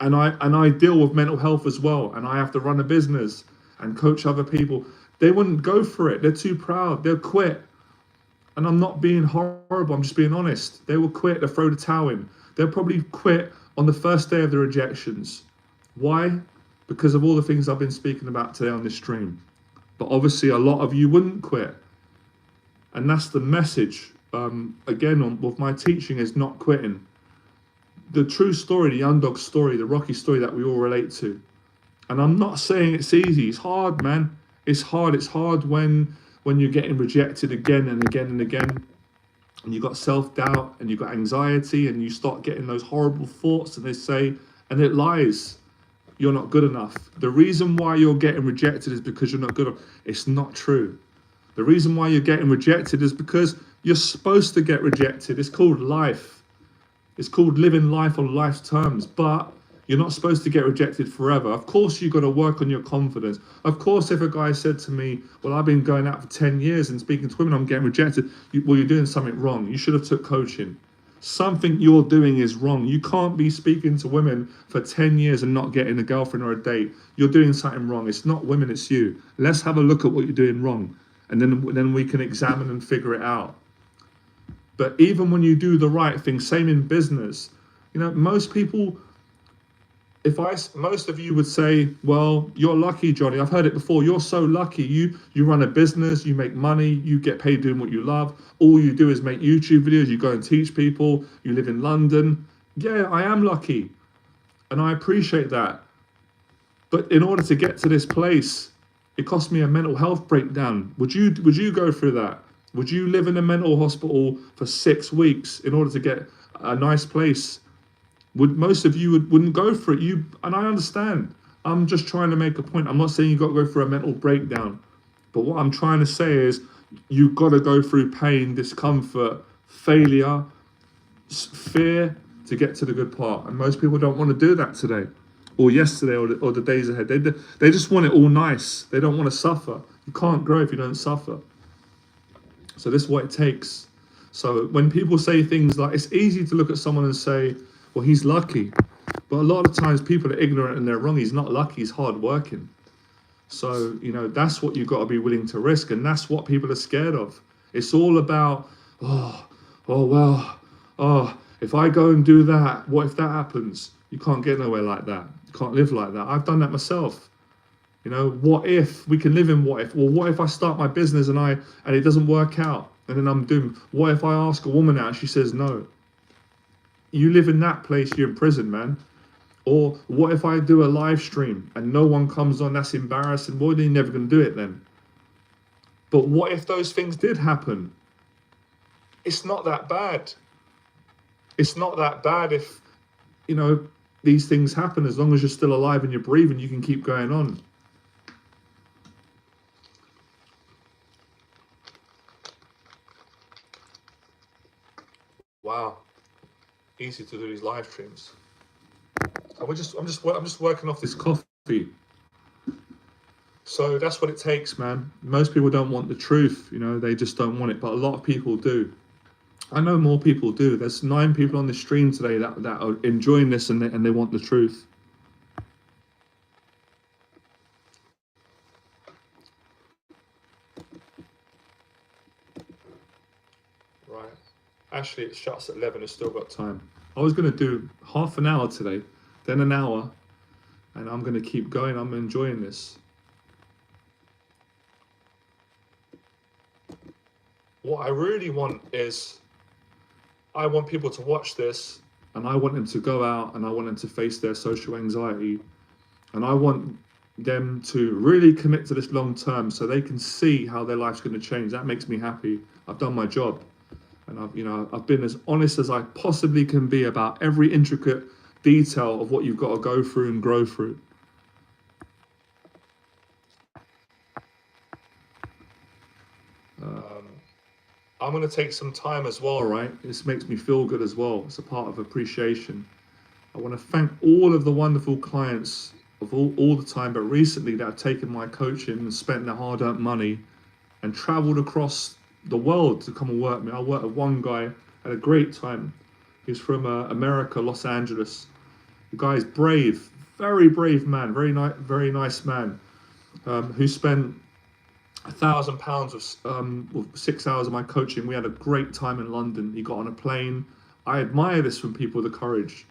And I deal with mental health as well, and I have to run a business and coach other people. They wouldn't go for it. They're too proud. They'll quit. And I'm not being horrible, I'm just being honest. They will quit, they'll throw the towel in. They'll probably quit on the first day of the rejections. Why? Because of all the things I've been speaking about today on this stream. But obviously a lot of you wouldn't quit. And that's the message, again, with my teaching, is not quitting. The true story, the underdog story, the Rocky story that we all relate to. And I'm not saying it's easy. It's hard, man. It's hard. It's hard when you're getting rejected again and again and again. And you've got self-doubt and you've got anxiety and you start getting those horrible thoughts, and they say, and it lies, you're not good enough. The reason why you're getting rejected is because you're not good enough. It's not true. The reason why you're getting rejected is because you're supposed to get rejected. It's called life. It's called living life on life's terms, but you're not supposed to get rejected forever. Of course, you've got to work on your confidence. Of course, if a guy said to me, well, I've been going out for 10 years and speaking to women, I'm getting rejected. Well, you're doing something wrong. You should have took coaching. Something you're doing is wrong. You can't be speaking to women for 10 years and not getting a girlfriend or a date. You're doing something wrong. It's not women, it's you. Let's have a look at what you're doing wrong. And then we can examine and figure it out. But even when you do the right thing, same in business, most people, most of you would say, well, you're lucky, Johnny. I've heard it before. You're so lucky. You run a business, you make money, you get paid doing what you love. All you do is make YouTube videos. You go and teach people. You live in London. Yeah, I am lucky. And I appreciate that. But in order to get to this place, it cost me a mental health breakdown. Would you go through that? Would you live in a mental hospital for 6 weeks in order to get a nice place? Most of you wouldn't go for it. And I understand. I'm just trying to make a point. I'm not saying you've got to go through a mental breakdown. But what I'm trying to say is you've got to go through pain, discomfort, failure, fear to get to the good part. And most people don't want to do that today or yesterday or the days ahead. They just want it all nice. They don't want to suffer. You can't grow if you don't suffer. So this is what it takes. So when people say things like, it's easy to look at someone and say, well, he's lucky. But a lot of times people are ignorant and they're wrong. He's not lucky, he's hard working. So, that's what you've got to be willing to risk. And that's what people are scared of. It's all about, if I go and do that, what if that happens? You can't get nowhere like that. You can't live like that. I've done that myself. What if we can live in what if? Well, what if I start my business and it doesn't work out and then I'm doomed? What if I ask a woman out and she says no? You live in that place, you're in prison, man. Or what if I do a live stream and no one comes on? That's embarrassing. Well, they're never going to do it then. But what if those things did happen? It's not that bad. It's not that bad if, these things happen. As long as you're still alive and you're breathing, you can keep going on. Wow, easy to do these live streams. I'm just working off this coffee. So that's what it takes, man. Most people don't want the truth, they just don't want it. But a lot of people do. I know more people do. There's 9 people on the stream today that are enjoying this and they want the truth. Right. Actually, it shuts at 11. It's still got time. I was going to do half an hour today, then an hour, and I'm going to keep going. I'm enjoying this. What I really want is, I want people to watch this, and I want them to go out, and I want them to face their social anxiety, and I want them to really commit to this long term so they can see how their life's going to change. That makes me happy. I've done my job, and I've been as honest as I possibly can be about every intricate detail of what you've got to go through and grow through. I'm going to take some time as well, right? This makes me feel good as well. It's a part of appreciation. I want to thank all of the wonderful clients of all the time, but recently that have taken my coaching and spent their hard-earned money and traveled across the world to come and work with me. I worked with one guy, had a great time. He's from America, Los Angeles. The guy is brave, very brave man, very nice man, who spent £1,000 with 6 hours of my coaching. We had a great time in London. He got on a plane. I admire this from people, the courage.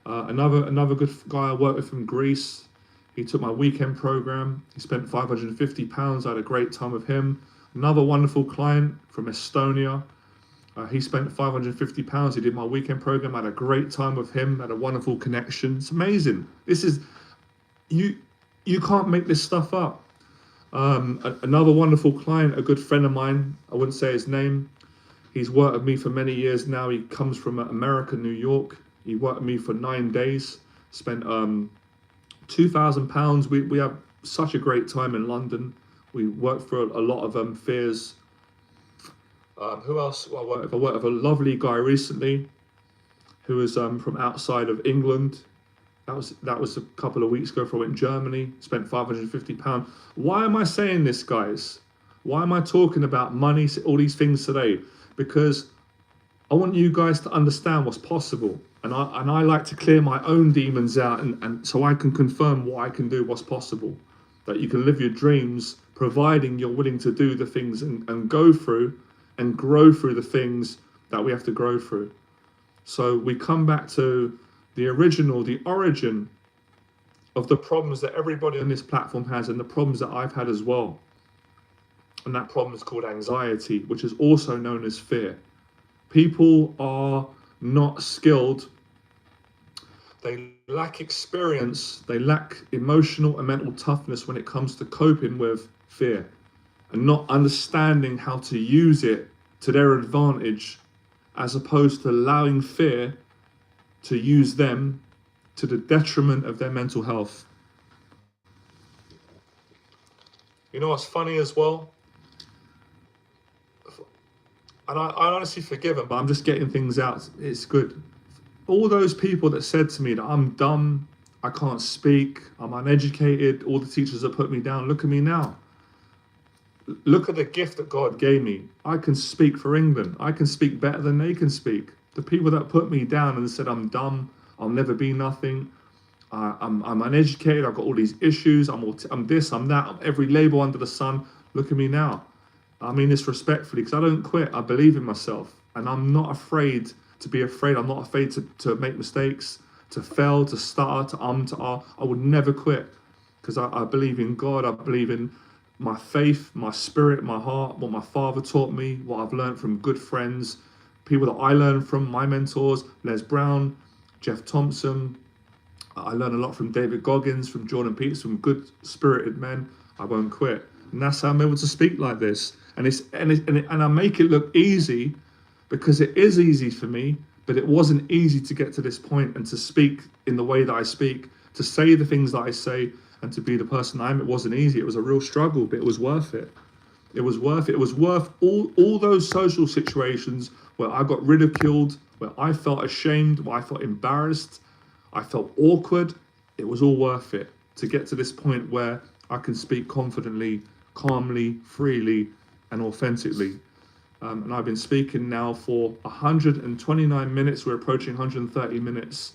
Another good guy I worked with from Greece. He took my weekend program. He spent £550. I had a great time with him. Another wonderful client from Estonia. He spent £550. He did my weekend program. I had a great time with him. Had a wonderful connection. It's amazing. This is you can't make this stuff up. Another wonderful client, a good friend of mine. I wouldn't say his name. He's worked with me for many years now. He comes from America, New York. He worked with me for 9 days. Spent £2,000. We had such a great time in London. We worked for a lot of fears. Who else? I worked with a lovely guy recently who was from outside of England. That was a couple of weeks ago. I went in Germany. Spent £550. Why am I saying this, guys? Why am I talking about money, all these things today? Because I want you guys to understand what's possible. And I like to clear my own demons out, and so I can confirm what I can do, what's possible. That you can live your dreams, providing you're willing to do the things and go through and grow through the things that we have to grow through. So we come back to the origin of the problems that everybody on this platform has, and the problems that I've had as well. And that problem is called anxiety, which is also known as fear. People are not skilled. They lack experience. They lack emotional and mental toughness when it comes to coping with fear and not understanding how to use it to their advantage, as opposed to allowing fear to use them to the detriment of their mental health. You know what's funny as well? And I honestly forgive them, but I'm just getting things out. It's good. All those people that said to me that I'm dumb, I can't speak, I'm uneducated, all the teachers that put me down, look at me now. Look at the gift that God gave me. I can speak for England. I can speak better than they can speak. The people that put me down and said I'm dumb, I'll never be nothing, I'm uneducated, I've got all these issues, I'm this, I'm that, I'm every label under the sun, look at me now. I mean this respectfully, because I don't quit. I believe in myself, and I'm not afraid to be afraid. I'm not afraid to make mistakes, to fail, to stutter, to I would never quit, because I believe in God. I believe in my faith, my spirit, my heart, what my father taught me, what I've learned from good friends, people that I learned from, my mentors, Les Brown, Jeff Thompson. I learned a lot from David Goggins, from Jordan Peterson, from good spirited men. I won't quit. And that's how I'm able to speak like this. And I make it look easy, because it is easy for me, but it wasn't easy to get to this point and to speak in the way that I speak, to say the things that I say, and to be the person I am. It wasn't easy. It was a real struggle, but it was worth it. It was worth it. It was worth all those social situations where I got ridiculed, where I felt ashamed, where I felt embarrassed, I felt awkward. It was all worth it to get to this point where I can speak confidently, calmly, freely, and authentically. And I've been speaking now for 129 minutes. We're approaching 130 minutes.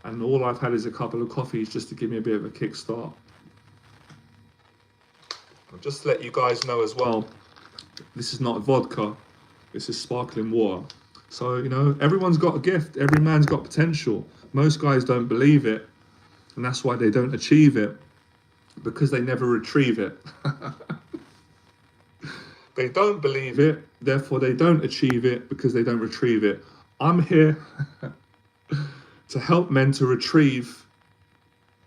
And all I've had is a couple of coffees just to give me a bit of a kickstart. Just to let you guys know as well, this is not vodka. This is sparkling water. So, everyone's got a gift. Every man's got potential. Most guys don't believe it. And that's why they don't achieve it. Because they never retrieve it. They don't believe it, therefore they don't achieve it, because they don't retrieve it. I'm here to help men to retrieve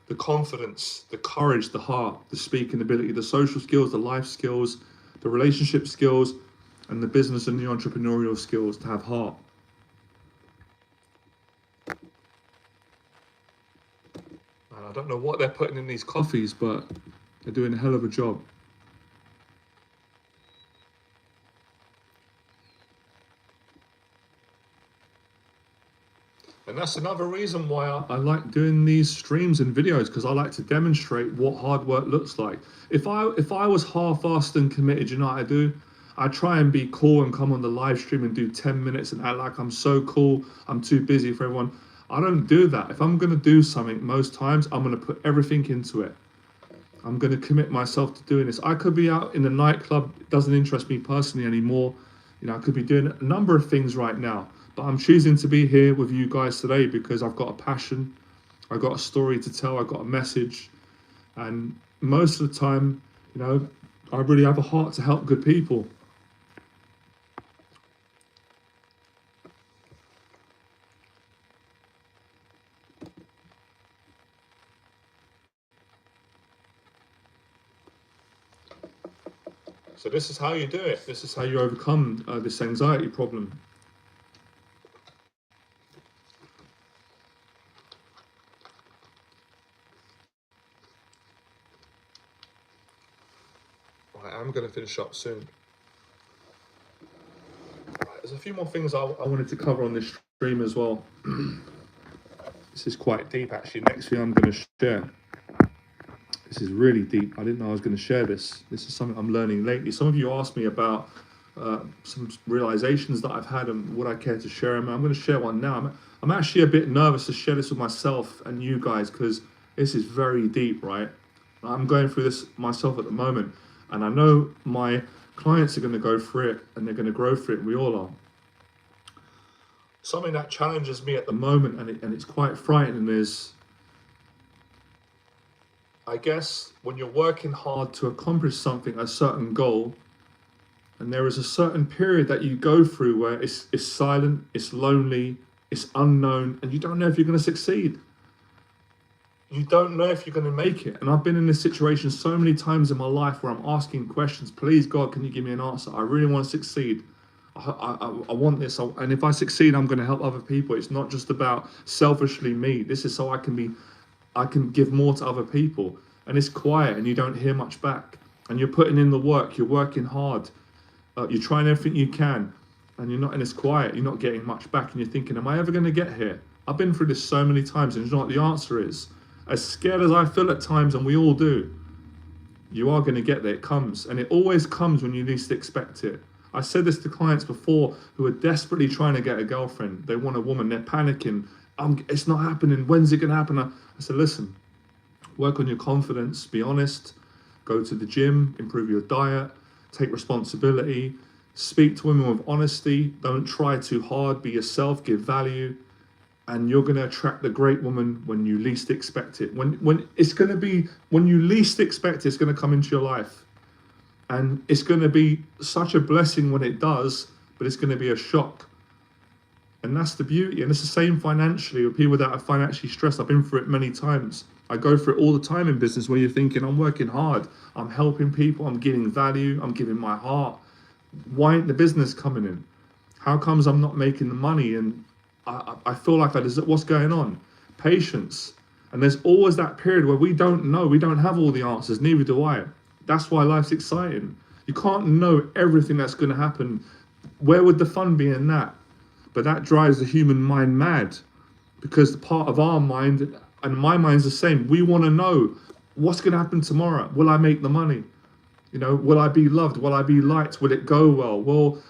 the confidence, the courage, the heart, the speaking ability, the social skills, the life skills, the relationship skills, and the business and the entrepreneurial skills to have heart. And I don't know what they're putting in these coffees, but they're doing a hell of a job. And that's another reason why I like doing these streams and videos, because I like to demonstrate what hard work looks like. If I was half-assed and committed, you know what I do? I try and be cool and come on the live stream and do 10 minutes and act like I'm so cool, I'm too busy for everyone. I don't do that. If I'm going to do something, most times I'm going to put everything into it. I'm going to commit myself to doing this. I could be out in the nightclub. It doesn't interest me personally anymore. You know, I could be doing a number of things right now, but I'm choosing to be here with you guys today because I've got a passion. I've got a story to tell. I've got a message. And most of the time, you know, I really have a heart to help good people. So this is how you do it. This is how you overcome this anxiety problem. Right, I'm going to finish up soon. Right, there's a few more things I wanted to cover on this stream as well. This is quite deep, actually. Next thing I'm going to share. This is really deep. I didn't know I was going to share this. This is something I'm learning lately. Some of you asked me about some realizations that I've had and would I care to share them. I'm going to share one now. I'm actually a bit nervous to share this with myself and you guys because this is very deep, right? I'm going through this myself at the moment, and I know my clients are going to go through it and they're going to grow through it. We all are. Something that challenges me at the moment, and it's quite frightening, is I guess when you're working hard to accomplish something, a certain goal, and there is a certain period that you go through where it's silent, it's lonely, it's unknown, and you don't know if you're going to succeed. You don't know if you're going to make it. And I've been in this situation so many times in my life where I'm asking questions, please God, can you give me an answer? I really want to succeed. I want this, and if I succeed, I'm going to help other people. It's not just about selfishly me. This is so I can give more to other people. And it's quiet and you don't hear much back. And you're putting in the work, you're working hard, you're trying everything you can, and you're not, and it's quiet, you're not getting much back, and you're thinking, am I ever going to get here? I've been through this so many times, and you know what the answer is? As scared as I feel at times, and we all do, you are going to get there. It comes, and it always comes when you least expect it. I said this to clients before who are desperately trying to get a girlfriend. They want a woman, they're panicking. It's not happening. When's it going to happen? I said, listen, work on your confidence, be honest, go to the gym, improve your diet, take responsibility, speak to women with honesty, don't try too hard, be yourself, give value, and you're going to attract the great woman when you least expect it. When it's going to be, when you least expect it, it's going to come into your life. And it's going to be such a blessing when it does, but it's going to be a shock. And that's the beauty. And it's the same financially with people that are financially stressed. I've been through it many times. I go through it all the time in business where you're thinking, I'm working hard, I'm helping people, I'm giving value, I'm giving my heart. Why ain't the business coming in? How comes I'm not making the money? And I feel like what's going on? Patience. And there's always that period where we don't know, we don't have all the answers, neither do I. That's why life's exciting. You can't know everything that's going to happen. Where would the fun be in that? But that drives the human mind mad, because the part of our mind, and my mind's the same, we want to know what's going to happen tomorrow. Will I make the money? You know, will I be loved? Will I be liked? Will it go well?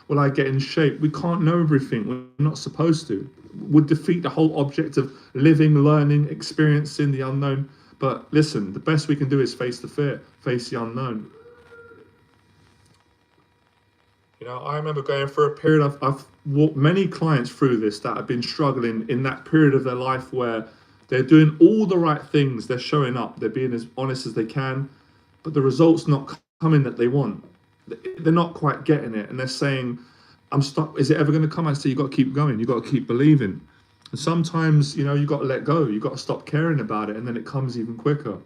Will I get in shape? We can't know everything. We're not supposed to. Would defeat the whole object of living, learning, experiencing the unknown. But listen, the best we can do is face the fear, face the unknown. You know, I remember going through a period, I've walked many clients through this that have been struggling in that period of their life where they're doing all the right things, they're showing up, they're being as honest as they can, but the results not coming that they want. They're not quite getting it, and they're saying, I'm stuck, is it ever going to come? I say, you've got to keep going, you've got to keep believing. And sometimes, you know, you got to let go. You got to stop caring about it, and then it comes even quicker.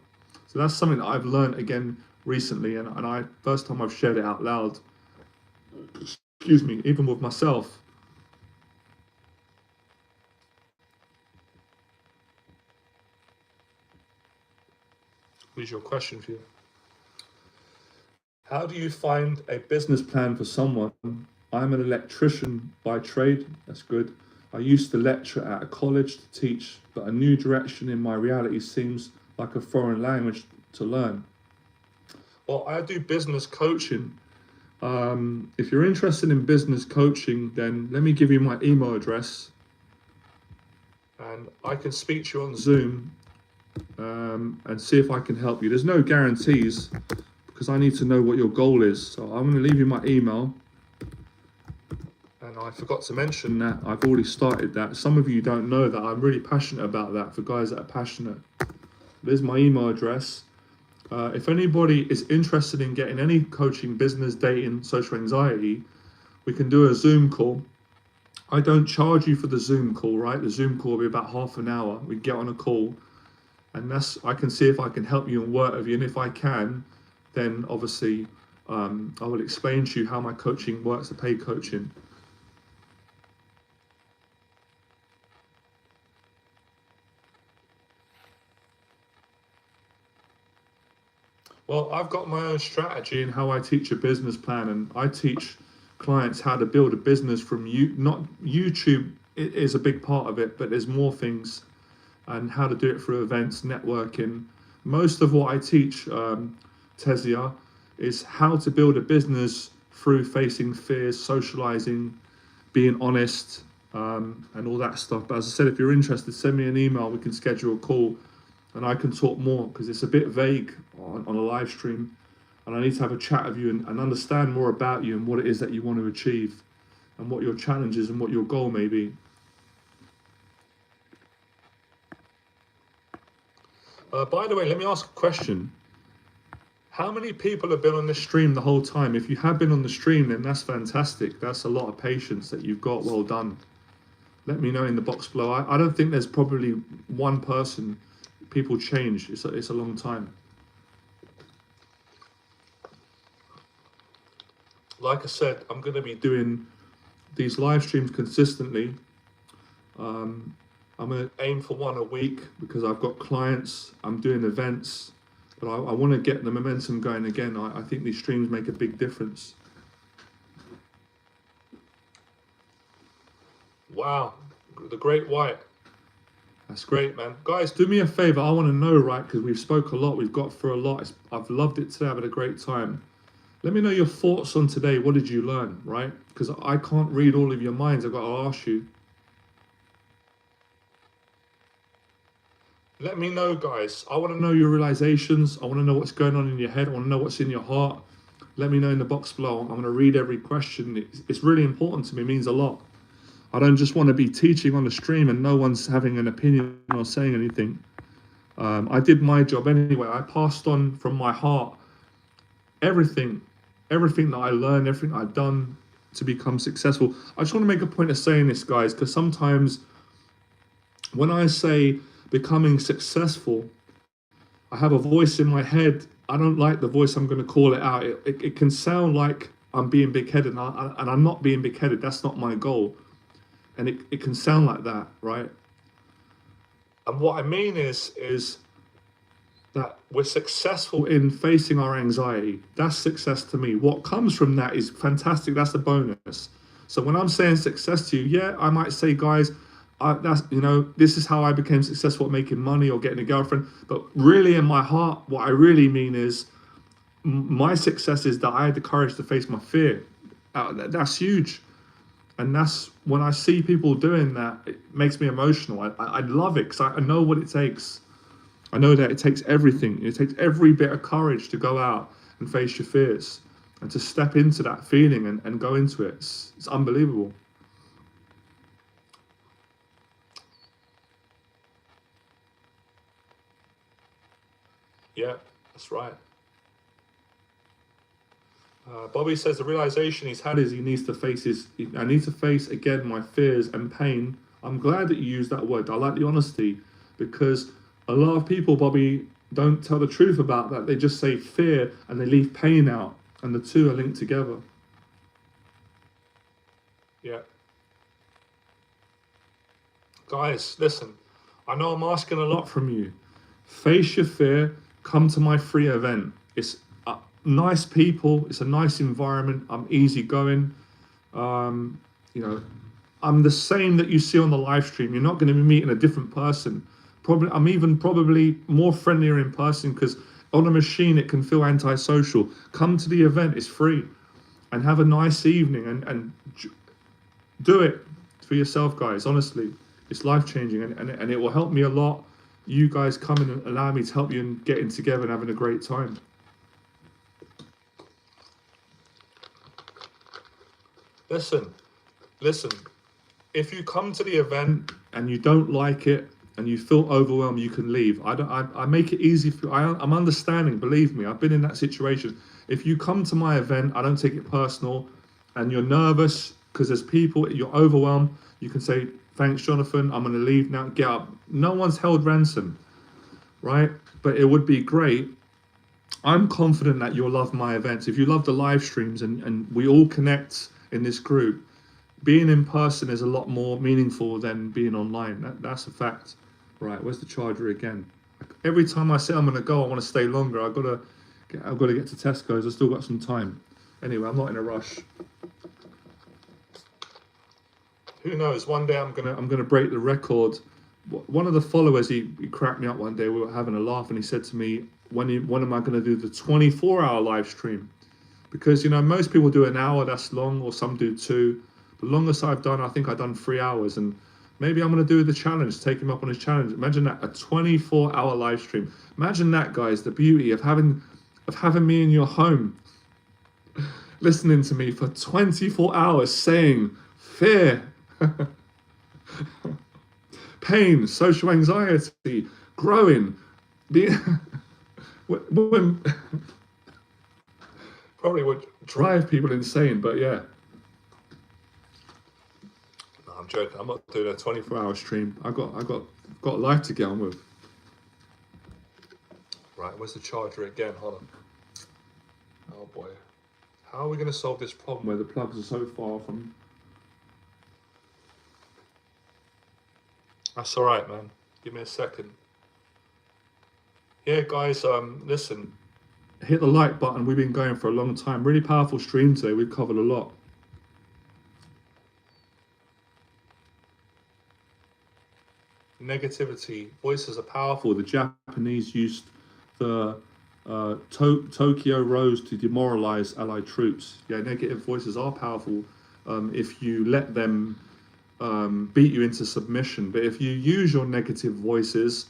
So that's something that I've learned again recently, and I first time I've shared it out loud. Excuse me, even with myself. Here's your question for you. How do you find a business plan for someone? I'm an electrician by trade. That's good. I used to lecture at a college to teach, but a new direction in my reality seems like a foreign language to learn. Well, I do business coaching. If you're interested in business coaching, then let me give you my email address, and I can speak to you on Zoom, and see if I can help you. There's no guarantees because I need to know what your goal is. So I'm going to leave you my email. And I forgot to mention that I've already started that. Some of you don't know that I'm really passionate about that, for guys that are passionate. There's my email address. If anybody is interested in getting any coaching, business, dating, social anxiety, we can do a Zoom call. I don't charge you for the Zoom call, right? The Zoom call will be about half an hour. We get on a call, and I can see if I can help you and work with you. And if I can, then obviously I will explain to you how my coaching works, the paid coaching. Well, I've got my own strategy in how I teach a business plan, and I teach clients how to build a business from not YouTube is a big part of it, but there's more things, and how to do it through events, networking. Most of what I teach, Tesia, is how to build a business through facing fears, socializing, being honest, and all that stuff. But as I said, if you're interested, send me an email. We can schedule a call, and I can talk more because it's a bit vague on a live stream, and I need to have a chat with you and understand more about you and what it is that you want to achieve, and what your challenge is and what your goal may be. By the way, let me ask a question. How many people have been on this stream the whole time? If you have been on the stream, then that's fantastic. That's a lot of patience that you've got. Well done. Let me know in the box below. I don't think there's probably one person. People change. It's a long time. Like I said, I'm going to be doing these live streams consistently. I'm going to aim for one a week because I've got clients. I'm doing events. But I want to get the momentum going again. I think these streams make a big difference. Wow, the Great White. That's great, man. Guys, do me a favor. I want to know, right, because we've spoke a lot. We've got through a lot. I've loved it today. I've had a great time. Let me know your thoughts on today. What did you learn, right? Because I can't read all of your minds. I've got to ask you. Let me know, guys. I want to know your realizations. I want to know what's going on in your head. I want to know what's in your heart. Let me know in the box below. I'm going to read every question. It's really important to me. It means a lot. I don't just want to be teaching on the stream and no one's having an opinion or saying anything. I did my job anyway. I passed on from my heart everything that I learned, everything I've done to become successful. I just want to make a point of saying this, guys, because sometimes when I say becoming successful, I have a voice in my head. I don't like the voice. I'm going to call it out. It can sound like I'm being big-headed, and I'm not being big-headed. That's not my goal. And it can sound like that, right? And what I mean is that we're successful in facing our anxiety. That's success to me. What comes from that is fantastic. That's a bonus. So when I'm saying success to you, yeah, I might say, guys, this is how I became successful at making money or getting a girlfriend. But really in my heart, what I really mean is my success is that I had the courage to face my fear. That's huge. And that's when I see people doing that, it makes me emotional. I love it because I know what it takes. I know that it takes everything. It takes every bit of courage to go out and face your fears and to step into that feeling and go into it. It's unbelievable. Yeah, that's right. Bobby says the realization he's had is he needs to face I need to face again my fears and pain I'm glad that you use that word. I like the honesty, because a lot of people, Bobby, don't tell the truth about that. They just say fear and they leave pain out, and the two are linked together. Yeah. Guys, listen, I know I'm asking a lot from you. Face your fear, come to my free event. It's nice people, it's a nice environment, I'm easygoing. You know, I'm the same that you see on the live stream. You're not going to be meeting a different person. Probably, I'm even probably more friendlier in person, because on a machine it can feel antisocial. Come to the event, it's free, and have a nice evening, and do it for yourself, guys. Honestly, it's life changing, and it will help me a lot. You guys coming and allow me to help you and getting together and having a great time. Listen, if you come to the event and you don't like it and you feel overwhelmed, you can leave. I make it easy for you. I'm understanding, believe me, I've been in that situation. If you come to my event, I don't take it personal, and you're nervous because there's people, you're overwhelmed, you can say, thanks, Jonathan, I'm going to leave now, get up. No one's held ransom, right? But it would be great. I'm confident that you'll love my events. If you love the live streams and we all connect in this group, being in person is a lot more meaningful than being online. That's a fact. Right, where's the charger again? Every time I say I'm gonna go, I want to stay longer. I've got to get to Tesco's. I've still got some time. Anyway, I'm not in a rush. Who knows? One day I'm gonna break the record. One of the followers, he cracked me up one day. We were having a laugh, and he said to me, when am I going to do the 24-hour live stream? Because, you know, most people do an hour, that's long, or some do 2. The longest I've done, I think I've done 3 hours, and maybe I'm going to do the challenge, take him up on his challenge. Imagine that, a 24-hour live stream. Imagine that, guys, the beauty of having me in your home, listening to me for 24 hours, saying fear, pain, social anxiety, growing, being... Women probably would drive people insane, but yeah. No, I'm joking. I'm not doing a 24-hour stream. I got life to get on with. Right, where's the charger again? Hold on. Oh boy, how are we going to solve this problem where the plugs are so far from? That's all right, man. Give me a second. Yeah, guys, listen, hit the like button. We've been going for a long time. Really powerful stream today. We've covered a lot. Negativity. Voices are powerful. The Japanese used the Tokyo Rose to demoralize Allied troops. Yeah, negative voices are powerful if you let them beat you into submission. But if you use your negative voices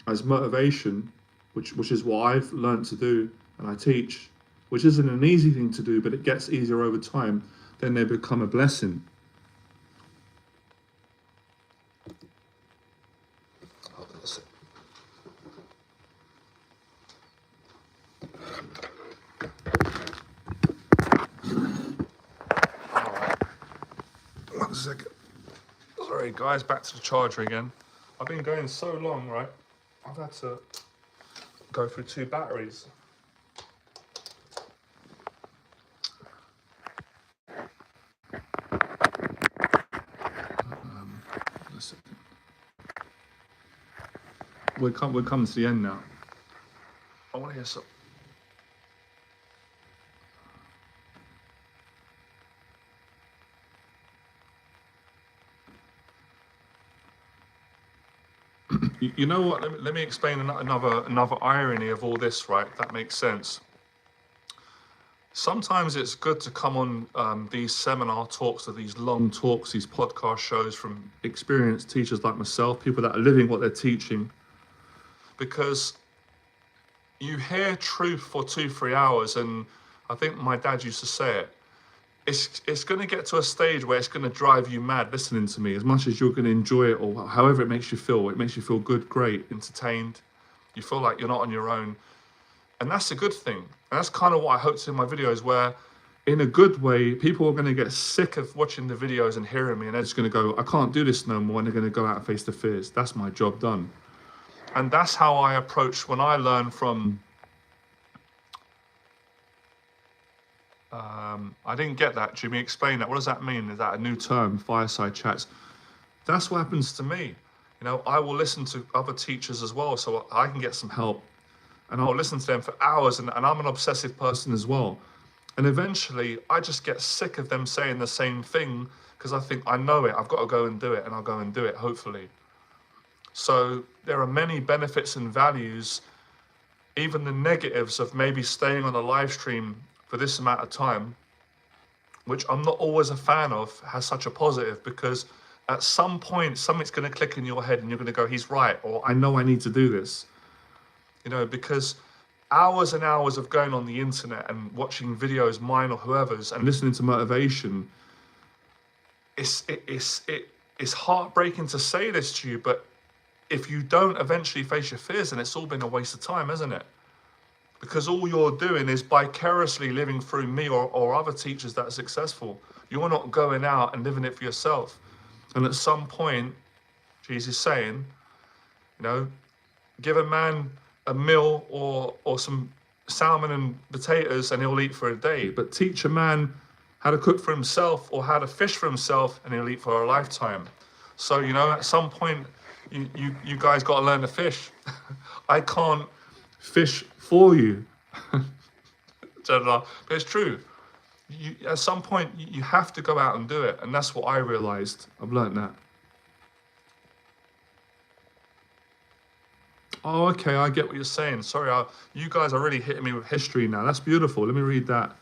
as motivation, which is what I've learned to do and I teach, which isn't an easy thing to do, but it gets easier over time, then they become a blessing. Alright. 1 second. Sorry guys, back to the charger again. I've been going so long, right? I've had to go through 2 batteries. We're coming to the end now. I want to hear some. You know what? Let me explain another irony of all this, right? That makes sense. Sometimes it's good to come on these seminar talks or these long talks, these podcast shows from experienced teachers like myself, people that are living what they're teaching, because you hear truth for 2-3 hours, and I think my dad used to say it. It's going to get to a stage where it's going to drive you mad listening to me, as much as you're going to enjoy it, or however it makes you feel. It makes you feel good, great, entertained. You feel like you're not on your own. And that's a good thing. And that's kind of what I hope to in my videos, where in a good way, people are going to get sick of watching the videos and hearing me, and they're just going to go, I can't do this no more, and they're going to go out and face the fears. That's my job done. And that's how I approach when I learn from... I didn't get that, Jimmy. Explain that. What does that mean? Is that a new term, fireside chats? That's what happens to me. You know, I will listen to other teachers as well, so I can get some help. And I'll listen to them for hours, and I'm an obsessive person as well. And eventually, I just get sick of them saying the same thing, because I think, I know it, I've got to go and do it, and I'll go and do it, hopefully. So there are many benefits and values, even the negatives of maybe staying on a live stream for this amount of time, which I'm not always a fan of, has such a positive, because at some point, something's going to click in your head and you're going to go, he's right, or I know I need to do this. You know, because hours and hours of going on the internet and watching videos, mine or whoever's, and listening to motivation, it's heartbreaking to say this to you, but if you don't eventually face your fears, then it's all been a waste of time, isn't it? Because all you're doing is vicariously living through me or other teachers that are successful. You're not going out and living it for yourself. And at some point, Jesus is saying, you know, give a man a meal or some salmon and potatoes and he'll eat for a day. But teach a man how to cook for himself or how to fish for himself and he'll eat for a lifetime. So, you know, at some point, you guys got to learn to fish. I can't fish for you. But it's true. At some point, you have to go out and do it. And that's what I realized. I've learned that. Oh, okay, I get what you're saying. Sorry, you guys are really hitting me with history now. That's beautiful. Let me read that.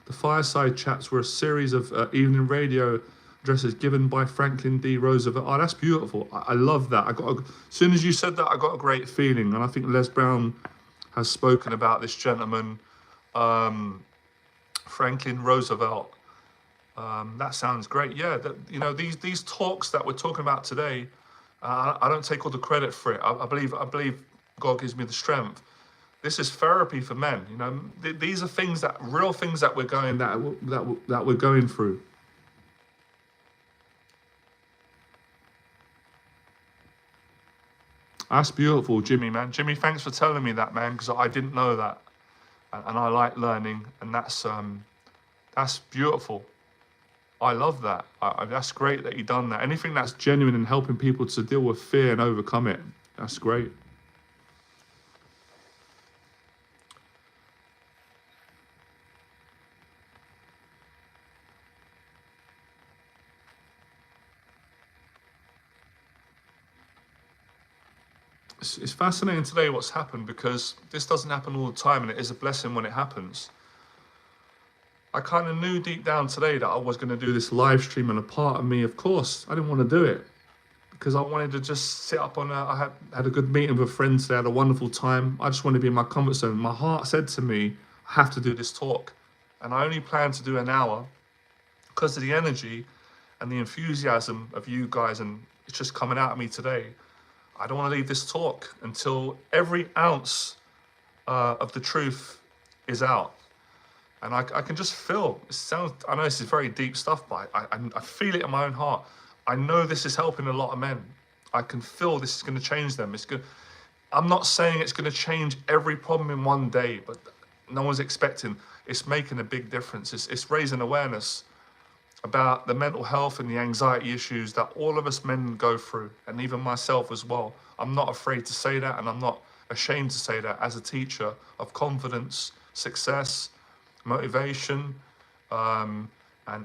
The fireside chats were a series of evening radio addresses given by Franklin D. Roosevelt. Oh, that's beautiful. I love that. As soon as you said that, I got a great feeling. And I think Les Brown has spoken about this gentleman, Franklin Roosevelt. That sounds great. Yeah, you know, these talks that we're talking about today, I don't take all the credit for it. I believe God gives me the strength. This is therapy for men. You know, these are real things that we're going that we're going through. That's beautiful, Jimmy, man. Jimmy, thanks for telling me that, man, because I didn't know that, and I like learning, and that's beautiful. I love that. That's great that you done that. Anything that's genuine and helping people to deal with fear and overcome it, that's great. It's fascinating today what's happened, because this doesn't happen all the time, and it is a blessing when it happens. I kind of knew deep down today that I was going to do this live stream, and a part of me, of course, I didn't want to do it because I wanted to just sit up on I had a good meeting with friends today, had a wonderful time. I just wanted to be in my comfort zone. My heart said to me, I have to do this talk. And I only planned to do an hour because of the energy and the enthusiasm of you guys, and it's just coming out of me today. I don't want to leave this talk until every ounce of the truth is out. And I can just feel, I know this is very deep stuff, but I feel it in my own heart. I know this is helping a lot of men. I can feel this is going to change them. I'm not saying it's going to change every problem in one day, but no one's expecting. It's making a big difference. It's raising awareness about the mental health and the anxiety issues that all of us men go through, and even myself as well. I'm not afraid to say that, and I'm not ashamed to say that as a teacher of confidence, success, motivation, and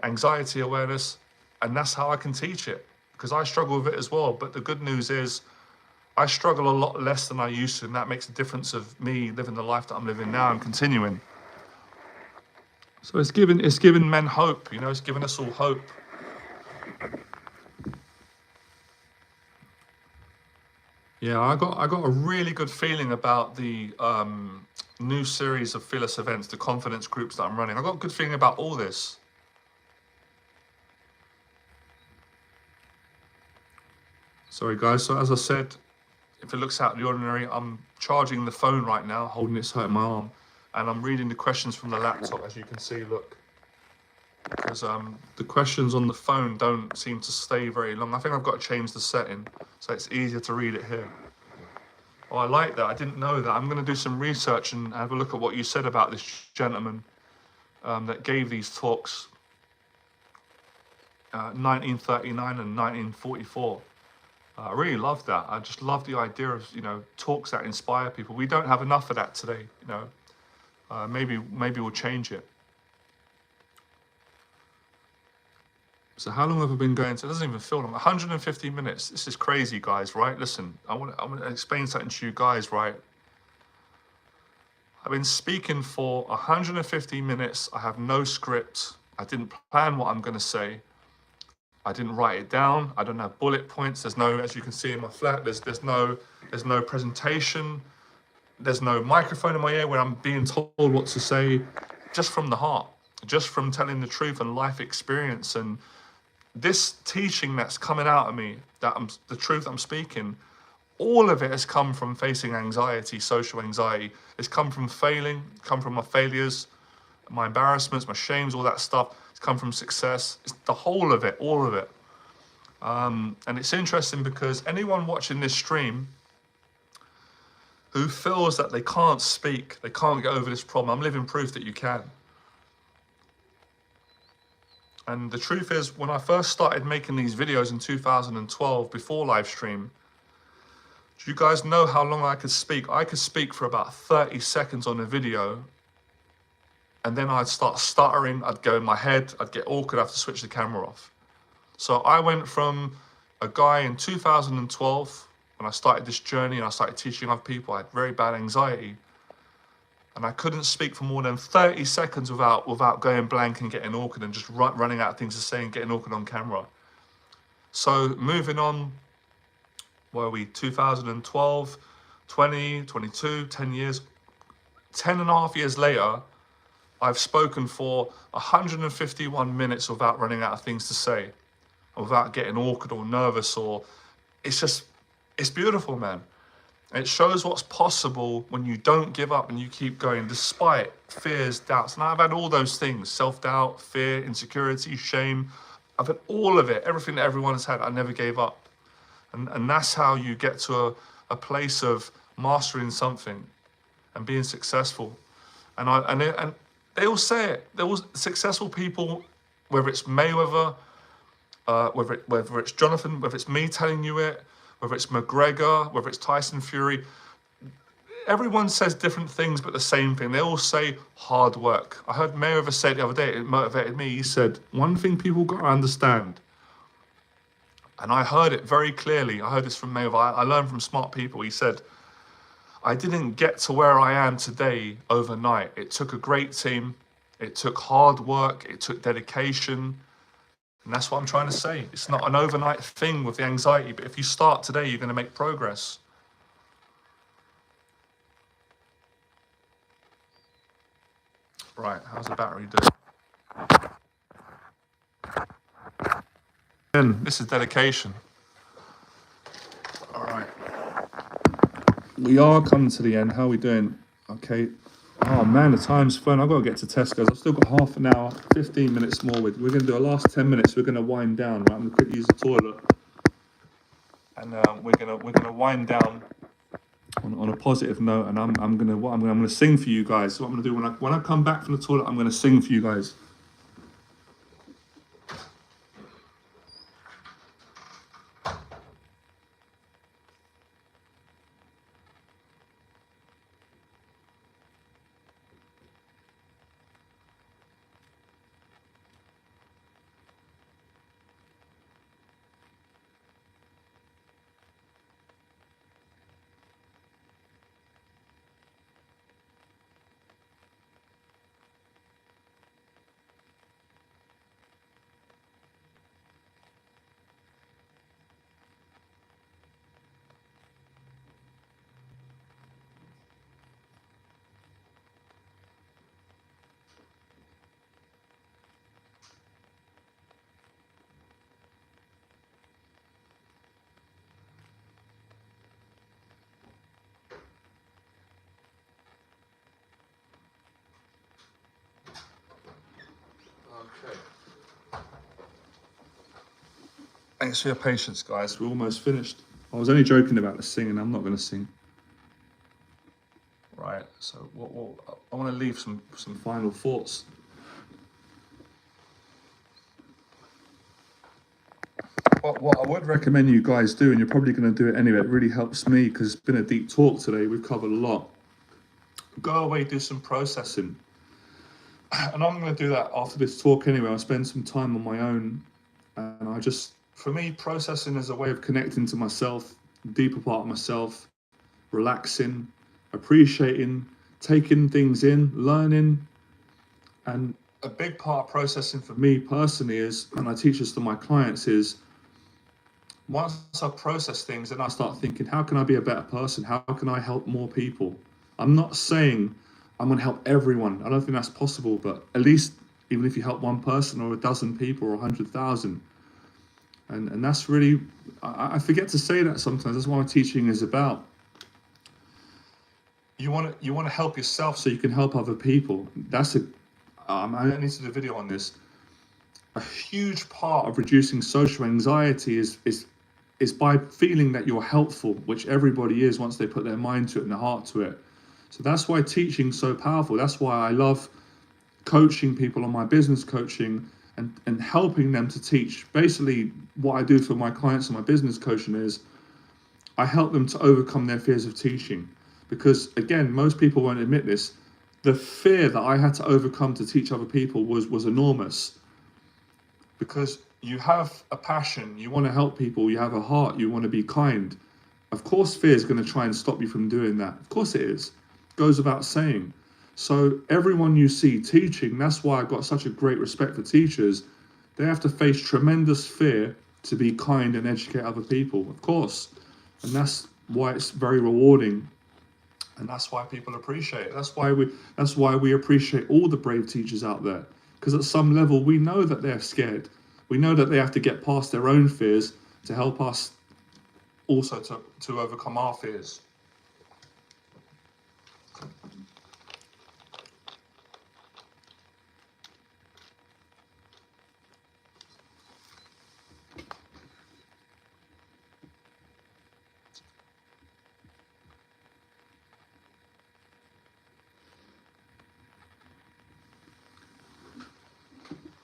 anxiety awareness. And that's how I can teach it, because I struggle with it as well. But the good news is I struggle a lot less than I used to, and that makes a difference of me living the life that I'm living now and continuing. So it's given men hope, you know, it's given us all hope. Yeah, I got a really good feeling about the new series of Fearless events, the confidence groups that I'm running. I got a good feeling about all this. Sorry guys, so as I said, if it looks out of the ordinary, I'm charging the phone right now, holding it tight in my arm, and I'm reading the questions from the laptop, as you can see, look. because the questions on the phone don't seem to stay very long. I think I've got to change the setting so it's easier to read it here. Oh, I like that. I didn't know that. I'm going to do some research and have a look at what you said about this gentleman that gave these talks 1939 and 1944. I really love that. I just love the idea of, talks that inspire people. We don't have enough of that today, maybe we'll change it. So how long have I been going? So it doesn't even feel long. 150 minutes. This is crazy, guys, right? Listen, I want to explain something to you guys, right? I've been speaking for 150 minutes. I have no script. I didn't plan what I'm going to say. I didn't write it down. I don't have bullet points. There's no, as you can see in my flat, there's no presentation. There's no microphone in my ear where I'm being told what to say. Just from the heart, just from telling the truth and life experience. And this teaching that's coming out of me, the truth I'm speaking, all of it has come from facing anxiety, social anxiety. It's come from failing, come from my failures, my embarrassments, my shames, all that stuff. It's come from success. It's the whole of it, all of it. And it's interesting because anyone watching this stream who feels that they can't speak, they can't get over this problem, I'm living proof that you can. And the truth is, when I first started making these videos in 2012, before live stream, do you guys know how long I could speak? I could speak for about 30 seconds on a video, and then I'd start stuttering, I'd go in my head, I'd get awkward, I'd have to switch the camera off. So I went from a guy in 2012, when I started this journey and I started teaching other people, I had very bad anxiety. And I couldn't speak for more than 30 seconds without going blank and getting awkward and just running out of things to say and getting awkward on camera. So moving on, where are we? 2012, 20, 22, 10 years. 10 and a half years later, I've spoken for 151 minutes without running out of things to say, without getting awkward or nervous, or it's beautiful, man. It shows what's possible when you don't give up and you keep going despite fears, doubts. And I've had all those things: self-doubt, fear, insecurity, shame. I've had all of it, everything that everyone has had. I never gave up. And that's how you get to a place of mastering something and being successful. And they all say it. They're all successful people, whether it's Mayweather, whether it's Jonathan, whether it's me telling you it, whether it's McGregor, whether it's Tyson Fury. Everyone says different things, but the same thing. They all say hard work. I heard Mayweather say it the other day. It motivated me. He said, one thing people got to understand, and I heard it very clearly. I heard this from Mayweather. I learned from smart people. He said, I didn't get to where I am today overnight. It took a great team. It took hard work. It took dedication. And that's what I'm trying to say. It's not an overnight thing with the anxiety, but if you start today, you're going to make progress. Right, how's the battery doing? And this is dedication. All right. We are coming to the end. How are we doing? Okay. Oh man, the time's flown. I've got to get to Tesco's. I've still got half an hour, 15 minutes more. We're going to do our last 10 minutes. We're going to wind down. Right? I'm going to quickly use the toilet, and we're gonna wind down on a positive note. And I'm gonna sing for you guys. So what I'm gonna do when I come back from the toilet, I'm gonna sing for you guys. Thanks for your patience, guys. We're almost finished. I was only joking about the singing. I'm not going to sing. Right. So I want to leave some final thoughts. What I would recommend you guys do, and you're probably going to do it anyway, it really helps me because it's been a deep talk today. We've covered a lot. Go away, do some processing. And I'm going to do that after this talk anyway. I'll spend some time on my own. And for me, processing is a way of connecting to myself, deeper part of myself, relaxing, appreciating, taking things in, learning. And a big part of processing for me personally is, and I teach this to my clients, is once I process things, then I start thinking, how can I be a better person? How can I help more people? I'm not saying I'm going to help everyone. I don't think that's possible, but at least even if you help one person or a dozen people or 100,000, and that's really, I forget to say that sometimes. That's what my teaching is about. You want to help yourself so you can help other people. I need to do a video on this. A huge part of reducing social anxiety is by feeling that you're helpful, which everybody is once they put their mind to it and their heart to it. So that's why teaching's so powerful. That's why I love coaching people on my business coaching and helping them to teach. Basically, what I do for my clients on my business coaching is I help them to overcome their fears of teaching. Because again, most people won't admit this. The fear that I had to overcome to teach other people was enormous. Because you have a passion, you want to help people, you have a heart, you want to be kind. Of course, fear is going to try and stop you from doing that. Of course it is. Goes without saying. So everyone you see teaching, that's why I've got such a great respect for teachers. They have to face tremendous fear to be kind and educate other people, of course. And that's why it's very rewarding. And that's why people appreciate it. That's why we appreciate all the brave teachers out there. Because at some level, we know that they're scared. We know that they have to get past their own fears to help us also to overcome our fears.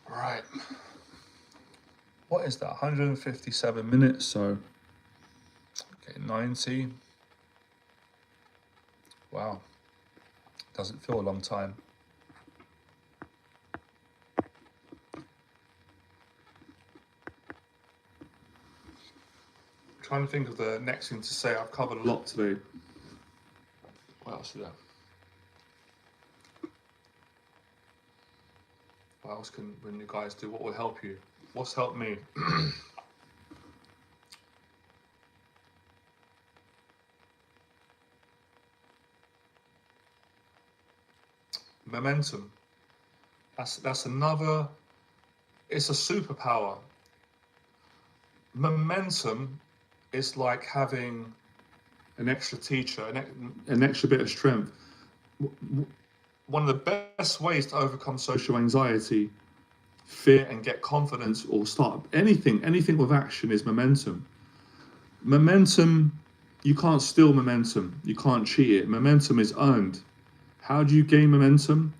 Right. What is that? 157 minutes, so okay, 90. Wow. Doesn't feel a long time. I'm trying to think of the next thing to say. I've covered a lot today. What else is there? What else can you guys do? What will help you? What's helped me? Momentum. That's another. It's a superpower. Momentum is like having an extra teacher, an extra bit of strength. One of the best ways to overcome social anxiety, fear, and get confidence or start anything with action is momentum. Momentum, you can't steal momentum. You can't cheat it. Momentum is earned. How do you gain momentum?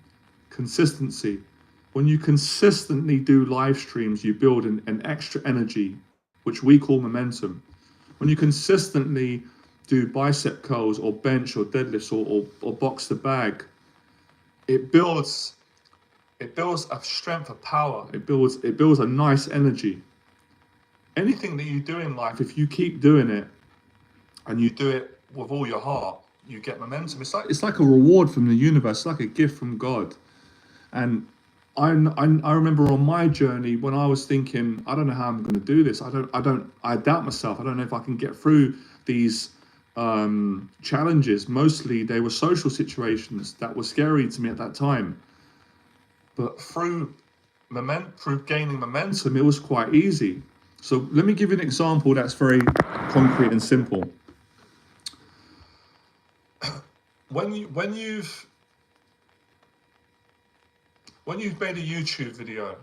Consistency. When you consistently do live streams, you build an extra energy, which we call momentum. When you consistently do bicep curls or bench or deadlifts or box the bag, it builds a strength of power. It builds a nice energy. Anything that you do in life, if you keep doing it and you do it with all your heart, you get momentum. It's like a reward from the universe. It's like a gift from God. And I remember on my journey when I was thinking, I don't know how I'm going to do this. I doubt myself. I don't know if I can get through these challenges. Mostly they were social situations that were scary to me at that time. But through gaining momentum, it was quite easy. So let me give you an example that's very concrete and simple. When you've made a YouTube video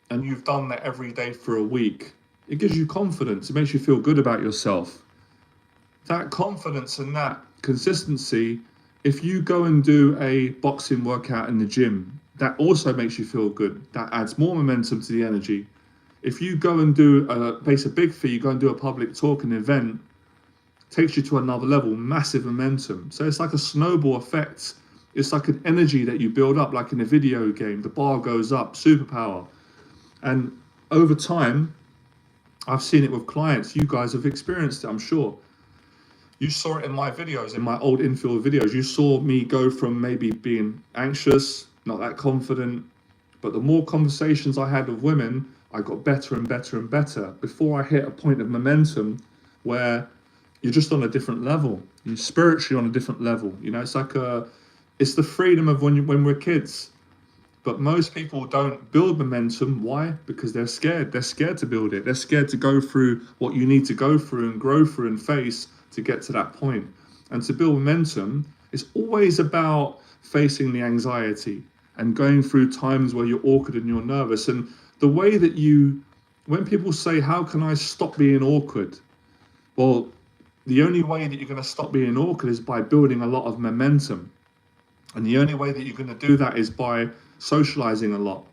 and you've done that every day for a week, It gives you confidence. It makes you feel good about yourself. That confidence and that consistency, if you go and do a boxing workout in the gym, that also makes you feel good. That adds more momentum to the energy. If you go and place a big fee, you go and do a public talk, an event, takes you to another level, massive momentum. So it's like a snowball effect. It's like an energy that you build up, like in a video game. The bar goes up, superpower. And over time, I've seen it with clients. You guys have experienced it, I'm sure. You saw it in my videos, in my old infield videos. You saw me go from maybe being anxious, not that confident, but the more conversations I had with women, I got better and better and better before I hit a point of momentum where you're just on a different level. You're spiritually on a different level. You know, it's the freedom of when we're kids. But most people don't build momentum. Why? Because they're scared. They're scared to build it. They're scared to go through what you need to go through and grow through and face to get to that point. And to build momentum, it's always about facing the anxiety and going through times where you're awkward and you're nervous. And the way that when people say, how can I stop being awkward? Well, the only way that you're going to stop being awkward is by building a lot of momentum. And the only way that you're going to do that is by socializing a lot.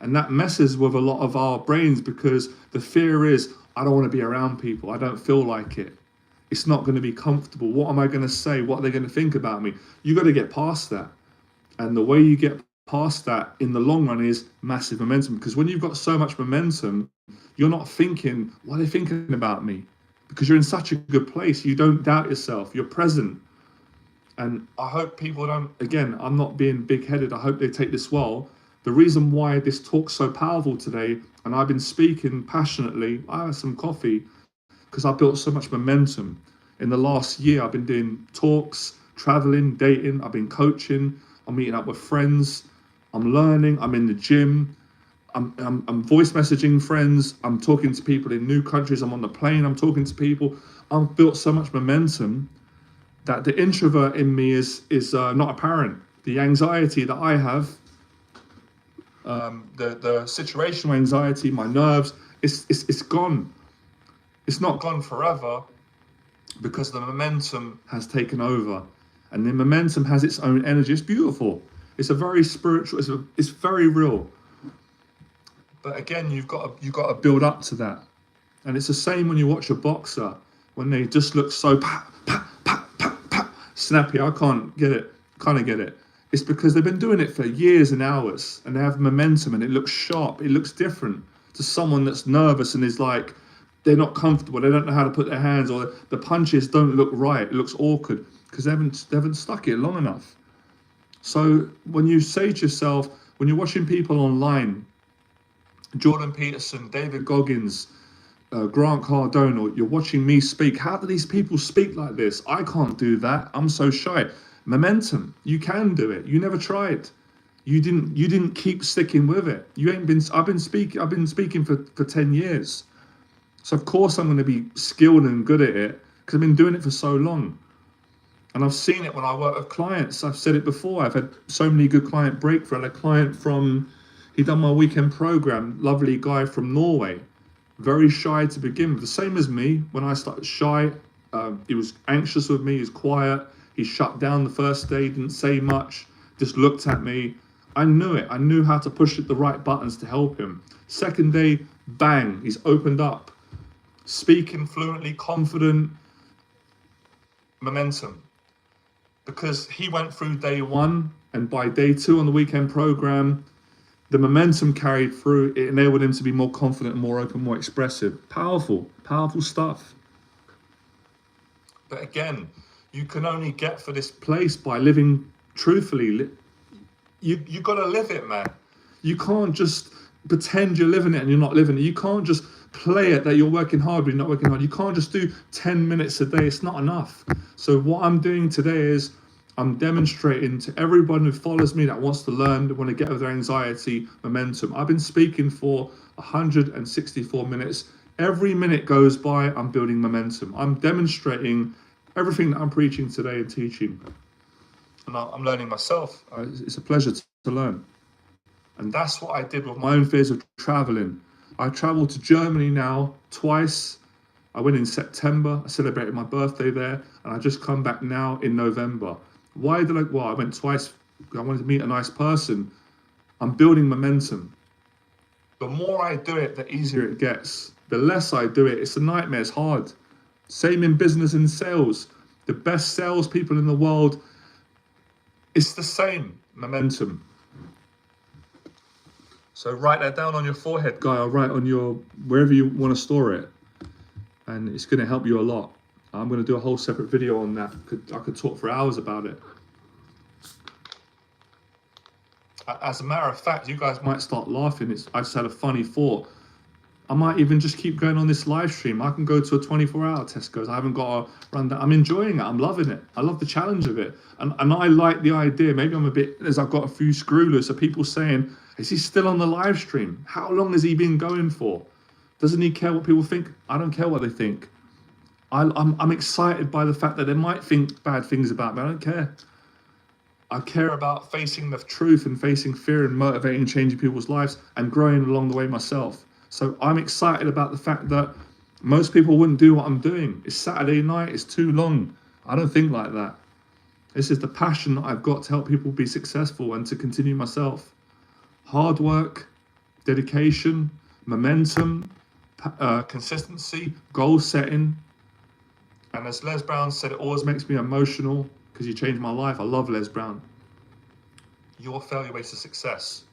And that messes with a lot of our brains because the fear is, I don't want to be around people. I don't feel like it. It's not going to be comfortable. What am I going to say? What are they going to think about me? You got to get past that. And the way you get past that in the long run is massive momentum. Because when you've got so much momentum, you're not thinking, what are they thinking about me? Because you're in such a good place. You don't doubt yourself. You're present. And I hope people don't, again, I'm not being big-headed. I hope they take this well. The reason why this talk's so powerful today, and I've been speaking passionately, I had some coffee, because I built so much momentum. In the last year, I've been doing talks, traveling, dating, I've been coaching, I'm meeting up with friends, I'm learning, I'm in the gym, I'm voice messaging friends, I'm talking to people in new countries, I'm on the plane, I'm talking to people. I've built so much momentum that the introvert in me is not apparent. The anxiety that I have, the situational anxiety, my nerves, it's gone. It's not gone forever because the momentum has taken over, and the momentum has its own energy. It's beautiful. It's a very spiritual. It's very real. But again, you've got to build up to that, and it's the same when you watch a boxer when they just look so snappy. I can't get it. Kind of get it. It's because they've been doing it for years and hours, and they have momentum, and it looks sharp. It looks different to someone that's nervous and is like, they're not comfortable. They don't know how to put their hands, or the punches don't look right. It looks awkward because they haven't stuck it long enough. So when you say to yourself, when you're watching people online, Jordan Peterson, David Goggins, Grant Cardone, or you're watching me speak, how do these people speak like this? I can't do that. I'm so shy. Momentum. You can do it. You never tried. You didn't keep sticking with it. I've been speaking for 10 years. So of course I'm going to be skilled and good at it because I've been doing it for so long. And I've seen it when I work with clients. I've said it before. I've had so many good client breakthroughs. I had a client he done my weekend program, lovely guy from Norway, very shy to begin with. The same as me. When I started, shy, he was anxious with me, he was quiet. He shut down the first day, didn't say much, just looked at me. I knew it. I knew how to push the right buttons to help him. Second day, bang, he's opened up. Speaking fluently, confident, momentum. Because he went through day one, and by day two on the weekend program, the momentum carried through. It enabled him to be more confident, more open, more expressive. Powerful stuff. But again, you can only get for this place by living truthfully. You got to live it, man. You can't just pretend you're living it and you're not living it. You can't just play it that you're working hard but you're not working hard. You can't just do 10 minutes a day. It's not enough. So what I'm doing today is I'm demonstrating to everyone who follows me that wants to learn, that want to get over their anxiety, momentum. I've been speaking for 164 minutes. Every minute goes by, I'm building momentum. I'm demonstrating everything that I'm preaching today and teaching. And I'm learning myself. It's a pleasure to learn. And that's what I did with my own fears of traveling. I traveled to Germany now twice. I went in September, I celebrated my birthday there, and I just come back now in November. Why did I? Well, I went twice. I wanted to meet a nice person. I'm building momentum. The more I do it, the easier it gets. The less I do it, it's a nightmare, it's hard. Same in business and sales. The best salespeople in the world, it's the same momentum. So write that down on your forehead, guy, or write on your, wherever you want to store it. And it's going to help you a lot. I'm going to do a whole separate video on that. I could talk for hours about it. As a matter of fact, you guys might start laughing. I just had a funny thought. I might even just keep going on this live stream. I can go to a 24-hour Tesco's. I haven't got to run that. I'm enjoying it. I'm loving it. I love the challenge of it. And I like the idea. Maybe I'm a bit, as I've got a few screwlers of people saying, is he still on the live stream? How long has he been going for? Doesn't he care what people think? I don't care what they think. I'm excited by the fact that they might think bad things about me. I don't care. I care about facing the truth and facing fear and motivating and changing people's lives and growing along the way myself. So I'm excited about the fact that most people wouldn't do what I'm doing. It's Saturday night, it's too long. I don't think like that. This is the passion that I've got to help people be successful and to continue myself. Hard work, dedication, momentum, consistency, goal setting. And as Les Brown said, it always makes me emotional because you changed my life. I love Les Brown. Your failure ways to success.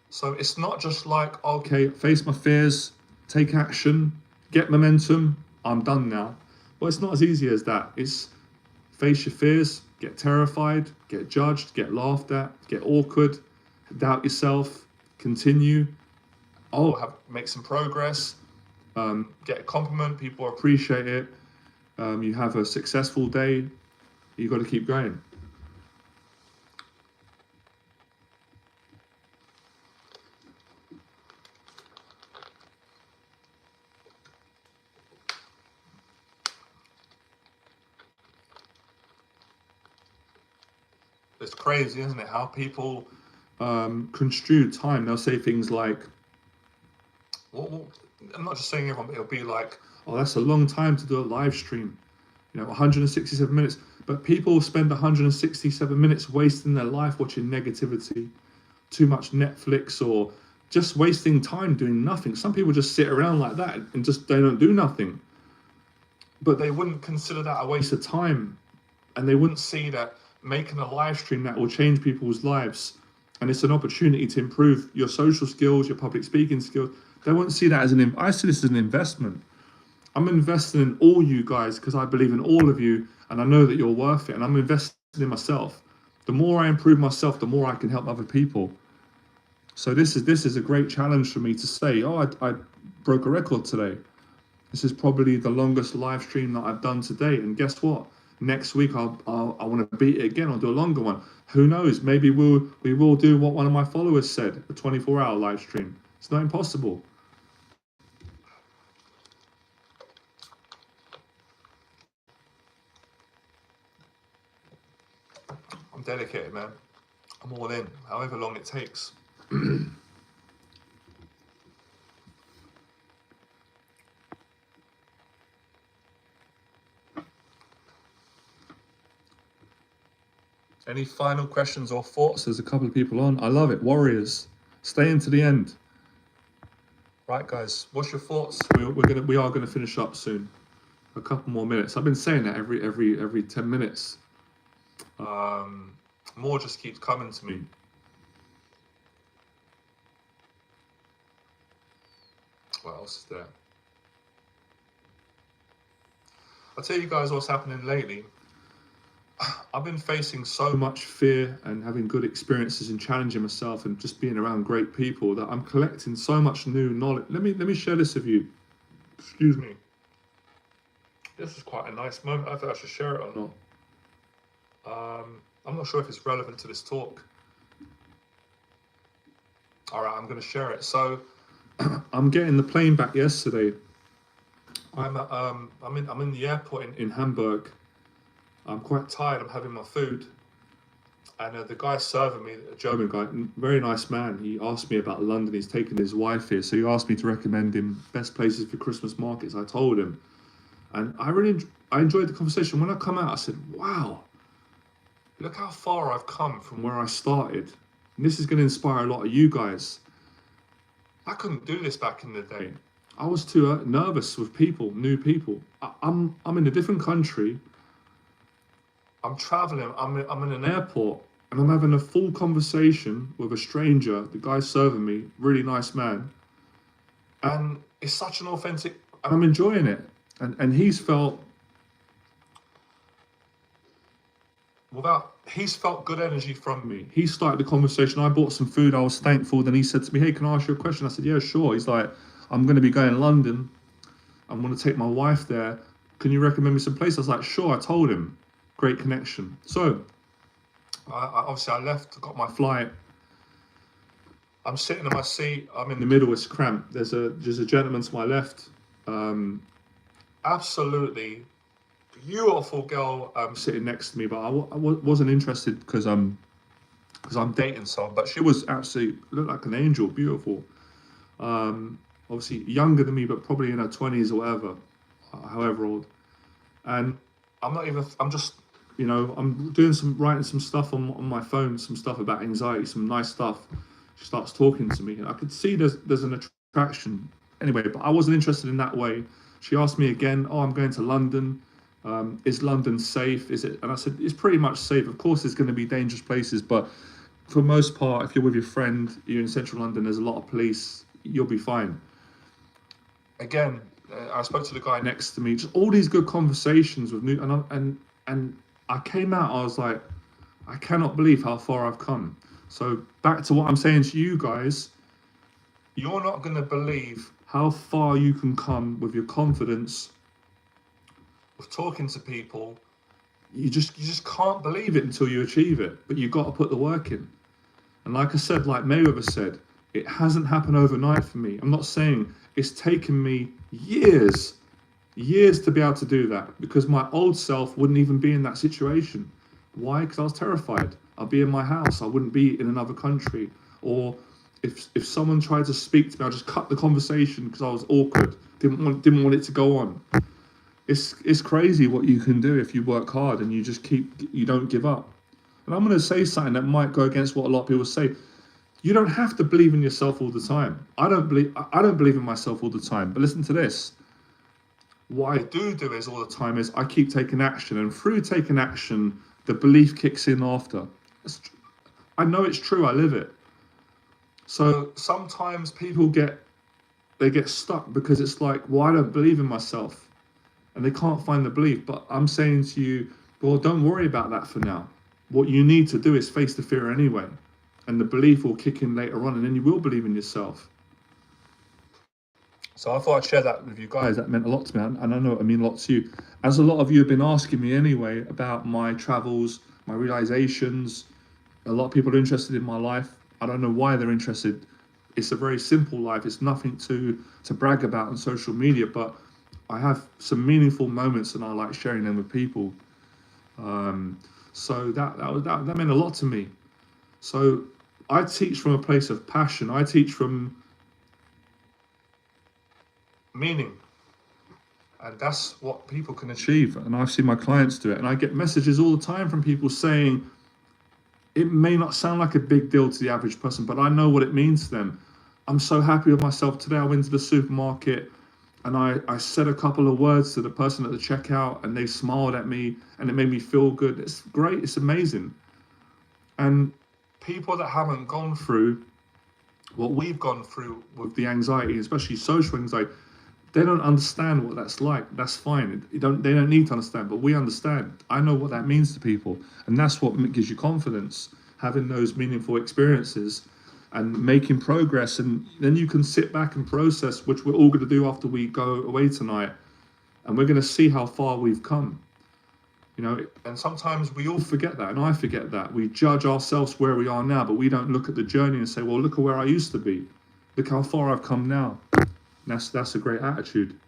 So it's not just like, okay, face my fears, take action, get momentum, I'm done now. Well, it's not as easy as that. It's face your fears, get terrified, get judged, get laughed at, get awkward, doubt yourself, continue, make some progress, get a compliment, people appreciate it, you have a successful day, you got to keep going. It's crazy, isn't it? How people construe time. They'll say things like, well, I'm not just saying everyone, but it'll be like, oh, that's a long time to do a live stream. 167 minutes. But people spend 167 minutes wasting their life watching negativity, too much Netflix, or just wasting time doing nothing. Some people just sit around like that and they don't do nothing. But they wouldn't consider that a waste of time. And they wouldn't see that making a live stream that will change people's lives, and it's an opportunity to improve your social skills, your public speaking skills. They won't see that as I see this as an investment. I'm investing in all you guys because I believe in all of you, and I know that you're worth it, and I'm investing in myself. The more I improve myself, the more I can help other people. So this is a great challenge for me to say, oh, I broke a record today. This is probably the longest live stream that I've done today, and guess what? Next week I want to beat it again. I'll do a longer one. Who knows? Maybe we will do what one of my followers said, a 24-hour live stream. It's not impossible. I'm dedicated, man. I'm all in, however long it takes. Any final questions or thoughts? There's a couple of people on. I love it. Warriors, stay into the end. Right, guys, what's your thoughts? We are gonna finish up soon. A couple more minutes. I've been saying that every 10 minutes. More just keeps coming to me. What else is there? I'll tell you guys what's happening lately. I've been facing so much fear and having good experiences and challenging myself and just being around great people that I'm collecting so much new knowledge. Let me share this with you. Excuse me. This is quite a nice moment. I think I should share it or not. I'm not sure if it's relevant to this talk. All right, I'm going to share it. So I'm getting the plane back yesterday. I'm in the airport in Hamburg. I'm quite tired. I'm having my food, And the guy serving me, a German guy, very nice man, he asked me about London. He's taken his wife here. So he asked me to recommend him best places for Christmas markets. I told him. And I enjoyed the conversation. When I come out, I said, wow, look how far I've come from where I started. And this is going to inspire a lot of you guys. I couldn't do this back in the day. I was too nervous with people, new people. I'm in a different country. I'm traveling. I'm in an airport, and I'm having a full conversation with a stranger. The guy serving me, really nice man, and it's such an authentic. And I'm enjoying it. And he's felt good energy from me. He started the conversation. I bought some food. I was thankful. Then he said to me, "Hey, can I ask you a question?" I said, "Yeah, sure." He's like, "I'm going to be going to London. I'm going to take my wife there. Can you recommend me some place?" I was like, "Sure." I told him. Great connection. So, obviously I left, got my flight. I'm sitting in my seat. I'm in the middle. It's cramped. There's a gentleman to my left. Absolutely beautiful girl sitting next to me, but I wasn't interested because I'm dating someone. But she was absolutely, looked like an angel, beautiful. Obviously younger than me, but probably in her 20s or whatever, however old. And I'm just, I'm writing some stuff on my phone, some stuff about anxiety, some nice stuff. She starts talking to me, and I could see there's an attraction. Anyway, but I wasn't interested in that way. She asked me again, "Oh, I'm going to London. Is London safe? Is it?" And I said, "It's pretty much safe. Of course, there's going to be dangerous places, but for the most part, if you're with your friend, you're in central London, there's a lot of police. You'll be fine." Again, I spoke to the guy next to me. Just all these good conversations with and I came out. I was like, I cannot believe how far I've come. So back to what I'm saying to you guys, you're not going to believe how far you can come with your confidence, with talking to people. You just can't believe it until you achieve it. But you've got to put the work in. And like I said, like Mayweather said, it hasn't happened overnight for me. I'm not saying it's taken me years to be able to do that, because my old self wouldn't even be in that situation. Why? Because I was terrified. I'd be in my house. I wouldn't be in another country. Or if someone tried to speak to me, I'd just cut the conversation because I was awkward. Didn't want it to go on. It's crazy what you can do if you work hard and you don't give up. And I'm going to say something that might go against what a lot of people say. You don't have to believe in yourself all the time. I don't believe in myself all the time. But listen to this. What I do is all the time is I keep taking action, and through taking action, the belief kicks in after. I know it's true. I live it. So sometimes people get stuck because it's like, well, I don't believe in myself, and they can't find the belief. But I'm saying to you, well, don't worry about that for now. What you need to do is face the fear anyway, and the belief will kick in later on, and then you will believe in yourself. So I thought I'd share that with you guys. That meant a lot to me, and I know it means a lot to you. As a lot of you have been asking me anyway about my travels, my realizations, a lot of people are interested in my life. I don't know why they're interested. It's a very simple life. It's nothing to brag about on social media, but I have some meaningful moments, and I like sharing them with people. So that meant a lot to me. So I teach from a place of passion. I teach from meaning, and that's what people can achieve. And I've seen my clients do it, and I get messages all the time from people saying it may not sound like a big deal to the average person, but I know what it means to them. I'm so happy with myself today. I went to the supermarket and I said a couple of words to the person at the checkout, and they smiled at me, and it made me feel good. It's great. It's amazing. And people that haven't gone through what we've gone through with the anxiety, especially social anxiety, they don't understand what that's like. That's fine. They don't need to understand, but we understand. I know what that means to people, and that's what gives you confidence, having those meaningful experiences and making progress. And then you can sit back and process, which we're all going to do after we go away tonight, and we're going to see how far we've come. And sometimes we all forget that, and I forget that. We judge ourselves where we are now, but we don't look at the journey and say, well, look at where I used to be. Look how far I've come now. That's a great attitude.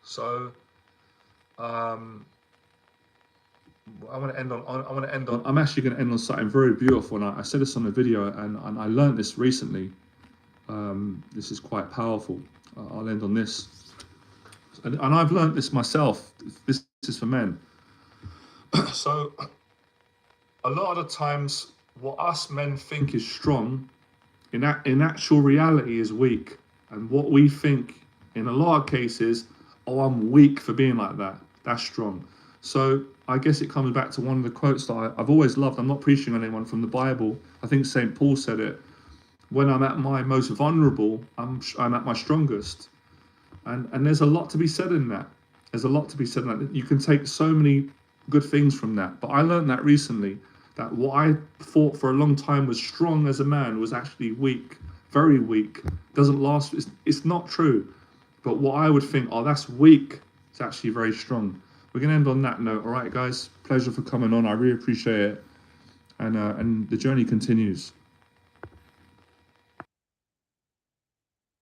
So I want to end on. I want to end on. I'm actually going to end on something very beautiful, and I said this on a video, and I learned this recently. This is quite powerful. I'll end on this, and I've learned this myself. This is for men. So, a lot of the times, what us men think is strong, in actual reality, is weak, and what we think in a lot of cases, oh, I'm weak for being like that. That's strong. So I guess it comes back to one of the quotes that I've always loved. I'm not preaching on anyone from the Bible. I think St. Paul said it. When I'm at my most vulnerable, I'm at my strongest. And there's a lot to be said in that. There's a lot to be said in that. You can take so many good things from that. But I learned that recently, that what I thought for a long time was strong as a man was actually weak, very weak. Doesn't last. It's not true. But what I would think, oh, that's weak, it's actually very strong. We're going to end on that note. All right, guys. Pleasure for coming on. I really appreciate it. And the journey continues.